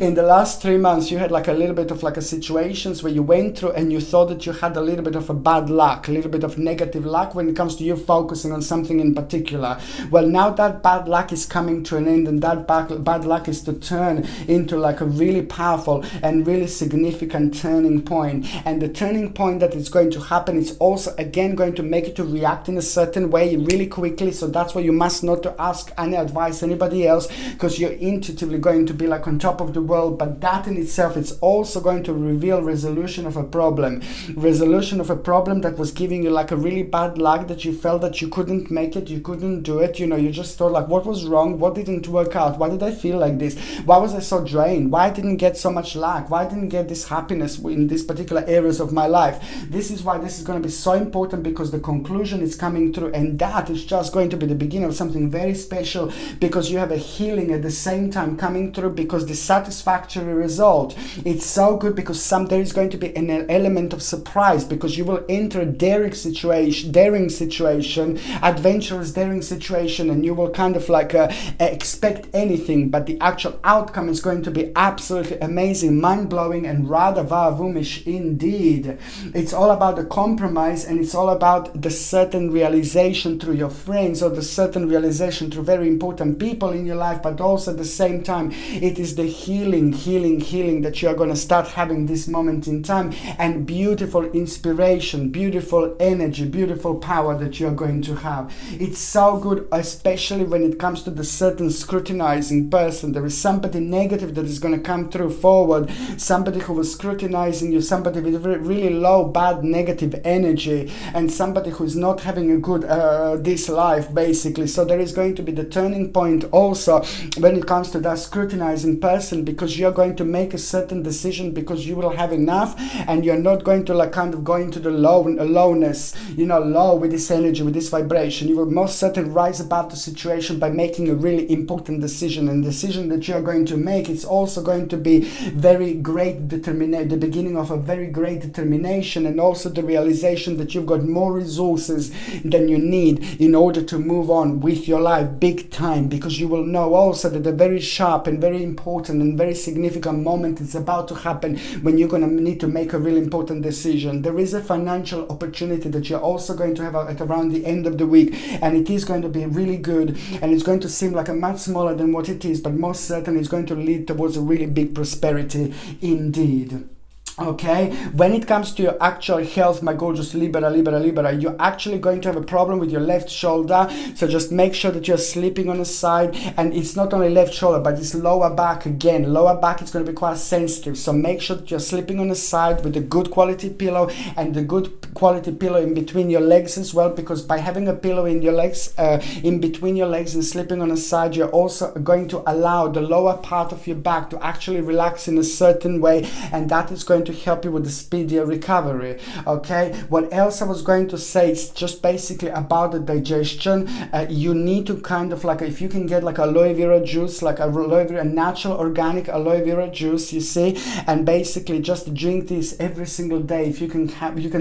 in the last 3 months you had like a little bit of like a situations where you went through and you thought that you had a little bit of a bad luck, a little bit of negative luck when it comes to you focusing on something in particular. Well, now that bad luck is coming to an end, and that bad luck is to turn into like a really powerful and really significant turning point. And the turning point that is going to happen is also again going to make you to react in a certain way really quickly. So that's why you must not to ask any advice anybody else, because you're intuitively going to be like on top of the world. But that in itself, it's also going to reveal resolution of a problem that was giving you like a really bad luck, that you felt that you couldn't make it, you couldn't do it, you know, you just thought like, what was wrong, what didn't work out, why did I feel like this, why was I so drained, why I didn't get so much luck, why I didn't get this happiness in these particular areas of my life. This is why this is going to be so important, because the conclusion is coming through, and that is just going to be the beginning of something very special, because you have a healing at the same time coming through, because the satisfactory result, it's so good, because there is going to be an element of surprise, because you will enter a daring situation, adventurous daring situation, and you will kind of like expect anything, but the actual outcome is going to be absolutely amazing, mind-blowing, and rather vavoom-ish indeed. It's all about the compromise, and it's all about the certain realization through your friends, or the certain realization through very important people in your life, but also at the same time, it is the healing that you are going to start having this moment in time, and beautiful inspiration, beautiful energy, beautiful power that you are going to have. It's so good, especially when it comes to the certain scrutinizing person. There is somebody negative that is going to come through forward, somebody who was scrutinizing you, somebody with really low, bad, negative energy, and somebody who's not having a good this life basically. So there is going to be the turning point also when it comes to that scrutinizing person, because you're going to make a certain decision, because you will have enough, and you're not going to like kind of go into the lowness, you know, low with this energy, with this vibration. You will most certainly rise above the situation by making a really important decision, and the decision that you're going to make, it's also going to be very great determination, the beginning of a very great determination, and also the realization that you've got more resources than you need in order to move on with your life big time, because you will know also that a very sharp and very important and very significant moment is about to happen when you're going to need to make a really important decision. There is a financial opportunity that you're also going to have at around the end of the week, and it is going to be really good, and it's going to seem like a much smaller than what it is, but most certainly it's going to lead towards a really big prosperity indeed. Okay, when it comes to your actual health, my gorgeous Libra, you're actually going to have a problem with your left shoulder. So just make sure that you're sleeping on the side, and it's not only left shoulder, but it's lower back again. Lower back is going to be quite sensitive. So make sure that you're sleeping on the side with a good quality pillow, and the good quality pillow in between your legs as well, because by having a pillow in your legs, in between your legs, and sleeping on the side, you're also going to allow the lower part of your back to actually relax in a certain way, and that is going going to help you with the speedier recovery. Okay, what else I was going to say is just basically about the digestion. You need to kind of like, if you can get like aloe vera juice, like aloe vera, natural organic aloe vera juice, you see, and basically just drink this every single day. If you can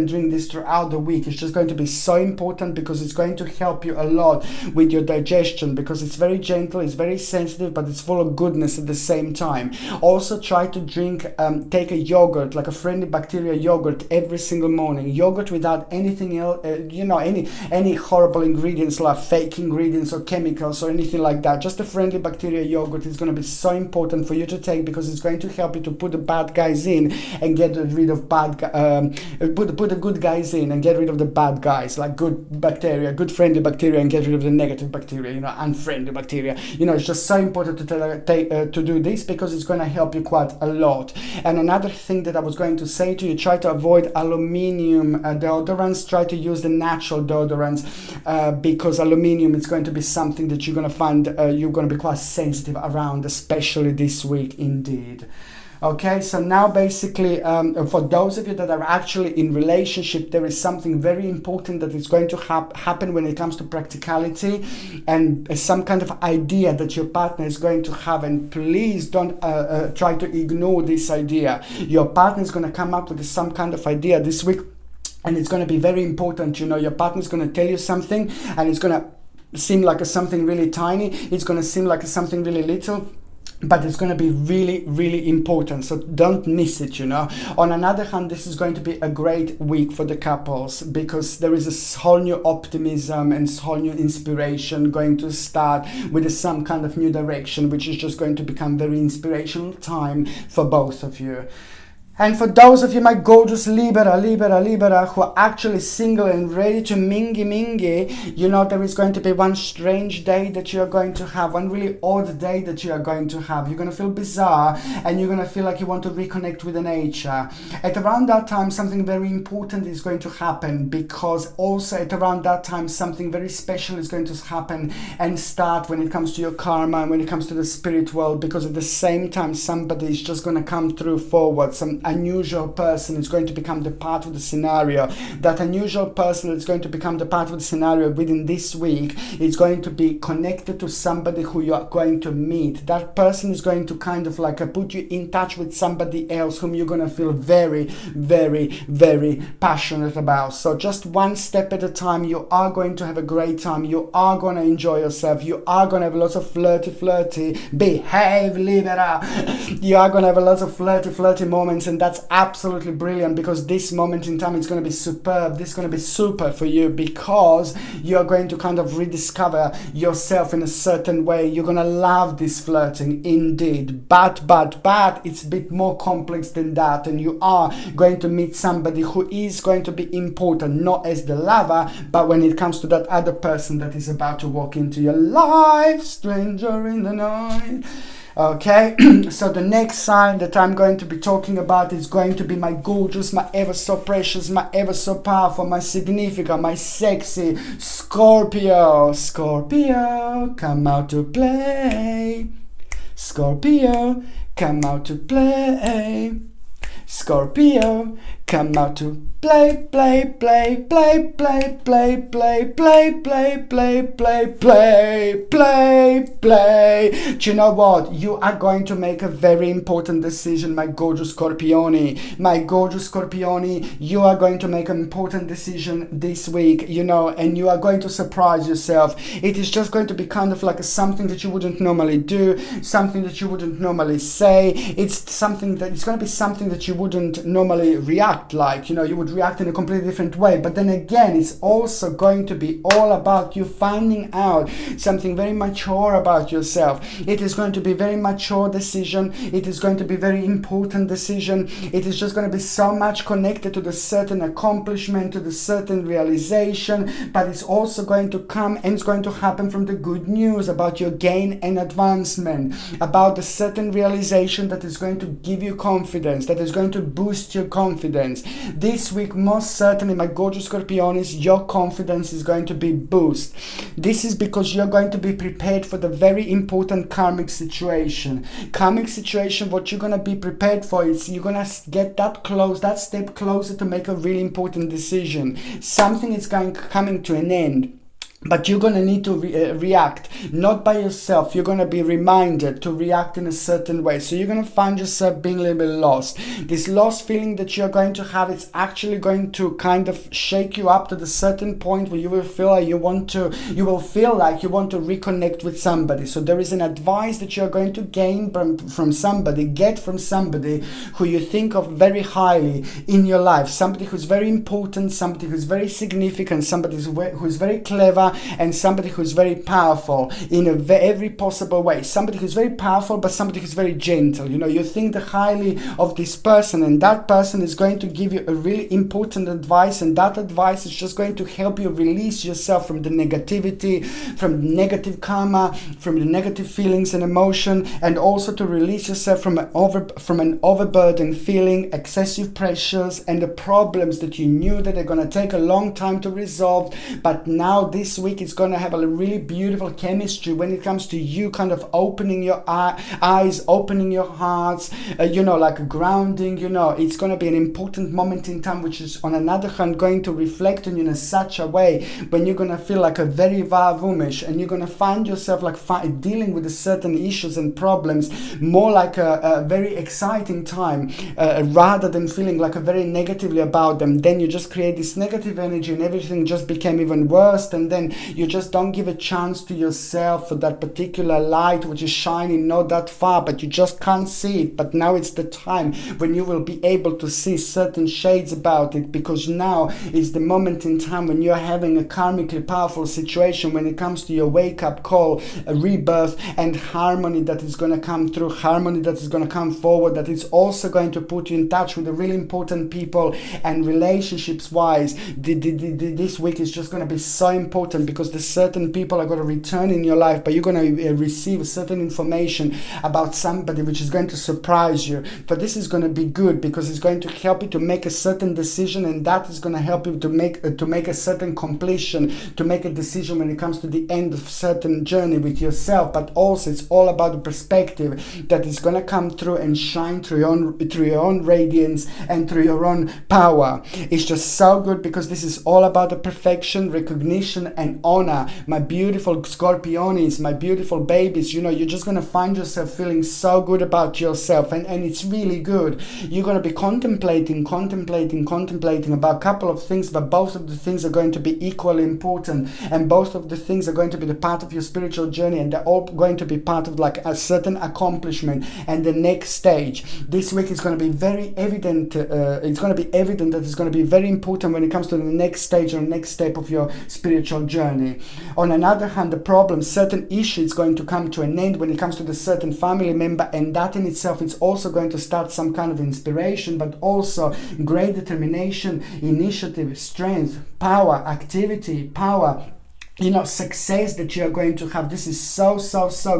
drink this throughout the week. It's just going to be so important because it's going to help you a lot with your digestion, because it's very gentle, it's very sensitive, but it's full of goodness at the same time. Also try to drink, take a yogurt, like a friendly bacteria yogurt every single morning. Yogurt without anything else, any horrible ingredients like fake ingredients or chemicals or anything like that. Just a friendly bacteria yogurt is going to be so important for you to take, because it's going to help you to put the bad guys in and get rid of put the good guys in and get rid of the bad guys, like good bacteria, good friendly bacteria, and get rid of the negative bacteria, unfriendly bacteria. It's just so important to do this, because it's going to help you quite a lot. And another thing that I was going to say to you, try to avoid aluminium deodorants. Try to use the natural deodorants, because aluminium is going to be something that you're going to find you're going to be quite sensitive around, especially this week indeed. Okay, so now basically, for those of you that are actually in relationship, there is something very important that is going to happen when it comes to practicality and some kind of idea that your partner is going to have. And please don't try to ignore this idea. Your partner is going to come up with some kind of idea this week, and it's going to be very important. Your partner is going to tell you something, and it's going to seem like something really tiny. It's going to seem like something really little, but it's going to be really, really important. So don't miss it, On another hand, this is going to be a great week for the couples, because there is a whole new optimism and whole new inspiration going to start with some kind of new direction, which is just going to become very inspirational time for both of you. And for those of you, my gorgeous Libra, who are actually single and ready to mingy, there is going to be one strange day that you are going to have, one really odd day that you are going to have. You're going to feel bizarre, and you're going to feel like you want to reconnect with the nature. At around that time, something very important is going to happen, because also at around that time, something very special is going to happen and start when it comes to your karma and when it comes to the spirit world, because at the same time, somebody is just going to come through forward. Some unusual person is going to become the part of the scenario. That unusual person is going to become the part of the scenario within this week is going to be connected to somebody who you are going to meet. That person is going to kind of like put you in touch with somebody else whom you're going to feel very, very, very passionate about. So just one step at a time. You are going to have a great time. You are going to enjoy yourself. You are going to have lots of flirty, behave, Libra. You are going to have lots of flirty moments, and that's absolutely brilliant, because this moment in time is going to be superb. This is going to be super for you, because you're going to kind of rediscover yourself in a certain way. You're going to love this flirting indeed, but it's a bit more complex than that, and you are going to meet somebody who is going to be important, not as the lover, but when it comes to that other person that is about to walk into your life, stranger in the night. Okay, so the next sign that I'm going to be talking about is going to be my gorgeous, my ever so precious, my ever so powerful, my significant, my sexy Scorpio. Scorpio, come out to play. Scorpio, come out to play. Scorpio, come out to play. Do you know what? You are going to make a very important decision, my gorgeous Scorpione. My gorgeous Scorpione, you are going to make an important decision this week, and you are going to surprise yourself. It is just going to be kind of like something that you wouldn't normally do, something that you wouldn't normally say. It's going to be something that you wouldn't normally react like, you would react in a completely different way. But then again, it's also going to be all about you finding out something very mature about yourself. It is going to be very mature decision. It is going to be very important decision. It is just going to be so much connected to the certain accomplishment, to the certain realization, but it's also going to come and it's going to happen from the good news about your gain and advancement, about the certain realization that is going to give you confidence, that is going to boost your confidence. confidence. This week, most certainly, my gorgeous Scorpionis, your confidence is going to be boosted. This is because you're going to be prepared for the very important karmic situation. Karmic situation, what you're going to be prepared for is you're going to get that step closer to make a really important decision. Something is coming to an end. But you're going to need to react, not by yourself. You're going to be reminded to react in a certain way. So you're going to find yourself being a little bit lost. This lost feeling that you're going to have, it's actually going to kind of shake you up to the certain point where you will feel like you want to reconnect with somebody. So there is an advice that you're going to gain from somebody, get from somebody who you think of very highly in your life. Somebody who's very important, somebody who's very significant, somebody who's very clever, and somebody who's very powerful in every possible way. Somebody who's very powerful, but somebody who's very gentle. You think highly of this person, and that person is going to give you a really important advice, and that advice is just going to help you release yourself from the negativity, from negative karma, from the negative feelings and emotion, and also to release yourself from an overburdened feeling, excessive pressures, and the problems that you knew that are going to take a long time to resolve. But now this week it's going to have a really beautiful chemistry when it comes to you kind of opening your eyes, opening your hearts, like grounding. It's going to be an important moment in time, which is on another hand going to reflect on you in such a way when you're going to feel like a very vavumish, and you're going to find yourself like dealing with certain issues and problems more like a very exciting time, rather than feeling like a very negatively about them. Then you just create this negative energy and everything just became even worse, and then you just don't give a chance to yourself for that particular light which is shining not that far, but you just can't see it. But now it's the time when you will be able to see certain shades about it, because now is the moment in time when you're having a karmically powerful situation when it comes to your wake-up call, a rebirth, and harmony that is going to come through, harmony that is going to come forward, that is also going to put you in touch with the really important people. And relationships wise, this week is just going to be so important, because the certain people are going to return in your life, but you're going to receive certain information about somebody which is going to surprise you. But this is going to be good, because it's going to help you to make a certain decision, and that is going to help you to make a certain completion, to make a decision when it comes to the end of certain journey with yourself. But also it's all about the perspective that is going to come through and shine through your own radiance and through your own power. It's just so good, because this is all about the perfection, recognition, and honor. My beautiful Scorpionis, my beautiful babies, you're just going to find yourself feeling so good about yourself, and it's really good. You're going to be contemplating about a couple of things, but both of the things are going to be equally important, and both of the things are going to be the part of your spiritual journey, and they're all going to be part of like a certain accomplishment and the next stage. This week is going to be very evident, it's going to be evident that it's going to be very important when it comes to the next stage or next step of your spiritual journey. On another hand, the problem, certain issue is going to come to an end when it comes to the certain family member, and that in itself is also going to start some kind of inspiration, but also great determination, initiative, strength, power, activity, power, success that you're going to have. This is so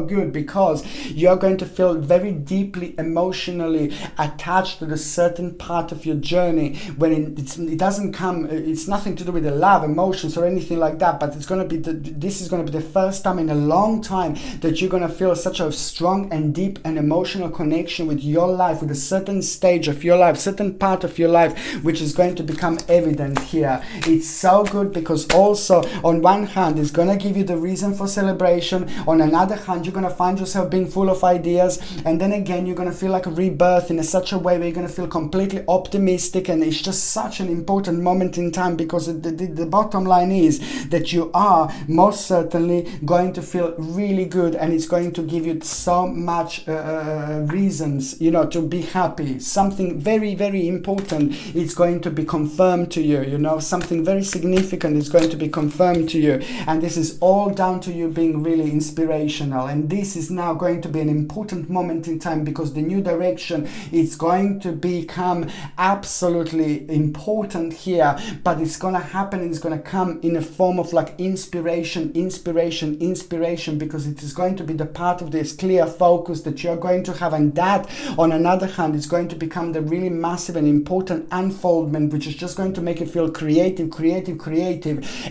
good, because you're going to feel very deeply emotionally attached to the certain part of your journey when it doesn't come, it's nothing to do with the love, emotions or anything like that, but it's going to be this is going to be the first time in a long time that you're going to feel such a strong and deep and emotional connection with your life, with a certain stage of your life, certain part of your life, which is going to become evident here. It's so good, because also on one hand it's going to give you the reason for celebration. On another hand, you're going to find yourself being full of ideas, and then again you're going to feel like a rebirth in such a way where you're going to feel completely optimistic, and it's just such an important moment in time, because the bottom line is that you are most certainly going to feel really good, and it's going to give you so much reasons to be happy. Something very important is going to be confirmed to you, something very significant is going to be confirmed to you. And this is all down to you being really inspirational. And this is now going to be an important moment in time, because the new direction is going to become absolutely important here, but it's going to happen, and it's going to come in a form of like inspiration, because it is going to be the part of this clear focus that you're going to have. And that, on another hand, is going to become the really massive and important unfoldment, which is just going to make you feel creative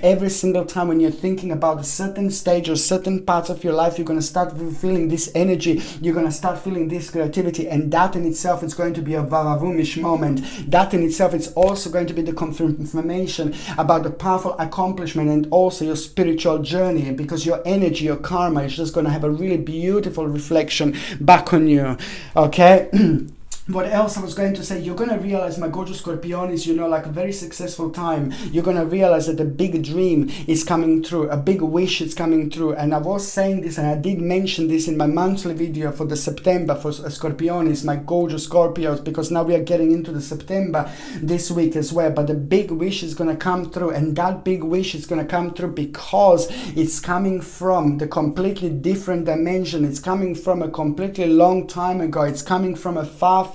every single time when you're thinking about a certain stage or certain parts of your life. You're going to start feeling this energy, you're going to start feeling this creativity, and that in itself is going to be a vavavumish moment. That in itself is also going to be the confirmation about the powerful accomplishment and also your spiritual journey, because your energy, your karma is just going to have a really beautiful reflection back on you. Okay. What else I was going to say, you're going to realize, my gorgeous Scorpionis, like a very successful time. You're going to realize that a big dream is coming true, a big wish is coming true. And I was saying this, and I did mention this in my monthly video for the September for Scorpionis, my gorgeous Scorpios, because now we are getting into the September this week as well. But the big wish is going to come through, and that big wish is going to come through because it's coming from the completely different dimension. It's coming from a completely long time ago. It's coming from a far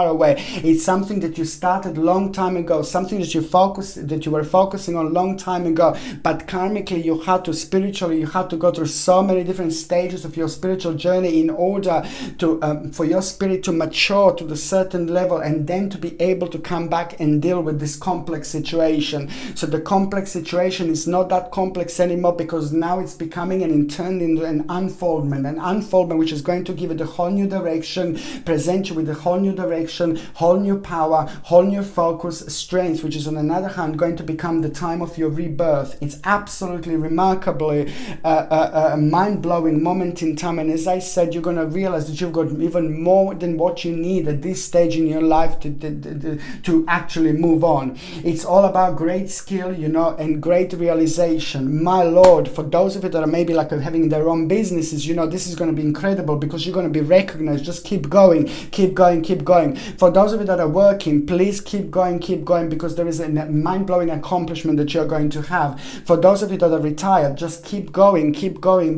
away. It's something that you started long time ago, something that you were focusing on long time ago, but karmically you had to go through so many different stages of your spiritual journey in order to for your spirit to mature to the certain level, and then to be able to come back and deal with this complex situation. So the complex situation is not that complex anymore, because now it's becoming turned into an unfoldment which is going to give it a whole new direction, present you with a whole new direction, whole new power, whole new focus, strength, which is on another hand going to become the time of your rebirth. It's absolutely remarkably a mind-blowing moment in time. And as I said, you're going to realize that you've got even more than what you need at this stage in your life to actually move on. It's all about great skill, and great realization. My Lord, for those of you that are maybe like having their own businesses, this is going to be incredible, because you're going to be recognized. Just keep going. For those of you that are working, please keep going, because there is a mind-blowing accomplishment that you're going to have. For those of you that are retired, just keep going,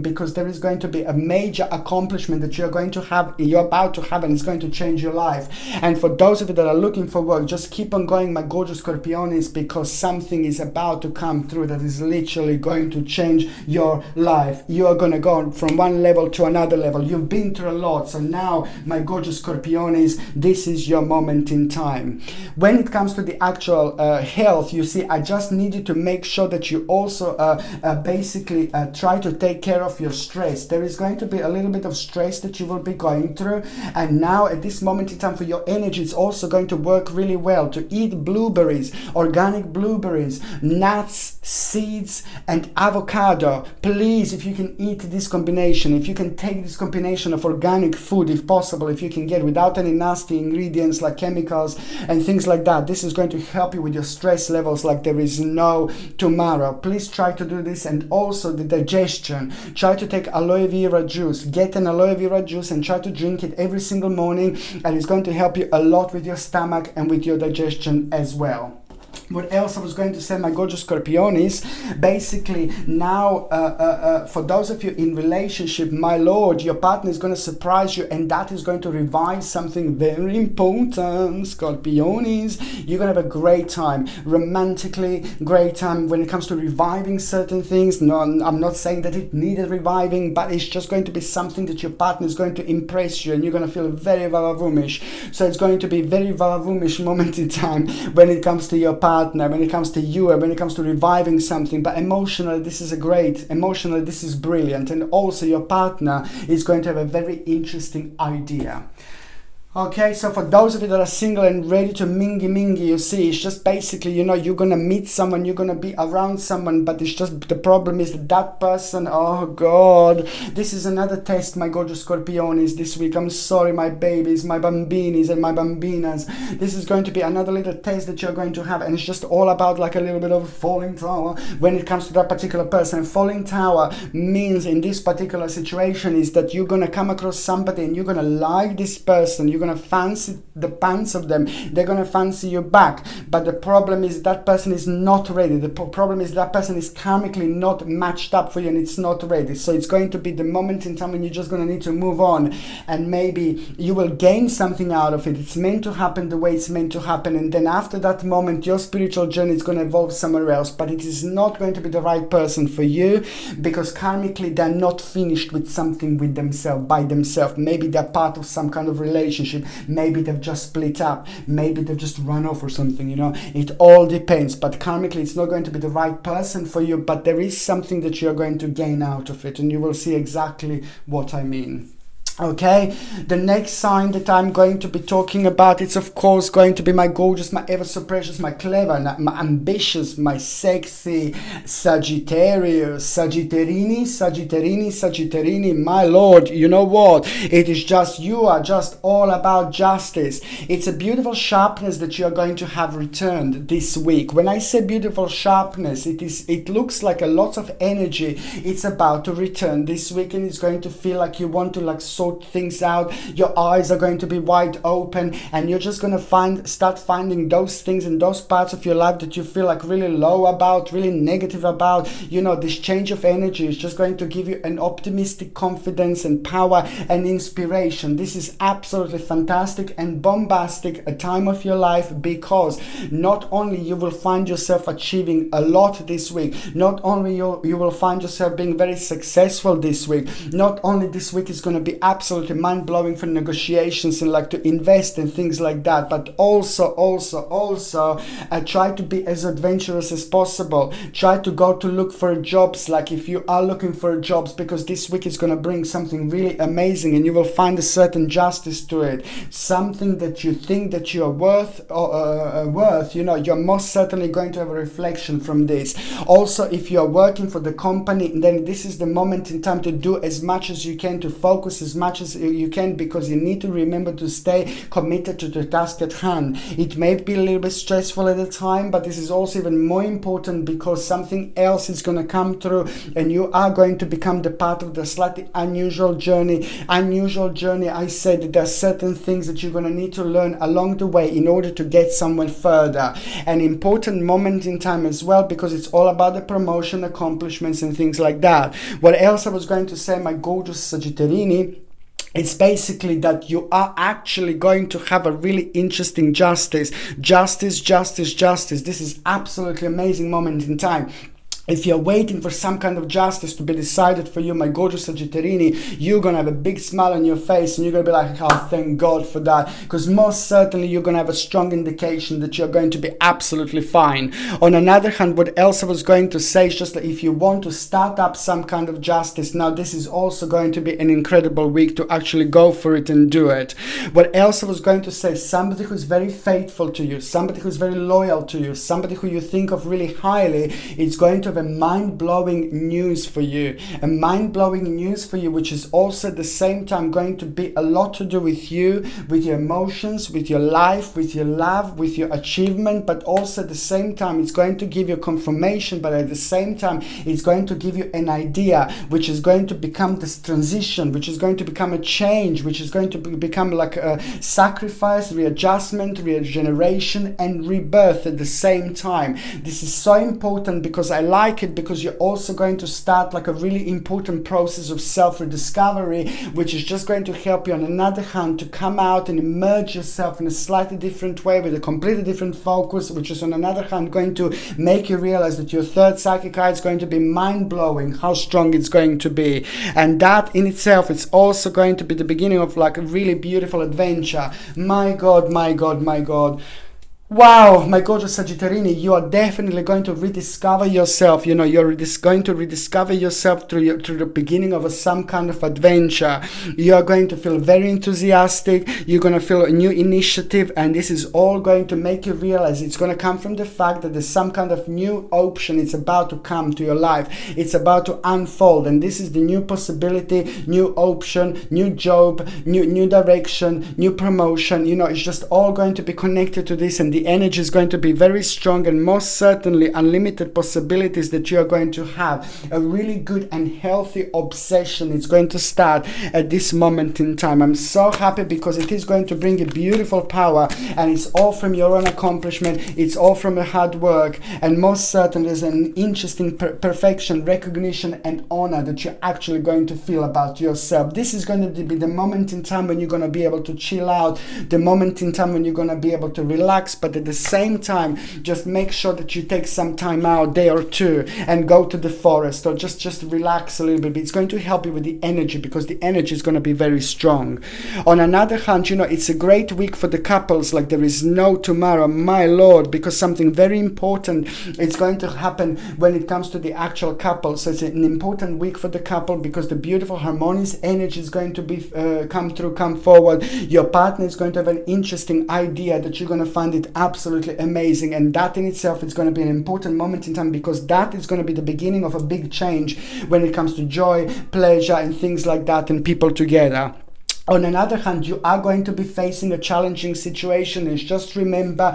because there is going to be a major accomplishment that you're about to have, and it's going to change your life. And for those of you that are looking for work, just keep on going, my gorgeous Scorpionis, because something is about to come through that is literally going to change your life. You are going to go from one level to another level. You've been through a lot, so now, my gorgeous Scorpionis, this is your moment in time. When it comes to the actual health, you see, I just need you to make sure that you also basically try to take care of your stress. There is going to be a little bit of stress that you will be going through, and now at this moment in time, for your energy, it's also going to work really well to eat blueberries, organic blueberries, nuts, seeds, and avocado. Please, if you can eat this combination, if you can take this combination of organic food, if possible, if you can get without any nasty ingredients like chemicals and things like that, this is going to help you with your stress levels like there is no tomorrow. Please try to do this. And also the digestion, try to take aloe vera juice. Get an aloe vera juice and try to drink it every single morning, and it's going to help you a lot with your stomach and with your digestion as well. What else I was going to say, my gorgeous Scorpionis, basically now for those of you in relationship, my Lord, your partner is going to surprise you, and that is going to revive something very important. Scorpionis, you're going to have a great time, romantically great time when it comes to reviving certain things. No, I'm not saying that it needed reviving, but it's just going to be something that your partner is going to impress you, and you're going to feel very vavavumish. So it's going to be very vavavumish moment in time when it comes to your partner, when it comes to you, and when it comes to reviving something. But emotionally, this is brilliant. And also your partner is going to have a very interesting idea. Okay, so for those of you that are single and ready to mingy, you see, it's just basically, you're going to meet someone, you're going to be around someone, but it's just, the problem is that person, oh God, this is another test, my gorgeous Scorpionis, this week. I'm sorry, my babies, my bambinis and my bambinas. This is going to be another little test that you're going to have, and it's just all about like a little bit of a falling tower when it comes to that particular person. Falling tower means in this particular situation is that you're going to come across somebody and you're going to like this person, you're you're going to fancy the pants of them. They're going to fancy you back. But the problem is that person is not ready. The problem is that person is karmically not matched up for you and it's not ready. So it's going to be the moment in time when you're just going to need to move on, and maybe you will gain something out of it. It's meant to happen the way it's meant to happen, and then after that moment your spiritual journey is going to evolve somewhere else. But it is not going to be the right person for you, because karmically they're not finished with something with themselves, by themselves. Maybe they're part of some kind of relationship, maybe they've just split up, maybe they've just run off or something, you know. It all depends, but karmically it's not going to be the right person for you, but there is something that you're going to gain out of it, and you will see exactly what I mean. Okay, the next sign that I'm going to be talking about, it's of course going to be my gorgeous, my ever so precious, my clever, my ambitious, my sexy Sagittarius, Sagittarini, my lord. You know what? It is just, you are just all about justice. It's a beautiful sharpness that you are going to have returned this week. When I say beautiful sharpness, it looks like a lot of energy. It's about to return this week, and it's going to feel like you want to sort things out. Your eyes are going to be wide open, and you're just going to start finding those things in those parts of your life that you feel like really low about, really negative about. You know, this change of energy is just going to give you an optimistic confidence and power and inspiration. This is absolutely fantastic and bombastic a time of your life, because not only you will find yourself achieving a lot this week, not only you will find yourself being very successful this week, not only this week is going to be absolutely mind-blowing for negotiations and to invest and things like that, but also try to be as adventurous as possible. Try to go to look for jobs, if you are looking for jobs, because this week is going to bring something really amazing, and you will find a certain justice to it, something that you think that you are worth. You know, you're most certainly going to have a reflection from this. Also, if you are working for the company, then this is the moment in time to do as much as you can, to focus as much as you can, because you need to remember to stay committed to the task at hand. It may be a little bit stressful at the time, but this is also even more important, because something else is going to come through, and you are going to become the part of the slightly unusual journey. I said that there are certain things that you're going to need to learn along the way in order to get somewhere further. An important moment in time as well, because it's all about the promotion, accomplishments and things like that. What else I was going to say, my gorgeous Sagittarini, it's basically that you are actually going to have a really interesting justice. This is absolutely amazing moment in time. If you're waiting for some kind of justice to be decided for you, my gorgeous Sagittarini, you're going to have a big smile on your face, and you're going to be like, oh, thank God for that, because most certainly you're going to have a strong indication that you're going to be absolutely fine. On another hand, what else I was going to say is just that if you want to start up some kind of justice, now this is also going to be an incredible week to actually go for it and do it. What else I was going to say, somebody who's very faithful to you, somebody who's very loyal to you, somebody who you think of really highly, is going to have a mind-blowing news for you, which is also at the same time going to be a lot to do with you, with your emotions, with your life, with your love, with your achievement, but also at the same time it's going to give you confirmation, but at the same time it's going to give you an idea, which is going to become this transition, which is going to become a change, which is going to become like a sacrifice, readjustment, regeneration and rebirth at the same time. This is so important, because I like it, because you're also going to start a really important process of self-rediscovery, which is just going to help you on another hand to come out and immerse yourself in a slightly different way with a completely different focus, which is on another hand going to make you realize that your third psychic eye is going to be mind-blowing, how strong it's going to be. And that in itself, it's also going to be the beginning of a really beautiful adventure. My God. Wow, my gorgeous Sagittarini, you are definitely going to rediscover yourself. You know, you're going to rediscover yourself through the beginning of some kind of adventure. You are going to feel very enthusiastic. You're going to feel a new initiative, and this is all going to make you realize it's going to come from the fact that there's some kind of new option. It's about to come to your life. It's about to unfold, and this is the new possibility, new option, new job, new direction, new promotion. You know, it's just all going to be connected to this, and the the energy is going to be very strong, and most certainly unlimited possibilities that you are going to have. A really good and healthy obsession is going to start at this moment in time. I'm so happy because it is going to bring a beautiful power, and it's all from your own accomplishment, it's all from your hard work, and most certainly there's an interesting perfection, recognition and honor that you're actually going to feel about yourself. This is going to be the moment in time when you're going to be able to chill out, the moment in time when you're going to be able to relax, but at the same time just make sure that you take some time out, day or two, and go to the forest or just relax a little bit. It's going to help you with the energy, because the energy is going to be very strong. On another hand, you know, it's a great week for the couples, like there is no tomorrow, my lord, because something very important is going to happen when it comes to the actual couple. So it's an important week for the couple, because the beautiful harmonious energy is going to be come forward. Your partner is going to have an interesting idea that you're going to find it absolutely amazing, and that in itself is going to be an important moment in time, because that is going to be the beginning of a big change when it comes to joy, pleasure and things like that, and people together. On another hand, you are going to be facing a challenging situation. And just remember,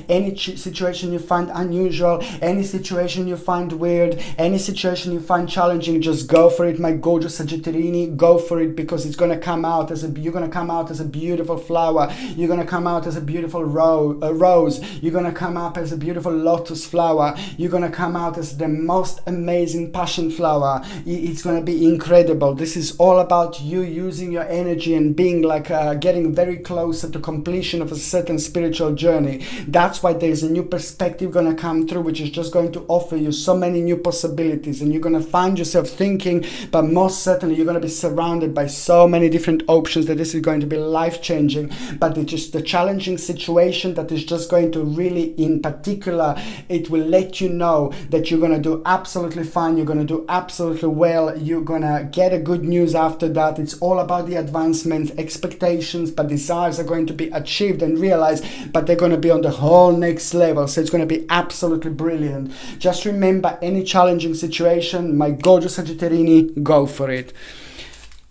any situation you find unusual, any situation you find weird, any situation you find challenging, just go for it, my gorgeous Sagittarini. Go for it, because it's going to come out as you're going to come out as a beautiful flower. You're going to come out as a beautiful rose. You're going to come up as a beautiful lotus flower. You're going to come out as the most amazing passion flower. It's going to be incredible. This is all about you using your energy and being like getting very closer to completion of a certain spiritual journey. That's why there's a new perspective going to come through, which is just going to offer you so many new possibilities, and you're going to find yourself thinking, but most certainly you're going to be surrounded by so many different options that this is going to be life-changing. But it's just the challenging situation that is just going to really, in particular, it will let you know that you're going to do absolutely fine, you're going to do absolutely well, you're going to get a good news after that. It's all about the advancements, expectations, but desires are going to be achieved and realized, but they're going to be on the whole next level. So it's going to be absolutely brilliant. Just remember, any challenging situation, my gorgeous Sagittarini, go for it.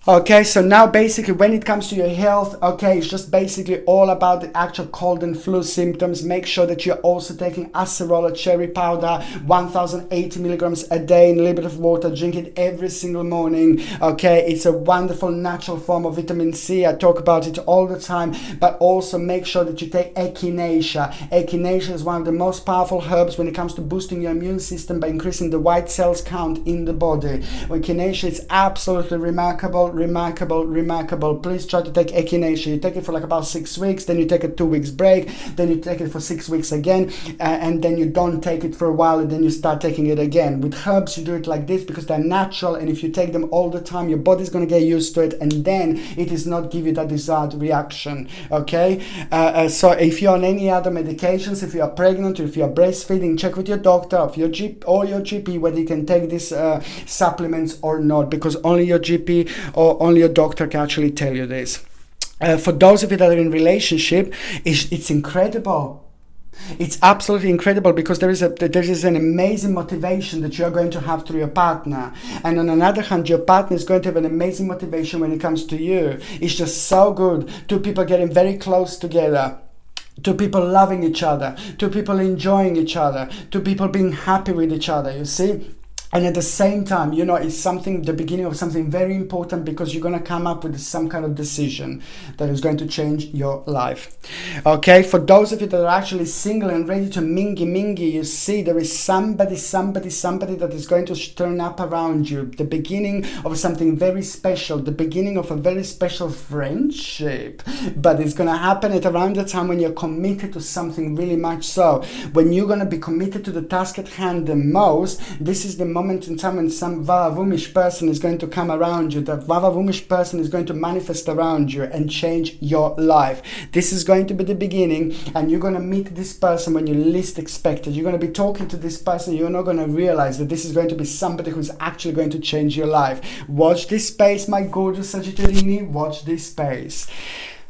Okay, so now basically when it comes to your health, okay, it's just basically all about the actual cold and flu symptoms. Make sure that you're also taking acerola cherry powder, 1080 milligrams a day in a little bit of water. Drink it every single morning. Okay, it's a wonderful natural form of vitamin C. I talk about it all the time. But also make sure that you take echinacea. Echinacea is one of the most powerful herbs when it comes to boosting your immune system by increasing the white cells count in the body. Echinacea is absolutely remarkable. Please try to take echinacea. You take it for like about 6 weeks, then you take a 2 weeks break, then you take it for 6 weeks again, and then you don't take it for a while, and then you start taking it again. With herbs, you do it like this because they're natural, and if you take them all the time, your body's going to get used to it, and then it is not give you that desired reaction. Okay, so if you're on any other medications, if you are pregnant or if you are breastfeeding, check with your doctor or your GP whether you can take these supplements or not, because only your GP or only a doctor can actually tell you this. For those of you that are in relationship, it's incredible. It's absolutely incredible, because there is an amazing motivation that you're going to have through your partner, and on another hand, your partner is going to have an amazing motivation when it comes to you. It's just so good. Two people getting very close together. Two people loving each other. Two people enjoying each other. Two people being happy with each other, you see? And at the same time, you know, it's the beginning of something very important, because you're going to come up with some kind of decision that is going to change your life. Okay, for those of you that are actually single and ready to mingy, you see there is somebody that is going to turn up around you. The beginning of something very special, the beginning of a very special friendship. But it's going to happen at around the time when you're committed to something really much so. When you're going to be committed to the task at hand the most, this is the moment in time when some Vavavumish person is going to come around you. That Vavavumish person is going to manifest around you and change your life. This is going to be the beginning, and you're going to meet this person when you least expect it. You're going to be talking to this person. You're not going to realize that this is going to be somebody who's actually going to change your life. Watch this space, my gorgeous Sagittarini. Watch this space.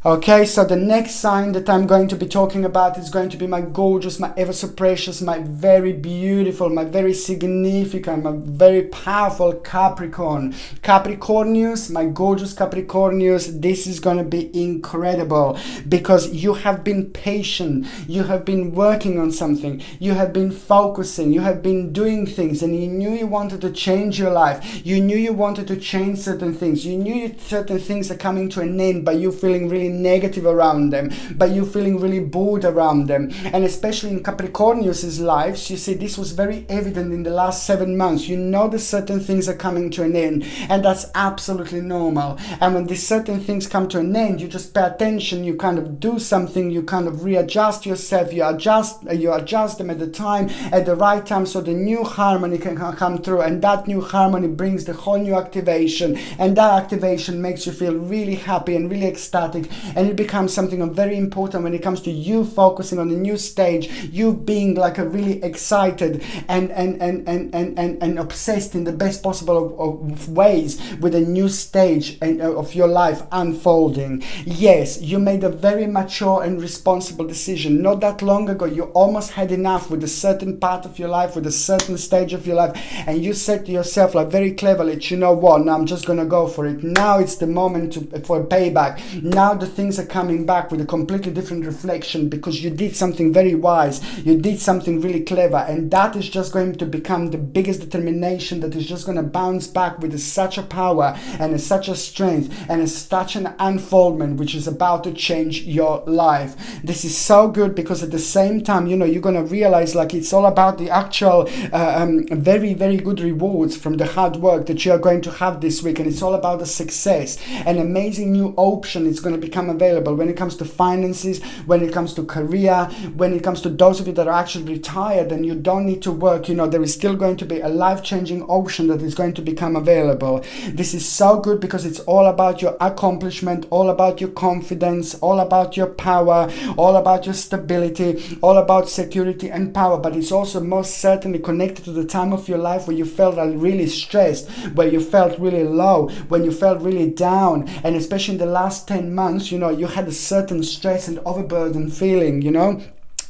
Okay, so the next sign that I'm going to be talking about is going to be my gorgeous, my ever so precious, my very beautiful, my very significant, my very powerful Capricorn. Capricornius, my gorgeous Capricornius, this is going to be incredible because you have been patient, you have been working on something, you have been focusing, you have been doing things, and you knew you wanted to change your life, you knew you wanted to change certain things, you knew certain things are coming to an end, but you feeling really negative around them, but you feeling really bored around them. And especially in Capricornius's lives, you see this was very evident in the last 7 months. You know that certain things are coming to an end, and that's absolutely normal. And when these certain things come to an end, you just pay attention, you kind of do something, you kind of readjust yourself, you adjust them at the time, at the right time, so the new harmony can come through, and that new harmony brings the whole new activation, and that activation makes you feel really happy and really ecstatic. And it becomes something very important when it comes to you focusing on the new stage, you being like a really excited and obsessed in the best possible of ways with a new stage of your life unfolding. Yes, you made a very mature and responsible decision. Not that long ago, you almost had enough with a certain part of your life, with a certain stage of your life, and you said to yourself, like very cleverly, you know what, now I'm just gonna go for it. Now it's the moment for payback. Now the things are coming back with a completely different reflection because you did something very wise, you did something really clever, and that is just going to become the biggest determination that is just going to bounce back with such a power and such a strength and such an unfoldment which is about to change your life. This is so good because at the same time, you know, you're going to realize like it's all about the actual very, very good rewards from the hard work that you are going to have this week, and it's all about the success. An amazing new option is going to become available when it comes to finances, when it comes to career, when it comes to those of you that are actually retired and you don't need to work. You know, there is still going to be a life-changing option that is going to become available. This is so good because it's all about your accomplishment, all about your confidence, all about your power, all about your stability, all about security and power. But it's also most certainly connected to the time of your life where you felt really stressed, where you felt really low, when you felt really down. And especially in the last 10 months, you know, you had a certain stress and overburden feeling, you know.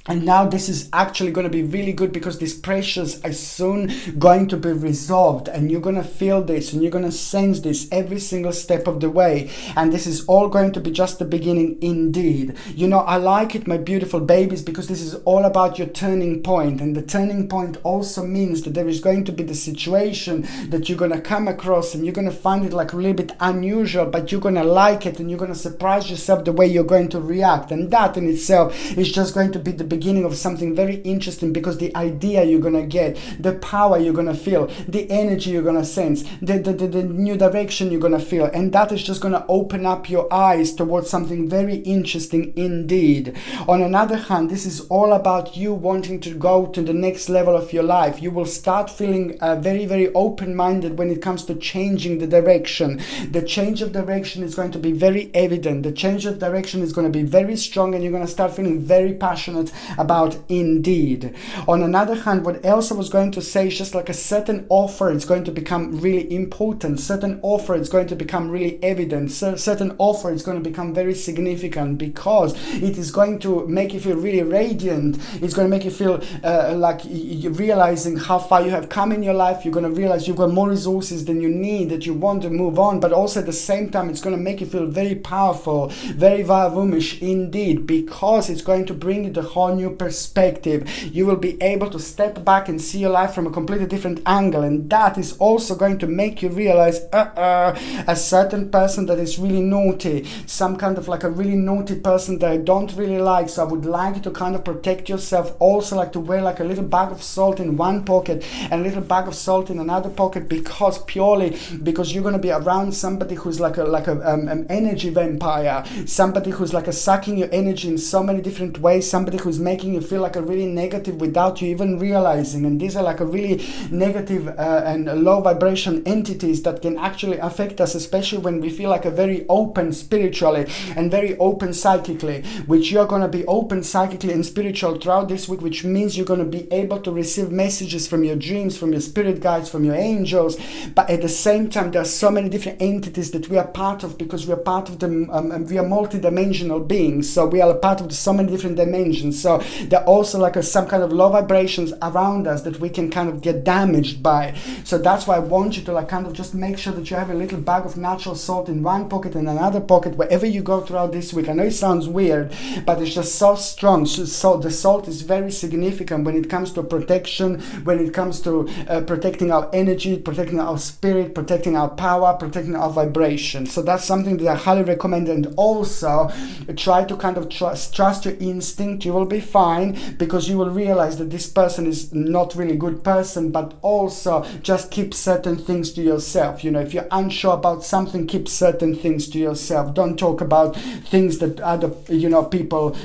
And now this is actually going to be really good because these pressures are soon going to be resolved, and you're going to feel this and you're going to sense this every single step of the way. And this is all going to be just the beginning indeed. You know, I like it, my beautiful babies, because this is all about your turning point. And the turning point also means that there is going to be the situation that you're going to come across and you're going to find it like a little bit unusual, but you're going to like it and you're going to surprise yourself the way you're going to react. And that in itself is just going to be the beginning of something very interesting, because the idea you're gonna get, the power you're gonna feel, the energy you're gonna sense, the new direction you're gonna feel, and that is just gonna open up your eyes towards something very interesting indeed. On another hand, this is all about you wanting to go to the next level of your life. You will start feeling very, very open-minded when it comes to changing the direction. The change of direction is going to be very evident. The change of direction is going to be very strong, and you're going to start feeling very passionate about indeed. On another hand, what else I was going to say is just like a certain offer is going to become really important. Certain offer is going to become really evident. Certain offer is going to become very significant because it is going to make you feel really radiant. It's going to make you feel like you're realizing how far you have come in your life. You're going to realize you've got more resources than you need, that you want to move on, but also at the same time it's going to make you feel very powerful, very vavoomish indeed, because it's going to bring you the whole new perspective. You will be able to step back and see your life from a completely different angle, and that is also going to make you realize a certain person that is really naughty, some kind of like a really naughty person that I don't really like, so I would like you to kind of protect yourself. Also like to wear like a little bag of salt in one pocket and a little bag of salt in another pocket, because you're going to be around somebody who's like an energy vampire, somebody who's like sucking your energy in so many different ways, somebody who's who's making you feel like a really negative without you even realizing. And these are like a really negative and low vibration entities that can actually affect us, especially when we feel like a very open spiritually and very open psychically, which you're going to be open psychically and spiritual throughout this week, which means you're going to be able to receive messages from your dreams, from your spirit guides, from your angels. But at the same time, there are so many different entities that we are part of, because we are part of them. We are multi-dimensional beings, so we are a part of so many different dimensions. So there are also like some kind of low vibrations around us that we can kind of get damaged by. So that's why I want you to like kind of just make sure that you have a little bag of natural salt in one pocket and another pocket wherever you go throughout this week. I know it sounds weird, but it's just so strong. So the salt is very significant when it comes to protection, when it comes to protecting our energy, protecting our spirit, protecting our power, protecting our vibration. So that's something that I highly recommend. And also try to kind of trust your instinct. You will be fine, because you will realize that this person is not really good person. But also just keep certain things to yourself. You know, if you're unsure about something, keep certain things to yourself. Don't talk about things that other, you know, people,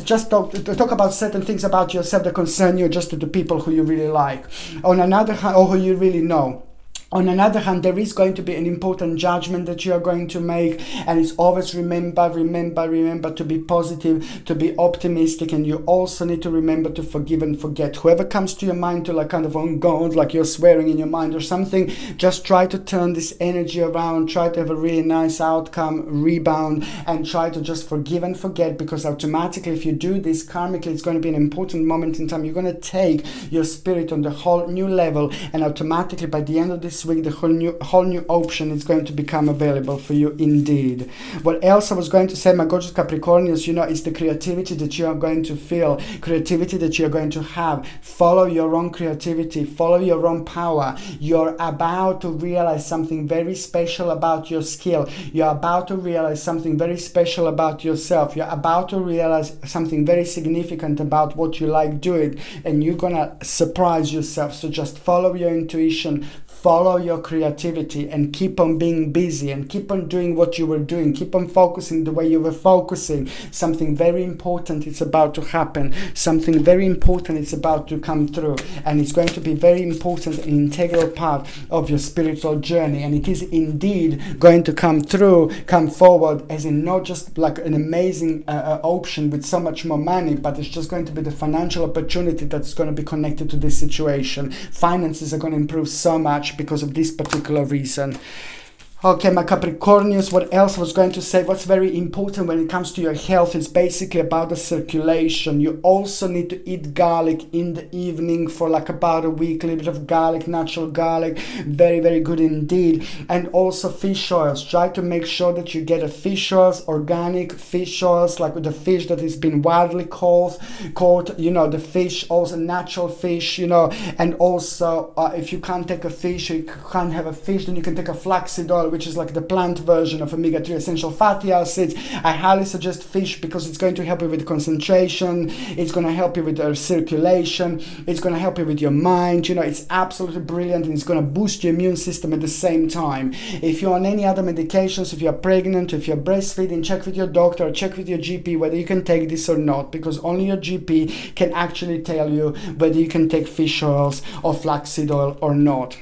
just talk about certain things about yourself that concern you, just to the people who you really like, on another hand, or who you really know. On another hand, there is going to be an important judgment that you are going to make, and it's always remember to be positive, to be optimistic, and you also need to remember to forgive and forget. Whoever comes to your mind to like kind of on God, like you're swearing in your mind or something, just try to turn this energy around, try to have a really nice outcome, rebound, and try to just forgive and forget, because automatically if you do this karmically, it's going to be an important moment in time. You're going to take your spirit on the whole new level, and automatically by the end of this week, the whole new option is going to become available for you indeed. What else I was going to say, my gorgeous Capricornians, you know, is the creativity that you are going to feel, creativity that you're going to have. Follow your own creativity, follow your own power. You're about to realize something very special about your skill. You're about to realize something very special about yourself. You're about to realize something very significant about what you like doing, and you're gonna surprise yourself. So just follow your intuition, follow your creativity, and keep on being busy, and keep on doing what you were doing. Keep on focusing the way you were focusing. Something very important is about to happen. Something very important is about to come through, and it's going to be very important, an integral part of your spiritual journey. And it is indeed going to come through, come forward, as in not just like an amazing option with so much more money, but it's just going to be the financial opportunity that's going to be connected to this situation. Finances are going to improve so much because of this particular reason. Okay, my Capricornians, what else I was going to say? What's very important when it comes to your health is basically about the circulation. You also need to eat garlic in the evening for like about a week. A little bit of garlic, natural garlic, very, very good indeed. And also fish oils. Try to make sure that you get a fish oils, organic fish oils, like with the fish that has been widely caught, you know, the fish, also natural fish, you know. And also, if you can't take a fish, you can't have a fish, then you can take a flaxseed oil, which is like the plant version of omega-3 essential fatty acids. I highly suggest fish because it's going to help you with concentration, it's going to help you with circulation, it's going to help you with your mind. You know, it's absolutely brilliant, and it's going to boost your immune system at the same time. If you're on any other medications, if you're pregnant, if you're breastfeeding, check with your doctor or check with your GP whether you can take this or not, because only your GP can actually tell you whether you can take fish oils or flaxseed oil or not.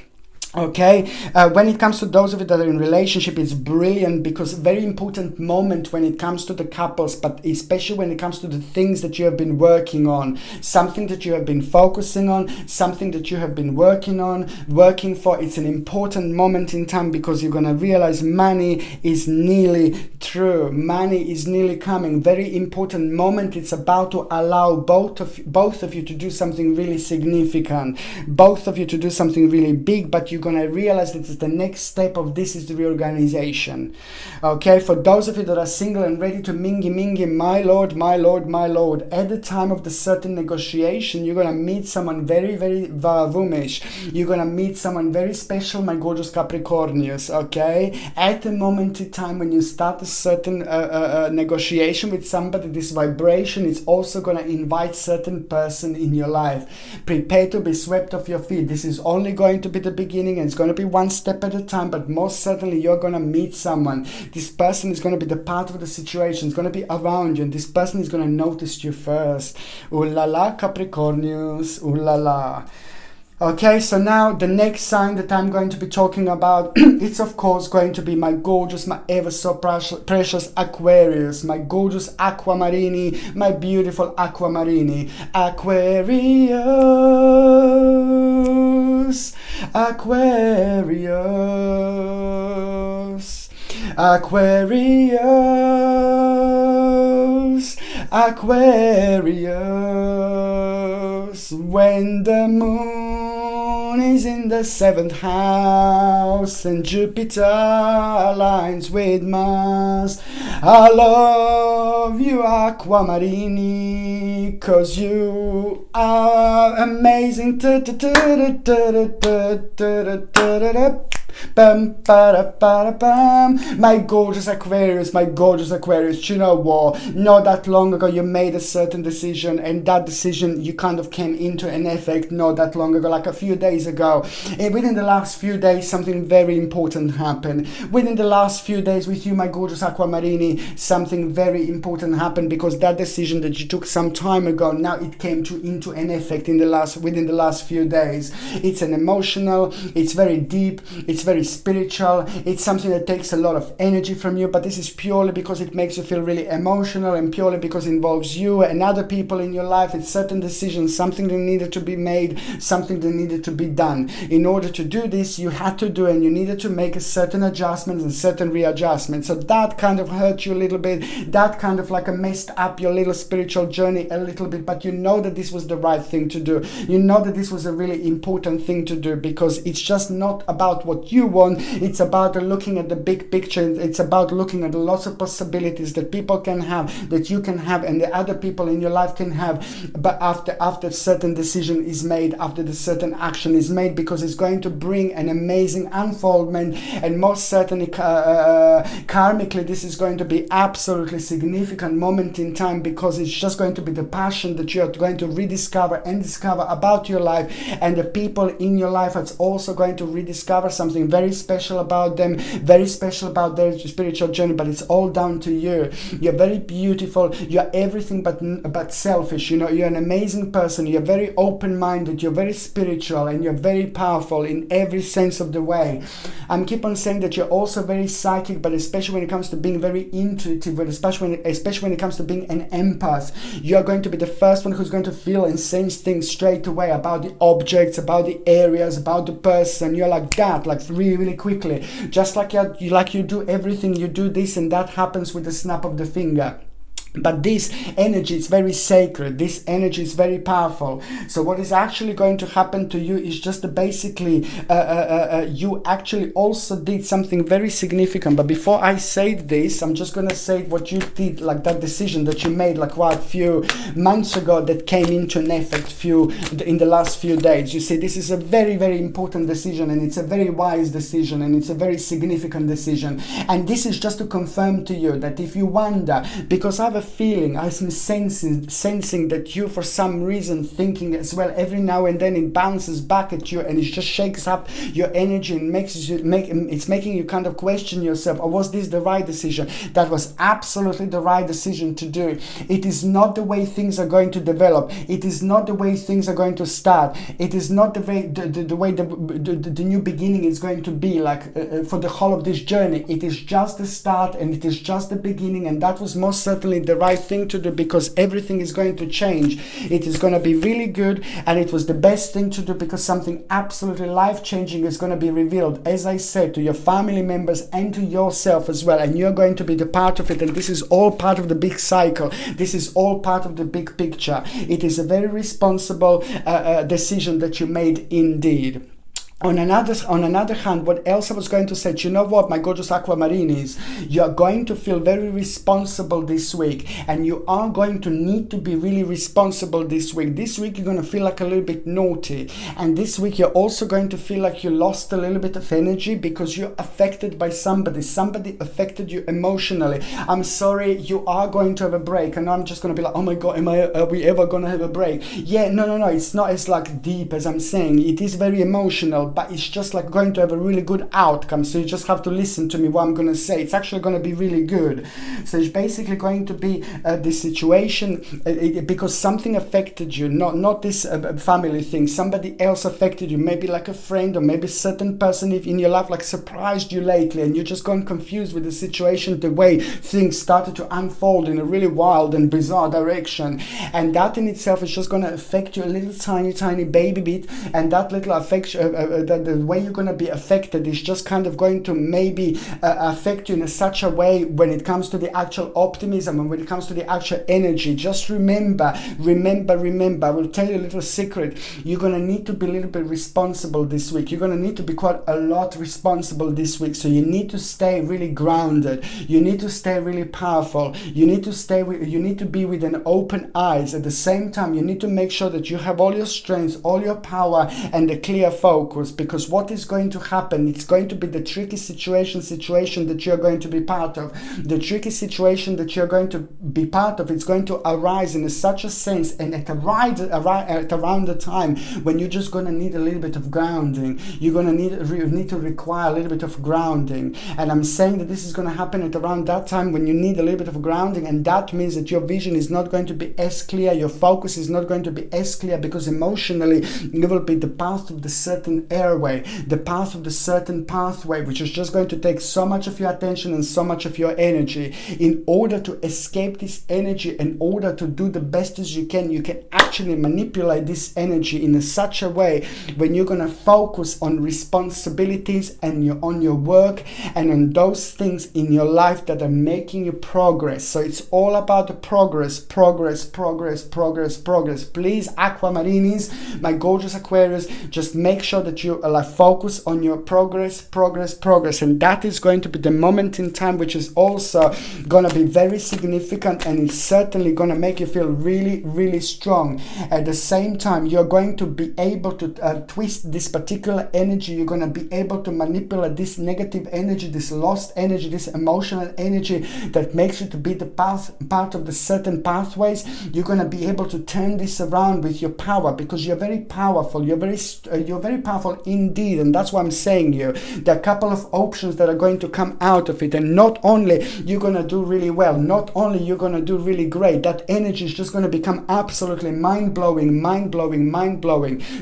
Okay, when it comes to those of you that are in relationship, it's brilliant, because very important moment when it comes to the couples, but especially when it comes to the things that you have been working on, something that you have been focusing on, something that you have been working for. It's an important moment in time, because you're going to realize money is nearly through, money is nearly coming. Very important moment. It's about to allow both of you to do something really significant, both of you to do something really big, but you're going to realize that the next step of this is the reorganization. Okay, for those of you that are single and ready to mingy, my lord, at the time of the certain negotiation, you're going to meet someone very, very woomish. You're going to meet someone very special, my gorgeous Capricornians. Okay, at the moment in time when you start a certain negotiation with somebody, this vibration is also going to invite certain person in your life. Prepare to be swept off your feet. This is only going to be the beginning beginning, and it's going to be one step at a time, but most certainly you're going to meet someone. This person is going to be the part of the situation, it's going to be around you, and this person is going to notice you first. Ooh la la, Capricornius, ooh la la. Okay, so now the next sign that I'm going to be talking about, it's of course going to be my gorgeous, my ever so precious Aquarius, my gorgeous Aquamarini, my beautiful Aquamarini. Aquarius, Aquarius, Aquarius, Aquarius. When the moon is in the 7th house and Jupiter aligns with Mars, I love you, Aquamarini, 'cause you are amazing. My gorgeous Aquarius, my gorgeous Aquarius. You know what? Not that long ago you made a certain decision, and that decision you kind of came into an effect not that long ago, like a few days ago. And within the last few days something very important happened. Within the last few days with you, my gorgeous Aquamarini, something very important happened, because that decision that you took some time ago, now it came into an effect within the last few days. It's an emotional, it's very deep, it's very spiritual, it's something that takes a lot of energy from you, but this is purely because it makes you feel really emotional, and purely because it involves you and other people in your life. It's certain decisions, something that needed to be made, something that needed to be done. In order to do this, you had to do, and you needed to make a certain adjustments and certain readjustments. So that kind of hurt you a little bit, that kind of like messed up your little spiritual journey a little bit, but you know that this was the right thing to do. You know that this was a really important thing to do, because it's just not about what you want, it's about looking at the big picture. It's about looking at lots of possibilities that people can have, that you can have, and the other people in your life can have, but after certain decision is made, after the certain action is made, because it's going to bring an amazing unfoldment, and most certainly karmically this is going to be absolutely significant moment in time, because it's just going to be the passion that you are going to rediscover and discover about your life, and the people in your life are also going to rediscover something very special about them, very special about their spiritual journey. But it's all down to you. You're very beautiful, you're everything but selfish. You know, you're an amazing person, you're very open-minded, you're very spiritual, and you're very powerful in every sense of the way. I'm keep on saying that you're also very psychic, but especially when it comes to being very intuitive, but especially when it comes to being an empath, you're going to be the first one who's going to feel and sense things straight away about the objects, about the areas, about the person. You're like that, like really quickly, just like you do everything. You do this and that happens with the snap of the finger. But this energy is very sacred, this energy is very powerful. So what is actually going to happen to you is just basically you actually also did something very significant. But before I say this, I'm just going to say what you did, like that decision that you made like quite a few months ago that came into an effect in the last few days. You see, this is a very important decision, and it's a very wise decision, and it's a very significant decision. And this is just to confirm to you that if you wonder, because I have a feeling, I'm sensing that you for some reason thinking as well, every now and then it bounces back at you, and it just shakes up your energy and it's making you kind of question yourself, or was this the right decision? That was absolutely the right decision to do. It is not the way things are going to develop, it is not the way things are going to start, it is not the way the new beginning is going to be like for the whole of this journey. It is just the start, and it is just the beginning, and that was most certainly the right thing to do, because everything is going to change. It is going to be really good, and it was the best thing to do, because something absolutely life-changing is going to be revealed, as I said, to your family members and to yourself as well, and you're going to be the part of it. And this is all part of the big cycle, this is all part of the big picture. It is a very responsible decision that you made indeed. On another hand, what else I was going to say, you know what, my gorgeous Aquamarinis, you are going to feel very responsible this week, and you are going to need to be really responsible this week. This week you're going to feel like a little bit naughty, and this week you're also going to feel like you lost a little bit of energy because you're affected by somebody affected you emotionally. I'm sorry, you are going to have a break, and I'm just going to be like, oh my god, are we ever going to have a break? Yeah, no, it's not as like deep as I'm saying. It is very emotional, but it's just like going to have a really good outcome. So you just have to listen to me what I'm going to say. It's actually going to be really good. So it's basically going to be this situation because something affected you, not this family thing. Somebody else affected you, maybe like a friend or maybe a certain person in your life like surprised you lately, and you're just gone confused with the situation, the way things started to unfold in a really wild and bizarre direction. And that in itself is just going to affect you a little tiny baby bit, and that little affection, the way you're going to be affected is just kind of going to maybe affect you in such a way when it comes to the actual optimism and when it comes to the actual energy. Just remember, I will tell you a little secret. You're going to need to be a little bit responsible this week. You're going to need to be quite a lot responsible this week. So you need to stay really grounded. You need to stay really powerful. You need to be with an open eyes. At the same time, you need to make sure that you have all your strengths, all your power, and a clear focus, because what is going to happen, it's going to be the tricky situation that you're going to be part of. The tricky situation that you're going to be part of, it's going to arise in such a sense, and at around the time when you're just going to need a little bit of grounding. You're going to need to require a little bit of grounding. And I'm saying that this is going to happen at around that time when you need a little bit of grounding, and that means that your vision is not going to be as clear, your focus is not going to be as clear, because emotionally you will be the path of the certain airway, the path of the certain pathway, which is just going to take so much of your attention and so much of your energy. In order to escape this energy, in order to do the best as you can actually manipulate this energy in such a way when you're going to focus on responsibilities and on your work and on those things in your life that are making you progress. So it's all about the progress. Please, Aquamarinis, my gorgeous Aquarius, just make sure that you focus on your progress, and that is going to be the moment in time which is also going to be very significant, and it's certainly going to make you feel really strong. At the same time, you're going to be able to twist this particular energy. You're going to be able to manipulate this negative energy, this lost energy, this emotional energy that makes you to be the part of the certain pathways. You're going to be able to turn this around with your power, because you're very powerful. You're very powerful indeed, and that's what I'm saying here. There are a couple of options that are going to come out of it, and not only you're going to do really well, not only you're going to do really great, that energy is just going to become absolutely mind-blowing.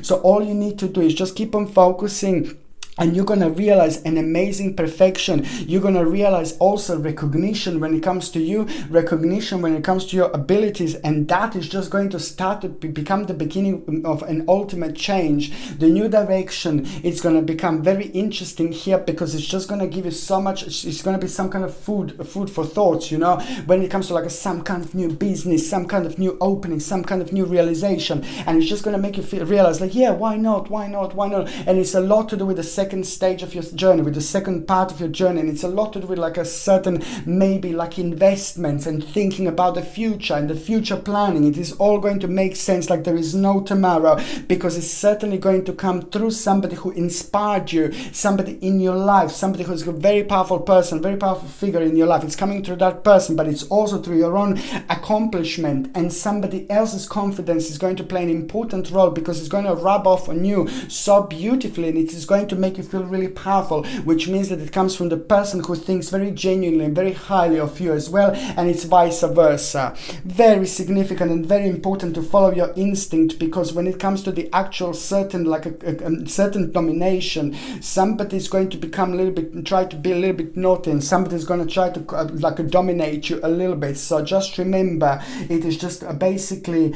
So all you need to do is just keep on focusing, and you're going to realize an amazing perfection. You're going to realize also recognition when it comes to you, recognition when it comes to your abilities, and that is just going to start to become the beginning of an ultimate change. The new direction, it's going to become very interesting here, because it's just going to give you so much. It's going to be some kind of food for thoughts, when it comes to some kind of new business, some kind of new opening, some kind of new realization, and it's just going to make you realize why not, and it's a lot to do with the second stage of your journey, with the second part of your journey, and it's a lot to do with a certain maybe investments and thinking about the future and the future planning. It is all going to make sense like there is no tomorrow, because it's certainly going to come through somebody who inspired you, somebody in your life, somebody who's a very powerful person, very powerful figure in your life. It's coming through that person, but it's also through your own accomplishment, and somebody else's confidence is going to play an important role, because it's going to rub off on you so beautifully, and it is going to make you feel really powerful, which means that it comes from the person who thinks very genuinely and very highly of you as well, and it's vice versa. Very significant and very important to follow your instinct, because when it comes to the actual certain certain domination, somebody's going to try to be a little bit naughty, and somebody's going to try to dominate you a little bit. So just remember, it is just basically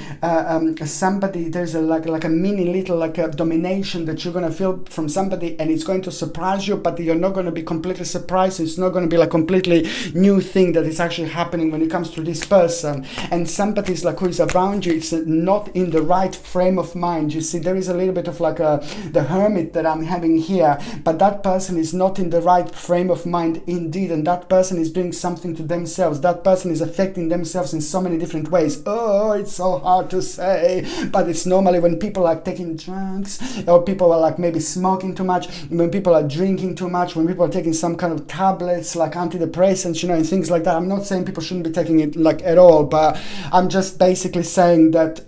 somebody, there's a mini little domination that you're going to feel from somebody, and it's going to surprise you, but you're not going to be completely surprised. It's not going to be completely new thing that is actually happening when it comes to this person. And somebody's who is around you, it's not in the right frame of mind. You see, there is a little bit of the hermit that I'm having here, but that person is not in the right frame of mind indeed, and that person is doing something to themselves. That person is affecting themselves in so many different ways. Oh, it's so hard to say, but it's normally when people are taking drugs, or people are maybe smoking too much, when people are drinking too much, when people are taking some kind of tablets like antidepressants, and things like that. I'm not saying people shouldn't be taking it like at all, but I'm just basically saying that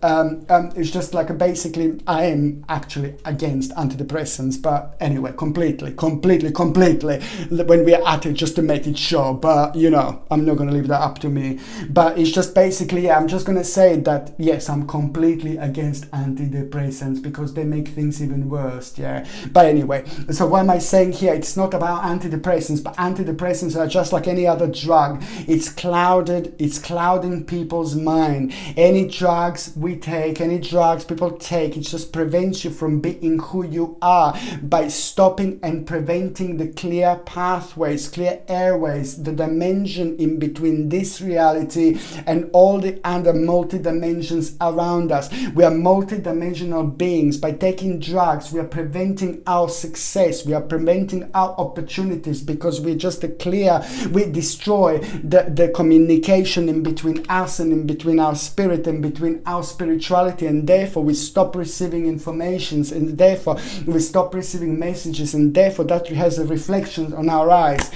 it's just like basically I am actually against antidepressants, but anyway, completely when we're at it, just to make it sure. But I'm not going to leave that up to me. But it's just basically, I'm just going to say that yes, I'm completely against antidepressants because they make things even worse. Yeah. But anyway, so what am I saying here? It's not about antidepressants, but antidepressants are just like any other drug. It's clouding people's mind. Any drugs we take, any drugs people take, it just prevents you from being who you are by stopping and preventing the clear pathways, clear airways, the dimension in between this reality and all the other multi-dimensions around us. We are multi-dimensional beings. By taking drugs, we are preventing our success, we are preventing our opportunities, because we destroy the communication in between us and in between our spirit and between our spirituality, and therefore we stop receiving informations, and therefore we stop receiving messages, and therefore that has a reflection on our lives.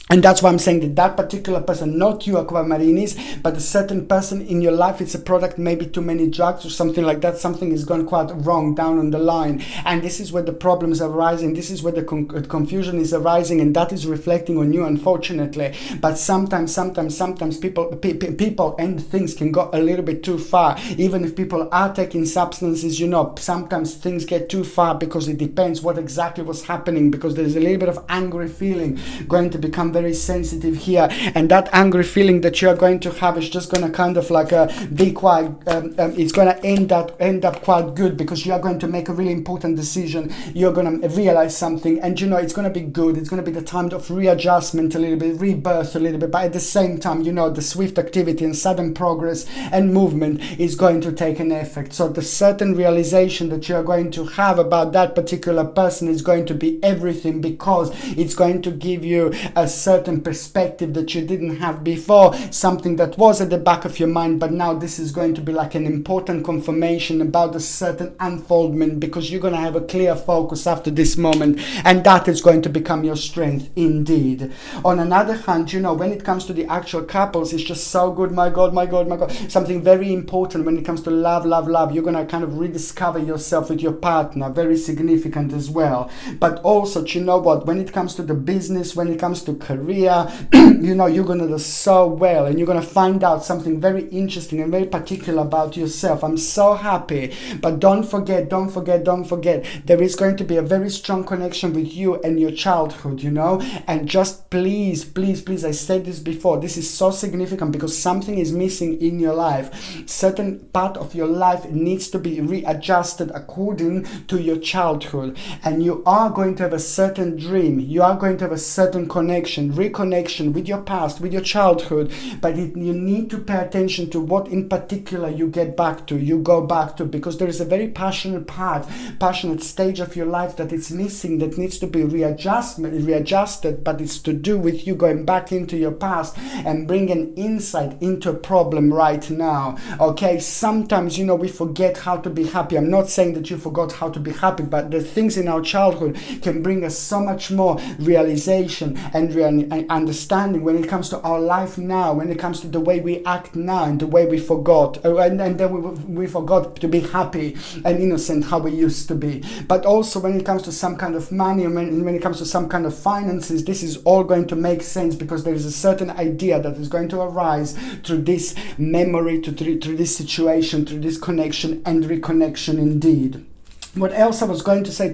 And that's why I'm saying that particular person, not you Aquamarinis, but a certain person in your life, it's a product, maybe too many drugs or something like that. Something is gone quite wrong down on the line. And this is where the problems are arising. This is where the confusion is arising, and that is reflecting on you, unfortunately. But sometimes people and things can go a little bit too far. Even if people are taking substances, sometimes things get too far, because it depends what exactly was happening, because there's a little bit of angry feeling going to become very sensitive here, and that angry feeling that you are going to have is just going to kind of like be quite it's going to end up quite good, because you are going to make a really important decision. You're going to realize something, and it's going to be good. It's going to be the time of readjustment a little bit, rebirth a little bit, but at the same time, the swift activity and sudden progress and movement is going to take an effect. So the certain realization that you are going to have about that particular person is going to be everything, because it's going to give you a certain perspective that you didn't have before, something that was at the back of your mind, but now this is going to be like an important confirmation about a certain unfoldment, because you're going to have a clear focus after this moment, and that is going to become your strength indeed. On another hand, when it comes to the actual couples, it's just so good. My God, something very important when it comes to love. You're going to kind of rediscover yourself with your partner, very significant as well. But also, when it comes to the business, when it comes to career, you're going to do so well, and you're going to find out something very interesting and very particular about yourself. I'm so happy. But don't forget, there is going to be a very strong connection with you and your childhood, and just please, I said this before, this is so significant, because something is missing in your life. Certain part of your life needs to be readjusted according to your childhood, and you are going to have a certain dream, you are going to have a certain reconnection with your past, with your childhood, but you need to pay attention to what in particular you go back to, because there is a very passionate stage of your life that is missing, that needs to be readjusted, but it's to do with you going back into your past and bringing insight into a problem right now. Okay, sometimes we forget how to be happy. I'm not saying that you forgot how to be happy, but the things in our childhood can bring us so much more realization and understanding when it comes to our life now, when it comes to the way we act now, and the way we forgot, and then we forgot to be happy and innocent how we used to be. But also when it comes to some kind of money, and when it comes to some kind of finances, this is all going to make sense, because there is a certain idea that is going to arise through this memory, through this situation, through this connection and reconnection indeed. What else I was going to say?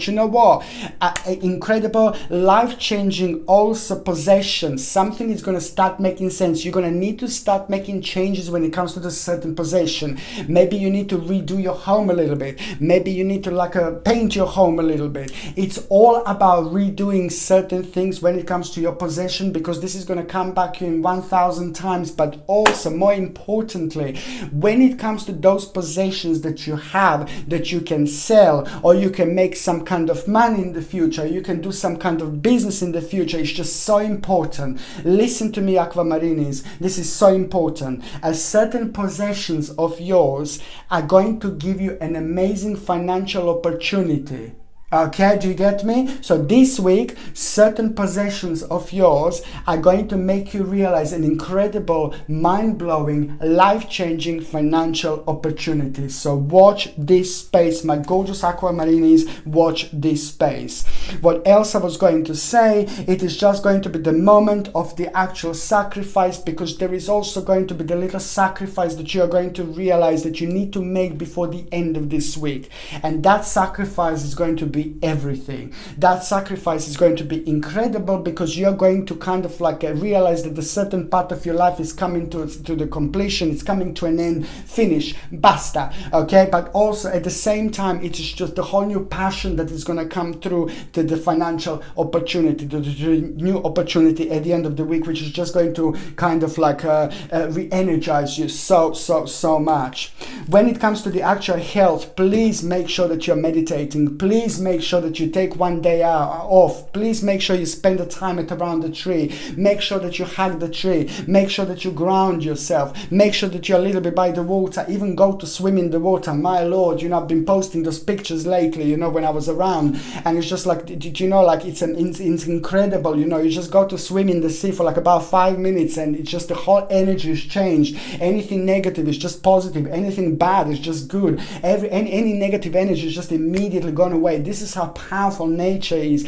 Incredible, life-changing also possession. Something is going to start making sense. You're going to need to start making changes when it comes to the certain possession. Maybe you need to redo your home a little bit. Maybe you need to paint your home a little bit. It's all about redoing certain things when it comes to your possession, because this is going to come back in 1,000 times. But also, more importantly, when it comes to those possessions that you have, that you can sell, or you can make some kind of money in the future, you can do some kind of business in the future. It's just so important. Listen to me, Aquamarinis, this is so important. As certain possessions of yours are going to give you an amazing financial opportunity. Okay, do you get me? So this week, certain possessions of yours are going to make you realize an incredible, mind-blowing, life-changing financial opportunity. So watch this space, my gorgeous aquamarinis, watch this space. What else I was going to say, it is just going to be the moment of the actual sacrifice, because there is also going to be the little sacrifice that you are going to realize that you need to make before the end of this week. And that sacrifice is going to be everything. That sacrifice is going to be incredible, because you're going to kind of like realize that the certain part of your life is coming to the completion, it's coming to an end, finish, basta, okay? But also at the same time, it is just the whole new passion that is going to come through to the financial opportunity, to the new opportunity at the end of the week, which is just going to kind of like re-energize you so much. When it comes to the actual health, please make sure that you're meditating. Please make sure that you take one day off. Please make sure you spend the time around the tree. Make sure that you hug the tree. Make sure that you ground yourself. Make sure that you're a little bit by the water. Even go to swim in the water. My Lord, I've been posting those pictures lately, when I was around, and it's just like, like it's incredible, you just go to swim in the sea for like about 5 minutes, and it's just the whole energy is changed. Anything negative is just positive. Anything bad is just good. Any negative energy is just immediately gone away. This is how powerful nature is.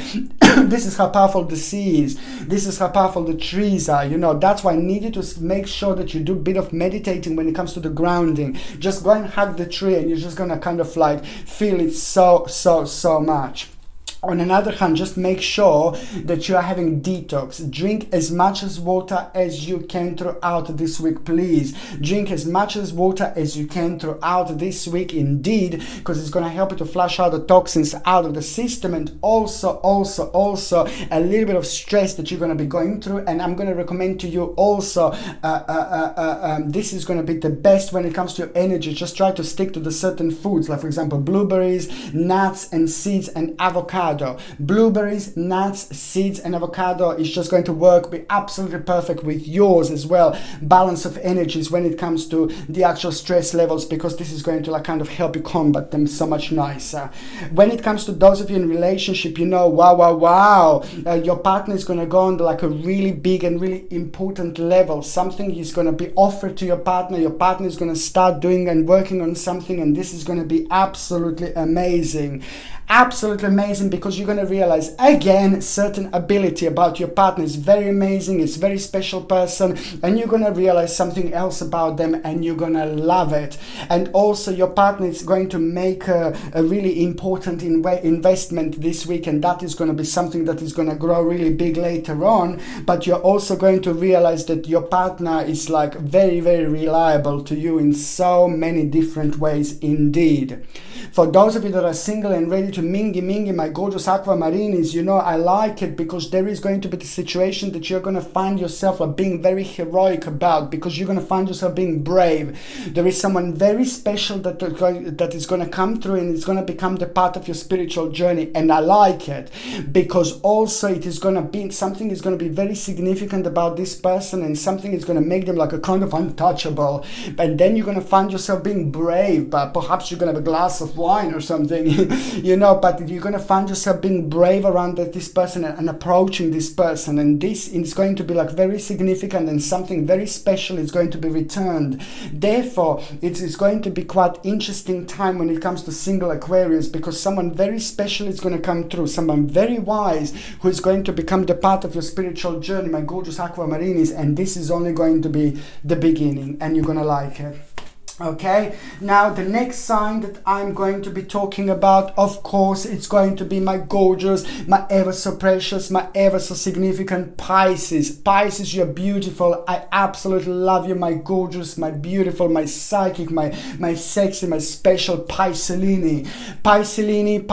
This is how powerful the sea is. This is how powerful the trees are. That's why I need you to make sure that you do a bit of meditating when it comes to the grounding. Just go and hug the tree, and you're just gonna kind of like feel it so much. On another hand, just make sure that you are having detox. Drink as much as water as you can throughout this week, please. Drink as much as water as you can throughout this week, indeed, because it's going to help you to flush out the toxins out of the system, and also a little bit of stress that you're going to be going through. And I'm going to recommend to you also, this is going to be the best when it comes to your energy. Just try to stick to the certain foods, like for example, blueberries, nuts and seeds, and avocado. Blueberries, nuts, seeds, and avocado is just going to be absolutely perfect with yours as well. Balance of energies when it comes to the actual stress levels, because this is going to like kind of help you combat them so much nicer. When it comes to those of you in relationship, wow, your partner is going to go on like a really big and really important level. Something is going to be offered to your partner. Your partner is going to start doing and working on something, and this is going to be absolutely amazing. Absolutely amazing, because you're going to realize again certain ability about your partner is very amazing. It's a very special person, and you're going to realize something else about them, and you're going to love it. And also your partner is going to make a really important investment this week, and that is going to be something that is going to grow really big later on. But you're also going to realize that your partner is like very, very reliable to you in so many different ways indeed. For those of you that are single and ready to mingy, my gorgeous aquamarinis, I like it, because there is going to be the situation that you're going to find yourself being very heroic about, because you're going to find yourself being brave. There is someone very special that is going to come through, and it's going to become the part of your spiritual journey. And I like it, because also it is going to be something is going to be very significant about this person, and something is going to make them like a kind of untouchable. And then you're going to find yourself being brave, but perhaps you're going to have a glass of wine or something, but you're going to find yourself being brave around this person and approaching this person, and this is going to be like very significant, and something very special is going to be returned. Therefore, it is going to be quite interesting time when it comes to single Aquarius, because someone very special is going to come through, someone very wise who is going to become the part of your spiritual journey, my gorgeous aquamarinis, and this is only going to be the beginning, and you're going to like it. Okay, now the next sign that I'm going to be talking about, of course, it's going to be my gorgeous, my ever so precious, my ever so significant Pisces. Pisces, you're beautiful. I absolutely love you, my gorgeous, my beautiful, my psychic, my sexy, my special Piscelini. Piscelini,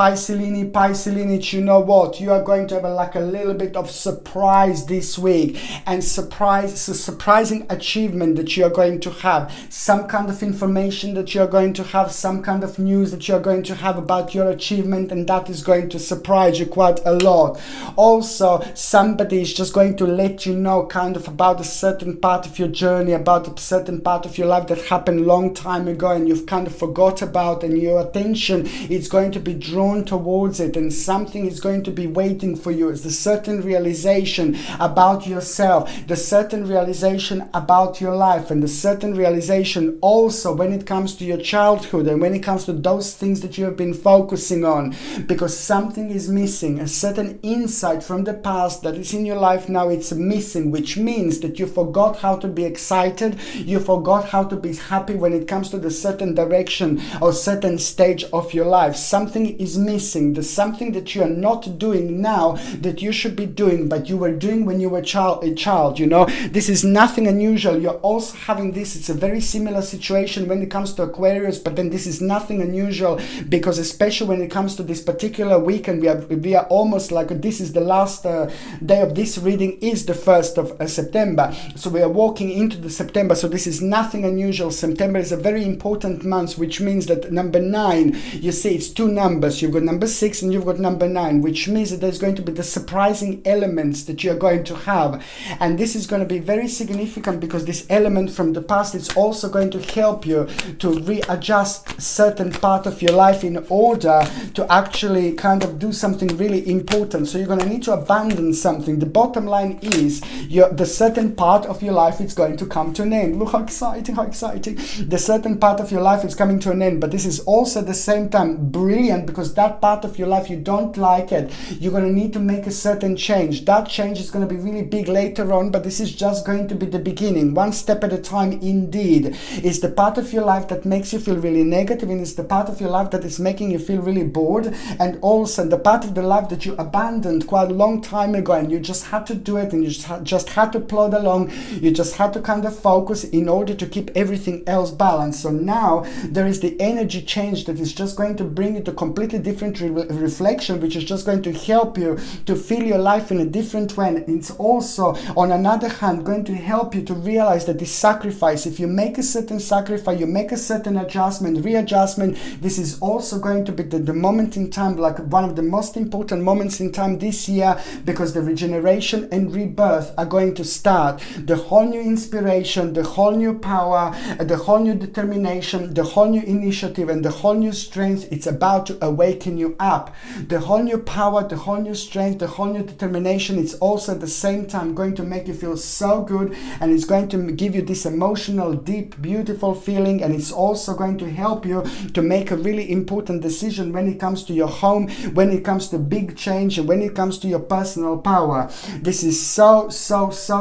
you know what? You are going to have a little bit of surprise this week, and surprising achievement that you are going to have. Some kind of information that you're going to have, some kind of news that you're going to have about your achievement, and that is going to surprise you quite a lot. Also, somebody is just going to let you know kind of about a certain part of your journey, about a certain part of your life that happened a long time ago and you've kind of forgot about, and your attention is going to be drawn towards it, and something is going to be waiting for you. It's a certain realization about yourself, the certain realization about your life, and the certain realization also when it comes to your childhood and when it comes to those things that you have been focusing on, because something is missing, a certain insight from the past that is in your life now, it's missing, which means that you forgot how to be excited, you forgot how to be happy when it comes to the certain direction or certain stage of your life. Something is missing. There's something that you are not doing now that you should be doing, but you were doing when you were a child, you know. This is nothing unusual. You're also having this. It's a very similar situation when it comes to Aquarius, but then this is nothing unusual, because especially when it comes to this particular weekend, we are almost like, this is the last day of this reading is the 1st of September. So we are walking into the September. So this is nothing unusual. September is a very important month, which means that number 9, you see, it's 2 numbers. You've got number 6 and you've got number 9, which means that there's going to be the surprising elements that you're going to have. And this is going to be very significant, because this element from the past is also going to help you to readjust certain part of your life in order to actually kind of do something really important. So you're going to need to abandon something. The bottom line is the certain part of your life is going to come to an end. Look how exciting, how exciting. The certain part of your life is coming to an end, but this is also at the same time brilliant, because that part of your life, you don't like it. You're going to need to make a certain change. That change is going to be really big later on, but this is just going to be the beginning. One step at a time indeed. It's the part of your life that makes you feel really negative, and it's the part of your life that is making you feel really bored, and also the part of the life that you abandoned quite a long time ago, and you just had to do it, and you just had to plod along. You just had to kind of focus in order to keep everything else balanced. So now there is the energy change that is just going to bring you to completely different reflection, which is just going to help you to feel your life in a different way. And it's also, on another hand, going to help you to realize that this sacrifice, if you make a certain sacrifice, you make a certain adjustment, readjustment, this is also going to be the moment in time, like one of the most important moments in time this year, because the regeneration and rebirth are going to start. The whole new inspiration, the whole new power, the whole new determination, the whole new initiative, and the whole new strength, it's about to awaken you up. The whole new power, the whole new strength, the whole new determination, it's also at the same time going to make you feel so good, and it's going to give you this emotional, deep, beautiful feeling, and it's also going to help you to make a really important decision when it comes to your home, when it comes to big change, and when it comes to your personal power. This is so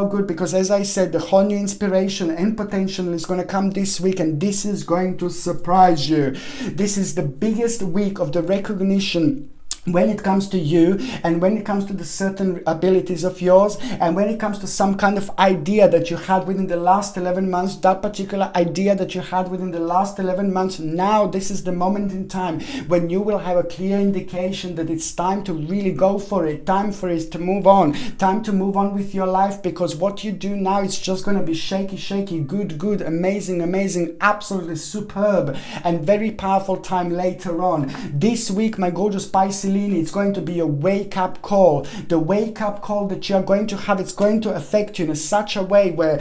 good, because as I said, the whole new inspiration and potential is going to come this week, and this is going to surprise you. This is the biggest week of the recognition when it comes to you, and when it comes to the certain abilities of yours, and when it comes to some kind of idea that you had within the last 11 months, that particular idea that you had within the last 11 months, now this is the moment in time when you will have a clear indication that it's time to really go for it, time for it to move on, time to move on with your life, because what you do now is just going to be shaky, good, amazing, absolutely superb and very powerful time later on. This week, my gorgeous Pisces, it's going to be a wake-up call. The wake-up call that you're going to have, it's going to affect you in such a way where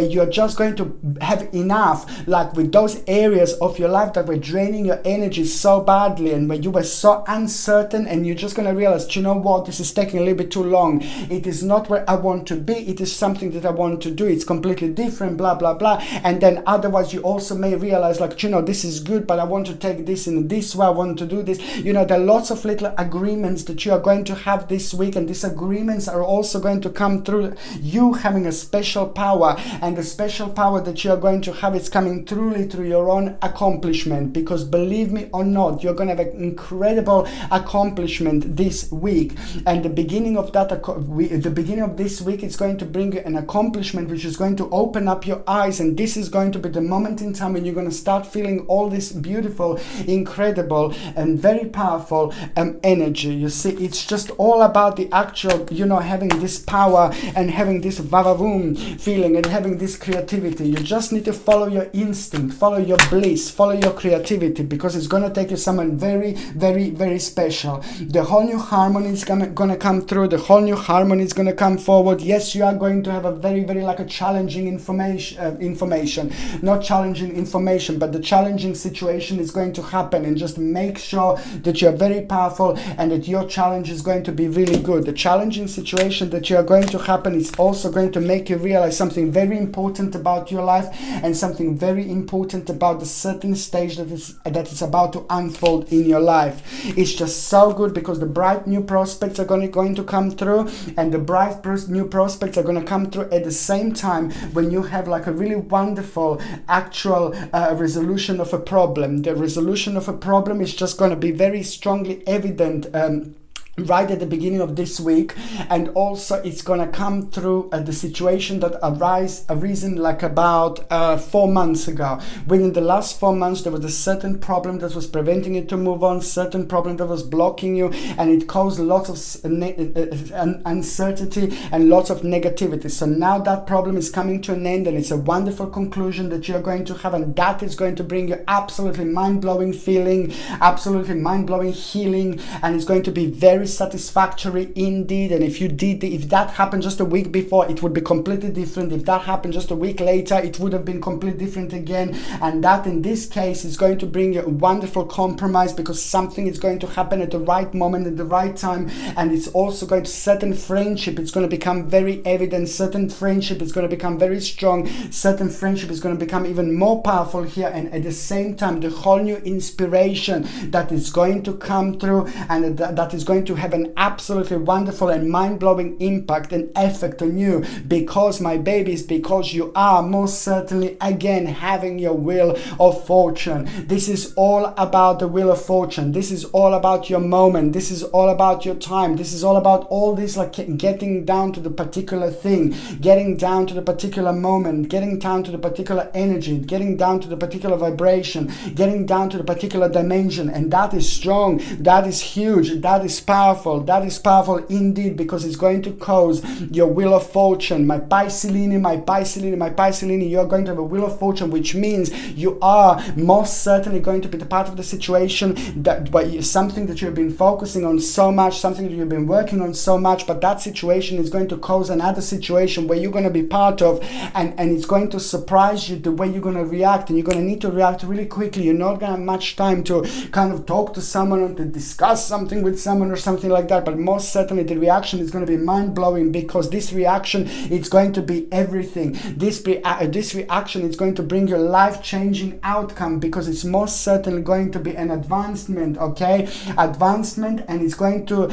you're just going to have enough, like with those areas of your life that were draining your energy so badly, and where you were so uncertain, and you're just going to realize, you know what, this is taking a little bit too long. It is not where I want to be. It is something that I want to do. It's completely different, blah, blah, blah. And then otherwise, you also may realize, like, you know, this is good, but I want to take this in this way. I want to do this. You know, there are lots of little agreements that you are going to have this week, and these agreements are also going to come through you having a special power, and the special power that you are going to have is coming truly through your own accomplishment, because believe me or not, you're going to have an incredible accomplishment this week, and the beginning of this week is going to bring you an accomplishment which is going to open up your eyes, and this is going to be the moment in time when you're going to start feeling all this beautiful, incredible, and very powerful energy. You see, it's just all about the actual, having this power and having this vavavoom feeling and having this creativity. You just need to follow your instinct, follow your bliss, follow your creativity, because it's going to take you someone very, very, very special. The whole new harmony is going to come through. The whole new harmony is going to come forward. Yes, you are going to have a very, very like a challenging information, not challenging information, but the challenging situation is going to happen, and just make sure that you're very powerful and that your challenge is going to be really good. The challenging situation that you are going to happen is also going to make you realize something very important about your life, and something very important about the certain stage that is about to unfold in your life. It's just so good, because the bright new prospects are going to come through, and the bright new prospects are going to come through at the same time when you have like a really wonderful actual resolution of a problem. The resolution of a problem is just going to be very strongly evident right at the beginning of this week, and also it's gonna come through the situation that arisen like about 4 months ago. Within the last 4 months, there was a certain problem that was preventing you to move on, certain problem that was blocking you, and it caused lots of uncertainty and lots of negativity. So now that problem is coming to an end, and it's a wonderful conclusion that you're going to have, and that is going to bring you absolutely mind-blowing feeling, absolutely mind-blowing healing, and it's going to be very satisfactory indeed. And if that happened just a week before, it would be completely different. If that happened just a week later, it would have been completely different again. And that in this case is going to bring you a wonderful compromise, because something is going to happen at the right moment, at the right time. And it's also going to, certain friendship, it's going to become very evident, certain friendship is going to become very strong, certain friendship is going to become even more powerful here. And at the same time, the whole new inspiration that is going to come through, and that is going to have an absolutely wonderful and mind-blowing impact and effect on you, because my babies, because you are most certainly again having your wheel of fortune. This is all about the wheel of fortune. This is all about your moment. This is all about your time. This is all about all this, like getting down to the particular thing, getting down to the particular moment, getting down to the particular energy, getting down to the particular vibration, getting down to the particular dimension. And that is strong, that is huge, that is powerful, indeed, because it's going to cause your wheel of fortune. My Piscelini, you're going to have a wheel of fortune, which means you are most certainly going to be the part of the situation that something that you've been focusing on so much, something that you've been working on so much, but that situation is going to cause another situation where you're going to be part of, and it's going to surprise you the way you're going to react, and you're going to need to react really quickly. You're not going to have much time to kind of talk to someone or to discuss something with someone or something like that, but most certainly the reaction is going to be mind-blowing, because this reaction is going to be everything. This reaction is going to bring you a life-changing outcome, because it's most certainly going to be an advancement, advancement, and it's going to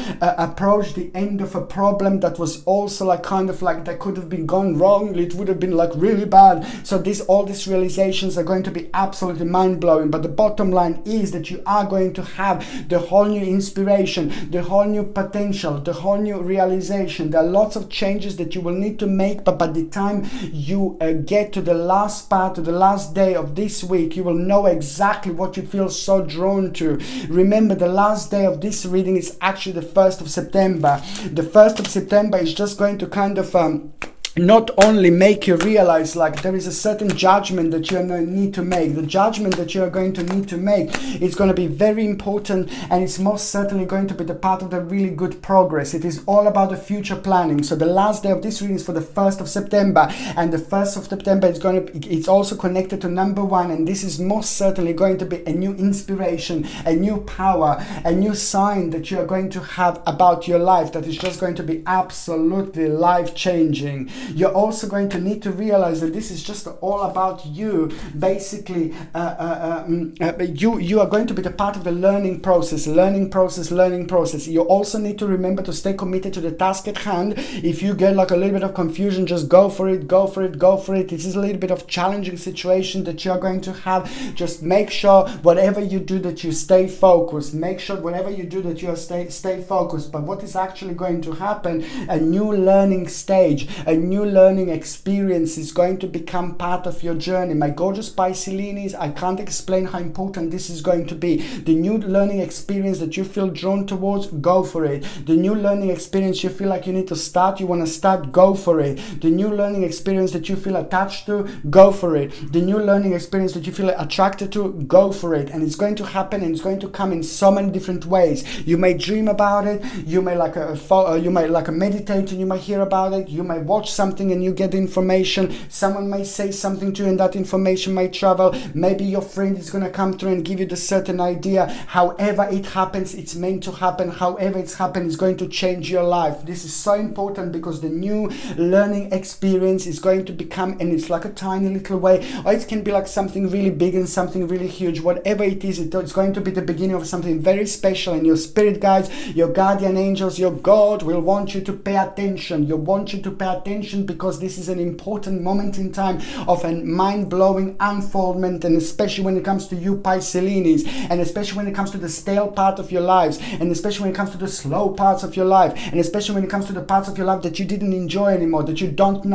approach the end of a problem that was also like kind of like that could have been gone wrong. It would have been like really bad. So all these realizations are going to be absolutely mind-blowing, but the bottom line is that you are going to have the whole new inspiration, the whole new potential, the whole new realization. There are lots of changes that you will need to make, but by the time you get to the last part, to the last day of this week, you will know exactly what you feel so drawn to. Remember, the last day of this reading is actually the 1st of September. The 1st of September is just going to kind of not only make you realize like there is a certain judgment that you need to make. The judgment that you are going to need to make is going to be very important, and it's most certainly going to be the part of the really good progress. It is all about the future planning. So the last day of this reading is for the 1st of September, and the 1st of September is it's also connected to number 1, and this is most certainly going to be a new inspiration, a new power, a new sign that you are going to have about your life that is just going to be absolutely life-changing. You're also going to need to realize that this is just all about you. Basically, you are going to be the part of the learning process. You also need to remember to stay committed to the task at hand. If you get like a little bit of confusion, just go for it. This is a little bit of challenging situation that you're going to have. Just make sure whatever you do that you stay focused. Make sure whatever you do that you stay focused. But what is actually going to happen? A new learning stage, a new new learning experience is going to become part of your journey. My gorgeous Pisceans, I can't explain how important this is going to be. The new learning experience that you feel drawn towards, go for it. The new learning experience you feel like you need to start, you want to start, go for it. The new learning experience that you feel attached to, go for it. The new learning experience that you feel attracted to, go for it. And it's going to happen, and it's going to come in so many different ways. You may dream about it, you may meditate and you might hear about it, you might watch something and you get information, someone may say something to you and that information might travel, maybe your friend is going to come through and give you the certain idea. However it happens, it's meant to happen. However it's happened, it's going to change your life. This is so important because the new learning experience is going to become, and it's like a tiny little way, or it can be like something really big and something really huge. Whatever it is, it's going to be the beginning of something very special, and your spirit guides, your guardian angels, your God will want you to pay attention. You want you to pay attention because this is an important moment in time of a mind-blowing unfoldment, and especially when it comes to you Pisceans, and especially when it comes to the stale part of your lives, and especially when it comes to the slow parts of your life, and especially when it comes to the parts of your life that you didn't enjoy anymore, that you don't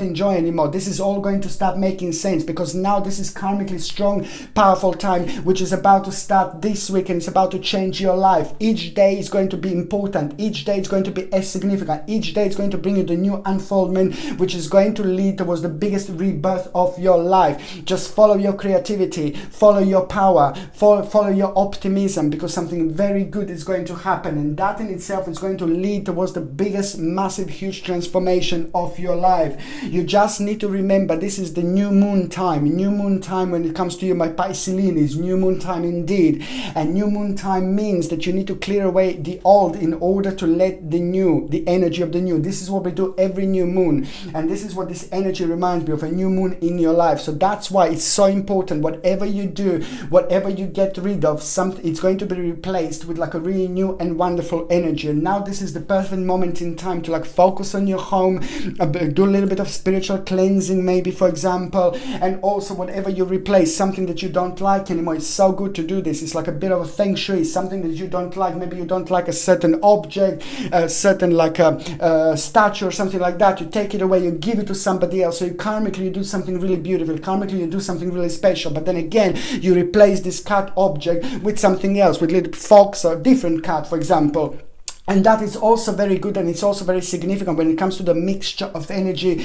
enjoy anymore. This is all going to start making sense because now this is karmically strong, powerful time which is about to start this week, and it's about to change your life. Each day is going to be important. Each day is going to be as significant. Each day is going to bring you the new unfoldment which is going to lead towards the biggest rebirth of your life. Just follow your creativity, follow your power, follow your optimism, because something very good is going to happen, and that in itself is going to lead towards the biggest, massive, huge transformation of your life. You just need to remember this is the new moon time. New moon time when it comes to you, my Pisceans, new moon time indeed. And new moon time means that you need to clear away the old in order to let the new, the energy of the new. This is what we do every new moon, and this is what this energy reminds me of, a new moon in your life. So that's why it's so important. Whatever you do, whatever you get rid of, something, it's going to be replaced with like a really new and wonderful energy. And now this is the perfect moment in time to like focus on your home, do a little bit of spiritual cleansing maybe, for example, and also whatever you replace, something that you don't like anymore. It's so good to do this. It's like a bit of a feng shui, something that you don't like. Maybe you don't like a certain object, certain like a statue or something like that. You take it away, you give it to somebody else. So you karmically you do something really beautiful, karmically you do something really special. But then again, you replace this cat object with something else, with little fox or different cat, for example. And that is also very good, and it's also very significant when it comes to the mixture of energy,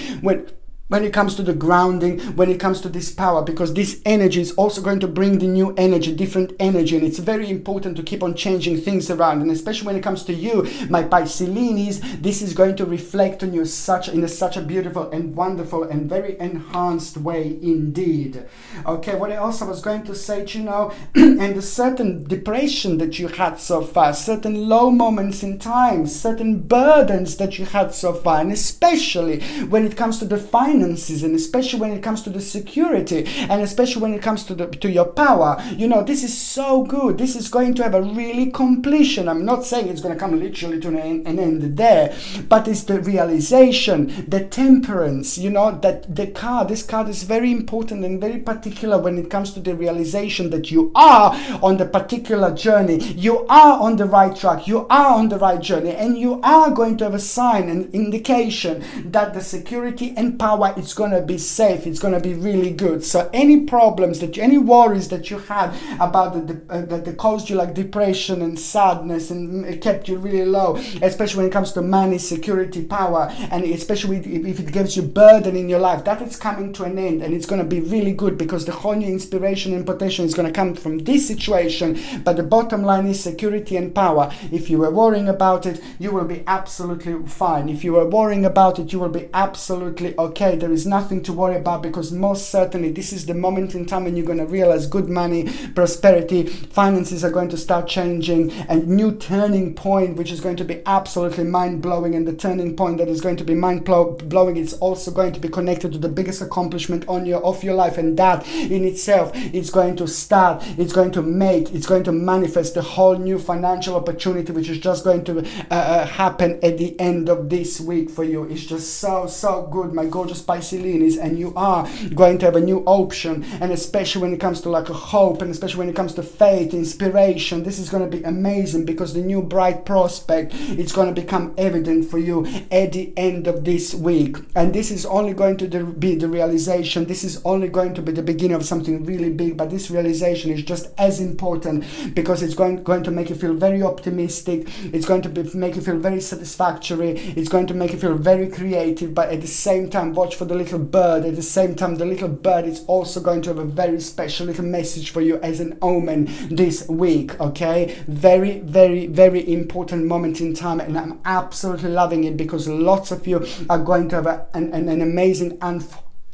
when it comes to the grounding, when it comes to this power, because this energy is also going to bring the new energy, different energy, and it's very important to keep on changing things around. And especially when it comes to you, my Pisceans, this is going to reflect on you in such a beautiful and wonderful and very enhanced way indeed. Okay, what else I was going to say to you now, and the certain depression that you had so far, certain low moments in time, certain burdens that you had so far, and especially when it comes to the finances, and especially when it comes to the security, and especially when it comes to your power, you know, this is so good. This is going to have a really completion. I'm not saying it's going to come literally to an end there, but it's the realization, the temperance, you know, that this card is very important and very particular when it comes to the realization that you are on the particular journey, you are on the right track, you are on the right journey, and you are going to have a sign, an indication that the security and power, it's going to be safe, it's going to be really good. So any problems any worries that you had about that caused you like depression and sadness and kept you really low, especially when it comes to money, security, power, and especially if it gives you burden in your life, that is coming to an end, and it's going to be really good because the whole new inspiration and potential is going to come from this situation. But the bottom line is security and power. If you were worrying about it, you will be absolutely fine. If you were worrying about it, you will be absolutely okay. There is nothing to worry about, because most certainly this is the moment in time when you're going to realize good money, prosperity, finances are going to start changing, and new turning point which is going to be absolutely mind-blowing. And the turning point that is going to be mind-blowing is also going to be connected to the biggest accomplishment of your life, and that in itself is going to start, it's going to manifest the whole new financial opportunity which is just going to happen at the end of this week for you. It's just so good, my gorgeous Piscelinis, and you are going to have a new option, and especially when it comes to like a hope, and especially when it comes to faith, inspiration, this is going to be amazing, because the new bright prospect, it's going to become evident for you at the end of this week. And this is only going to be the realization, this is only going to be the beginning of something really big, but this realization is just as important, because it's going to make you feel very optimistic, it's going to make you feel very satisfactory, it's going to make you feel very creative, but at the same time, watch for the little bird. At the same time, the little bird is also going to have a very special little message for you as an omen this week, okay? Very, very, very important moment in time, and I'm absolutely loving it, because lots of you are going to have an amazing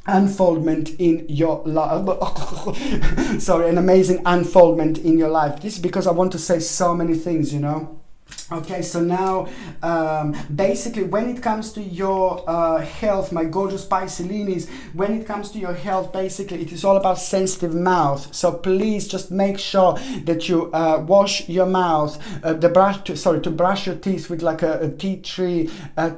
unfoldment in your life. Sorry, an amazing unfoldment in your life. This is because I want to say so many things, you know. Okay, so now basically when it comes to your health, my gorgeous Piscelinis, when it comes to your health, basically it is all about sensitive mouth. So please just make sure that you wash your mouth, to brush your teeth with like a tea tree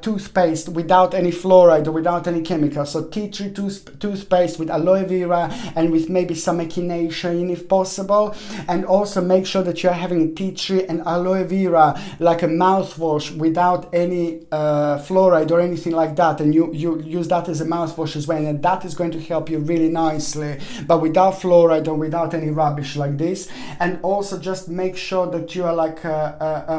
toothpaste without any fluoride or without any chemicals. So tea tree toothpaste with aloe vera and with maybe some echinacea in if possible. And also make sure that you're having tea tree and aloe vera like a mouthwash without any fluoride or anything like that, and you use that as a mouthwash as well, and that is going to help you really nicely, but without fluoride or without any rubbish like this. And also just make sure that you are like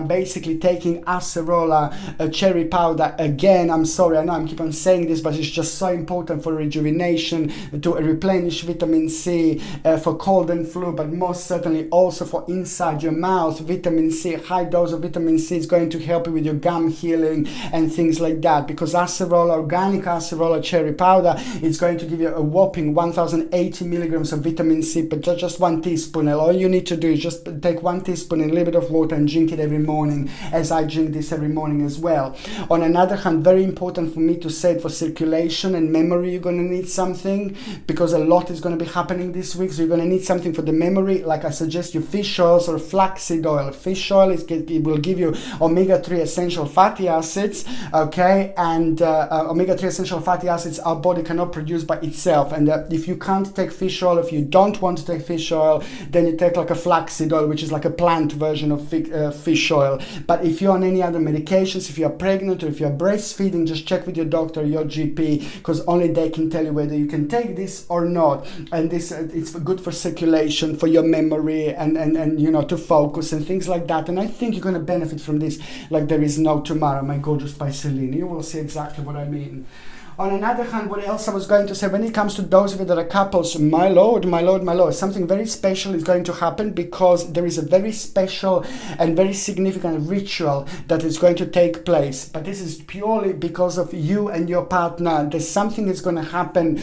basically taking acerola cherry powder. Again, I'm sorry, I know I'm keep on saying this, but it's just so important for rejuvenation, to replenish vitamin C, for cold and flu, but most certainly also for inside your mouth. Vitamin C, high dose of vitamin C is going to help you with your gum healing and things like that, because acerola, organic acerola cherry powder, is going to give you a whopping 1080 milligrams of vitamin C, but just 1 teaspoon. And all you need to do is just take 1 teaspoon in a little bit of water and drink it every morning, as I drink this every morning as well. On another hand, very important for me to say, for circulation and memory, you're going to need something, because a lot is going to be happening this week, so you're going to need something for the memory. Like I suggest you fish oils or flaxseed oil. Fish oil it will give you omega-3 essential fatty acids, okay? And omega-3 essential fatty acids our body cannot produce by itself, and if you can't take fish oil, if you don't want to take fish oil, then you take like a flaxseed oil, which is like a plant version of fish oil. But if you're on any other medications, if you're pregnant or if you're breastfeeding, just check with your doctor, your GP, because only they can tell you whether you can take this or not. And this it's good for circulation, for your memory, and you know, to focus and things like that. And I think you're going to benefit from this like there is no tomorrow, my gorgeous Piscelini. You will see exactly what I mean. On another hand, what else I was going to say, when it comes to those of you that are couples, my lord, something very special is going to happen, because there is a very special and very significant ritual that is going to take place. But this is purely because of you and your partner. There's something that's going to happen.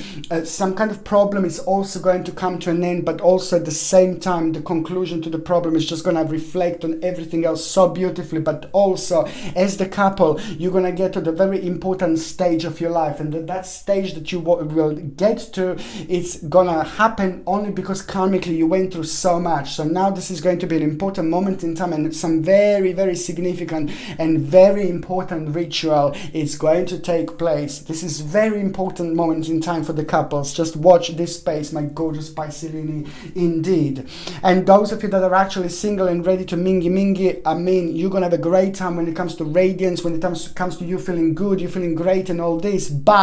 Some kind of problem is also going to come to an end, but also at the same time, the conclusion to the problem is just going to reflect on everything else so beautifully. But also, as the couple, you're going to get to the very important stage of your life. And that stage that you will get to, it's gonna happen only because karmically you went through so much. So now this is going to be an important moment in time, and some very, very significant and very important ritual is going to take place. This is very important moment in time for the couples. Just watch this space, my gorgeous Piscelini, indeed. And those of you that are actually single and ready to mingy, I mean, you're gonna have a great time when it comes to radiance, when it comes to you feeling good, you feeling great and all this. But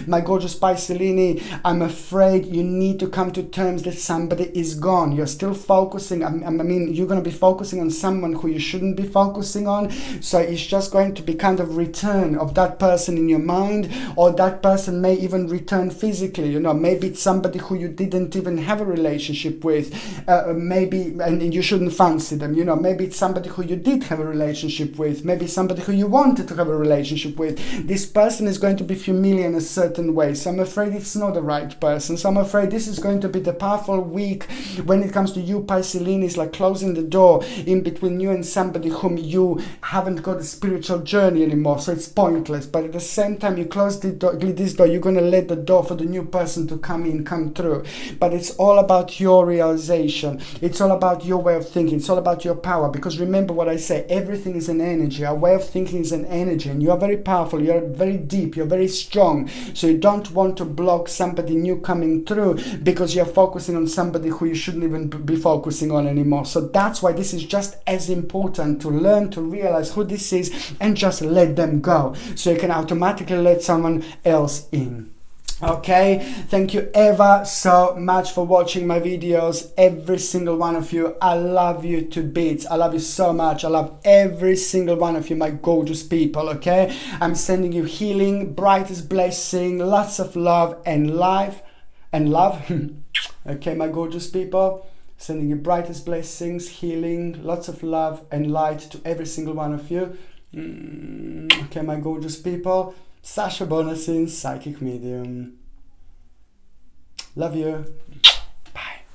my gorgeous Piscelini, I'm afraid you need to come to terms that somebody is gone. You're still focusing, I mean, you're going to be focusing on someone who you shouldn't be focusing on. So it's just going to be kind of return of that person in your mind, or that person may even return physically. You know, maybe it's somebody who you didn't even have a relationship with, maybe, and you shouldn't fancy them. You know, maybe it's somebody who you did have a relationship with, maybe somebody who you wanted to have a relationship with. This person is going to be familiar in a certain way, so I'm afraid it's not the right person. So I'm afraid this is going to be the powerful week when it comes to you Piscelini. It's like closing the door in between you and somebody whom you haven't got a spiritual journey anymore, so it's pointless. But at the same time, you close this door, you're going to let the door for the new person to come through. But it's all about your realization, it's all about your way of thinking, it's all about your power. Because remember what I say, everything is an energy. Our way of thinking is an energy, and you are very powerful, you're very deep, you're very strong. wrong. So you don't want to block somebody new coming through because you're focusing on somebody who you shouldn't even be focusing on anymore. So that's why this is just as important, to learn to realize who this is and just let them go, so you can automatically let someone else in. Okay, thank you ever so much for watching my videos, every single one of you. I love you to bits. I love you so much. I love every single one of you, my gorgeous people. Okay, I'm sending you healing, brightest blessing, lots of love and life and love. Okay, my gorgeous people, sending you brightest blessings, healing, lots of love and light to every single one of you. Okay, my gorgeous people. Sasha Bonasin, Psychic Medium. Love you.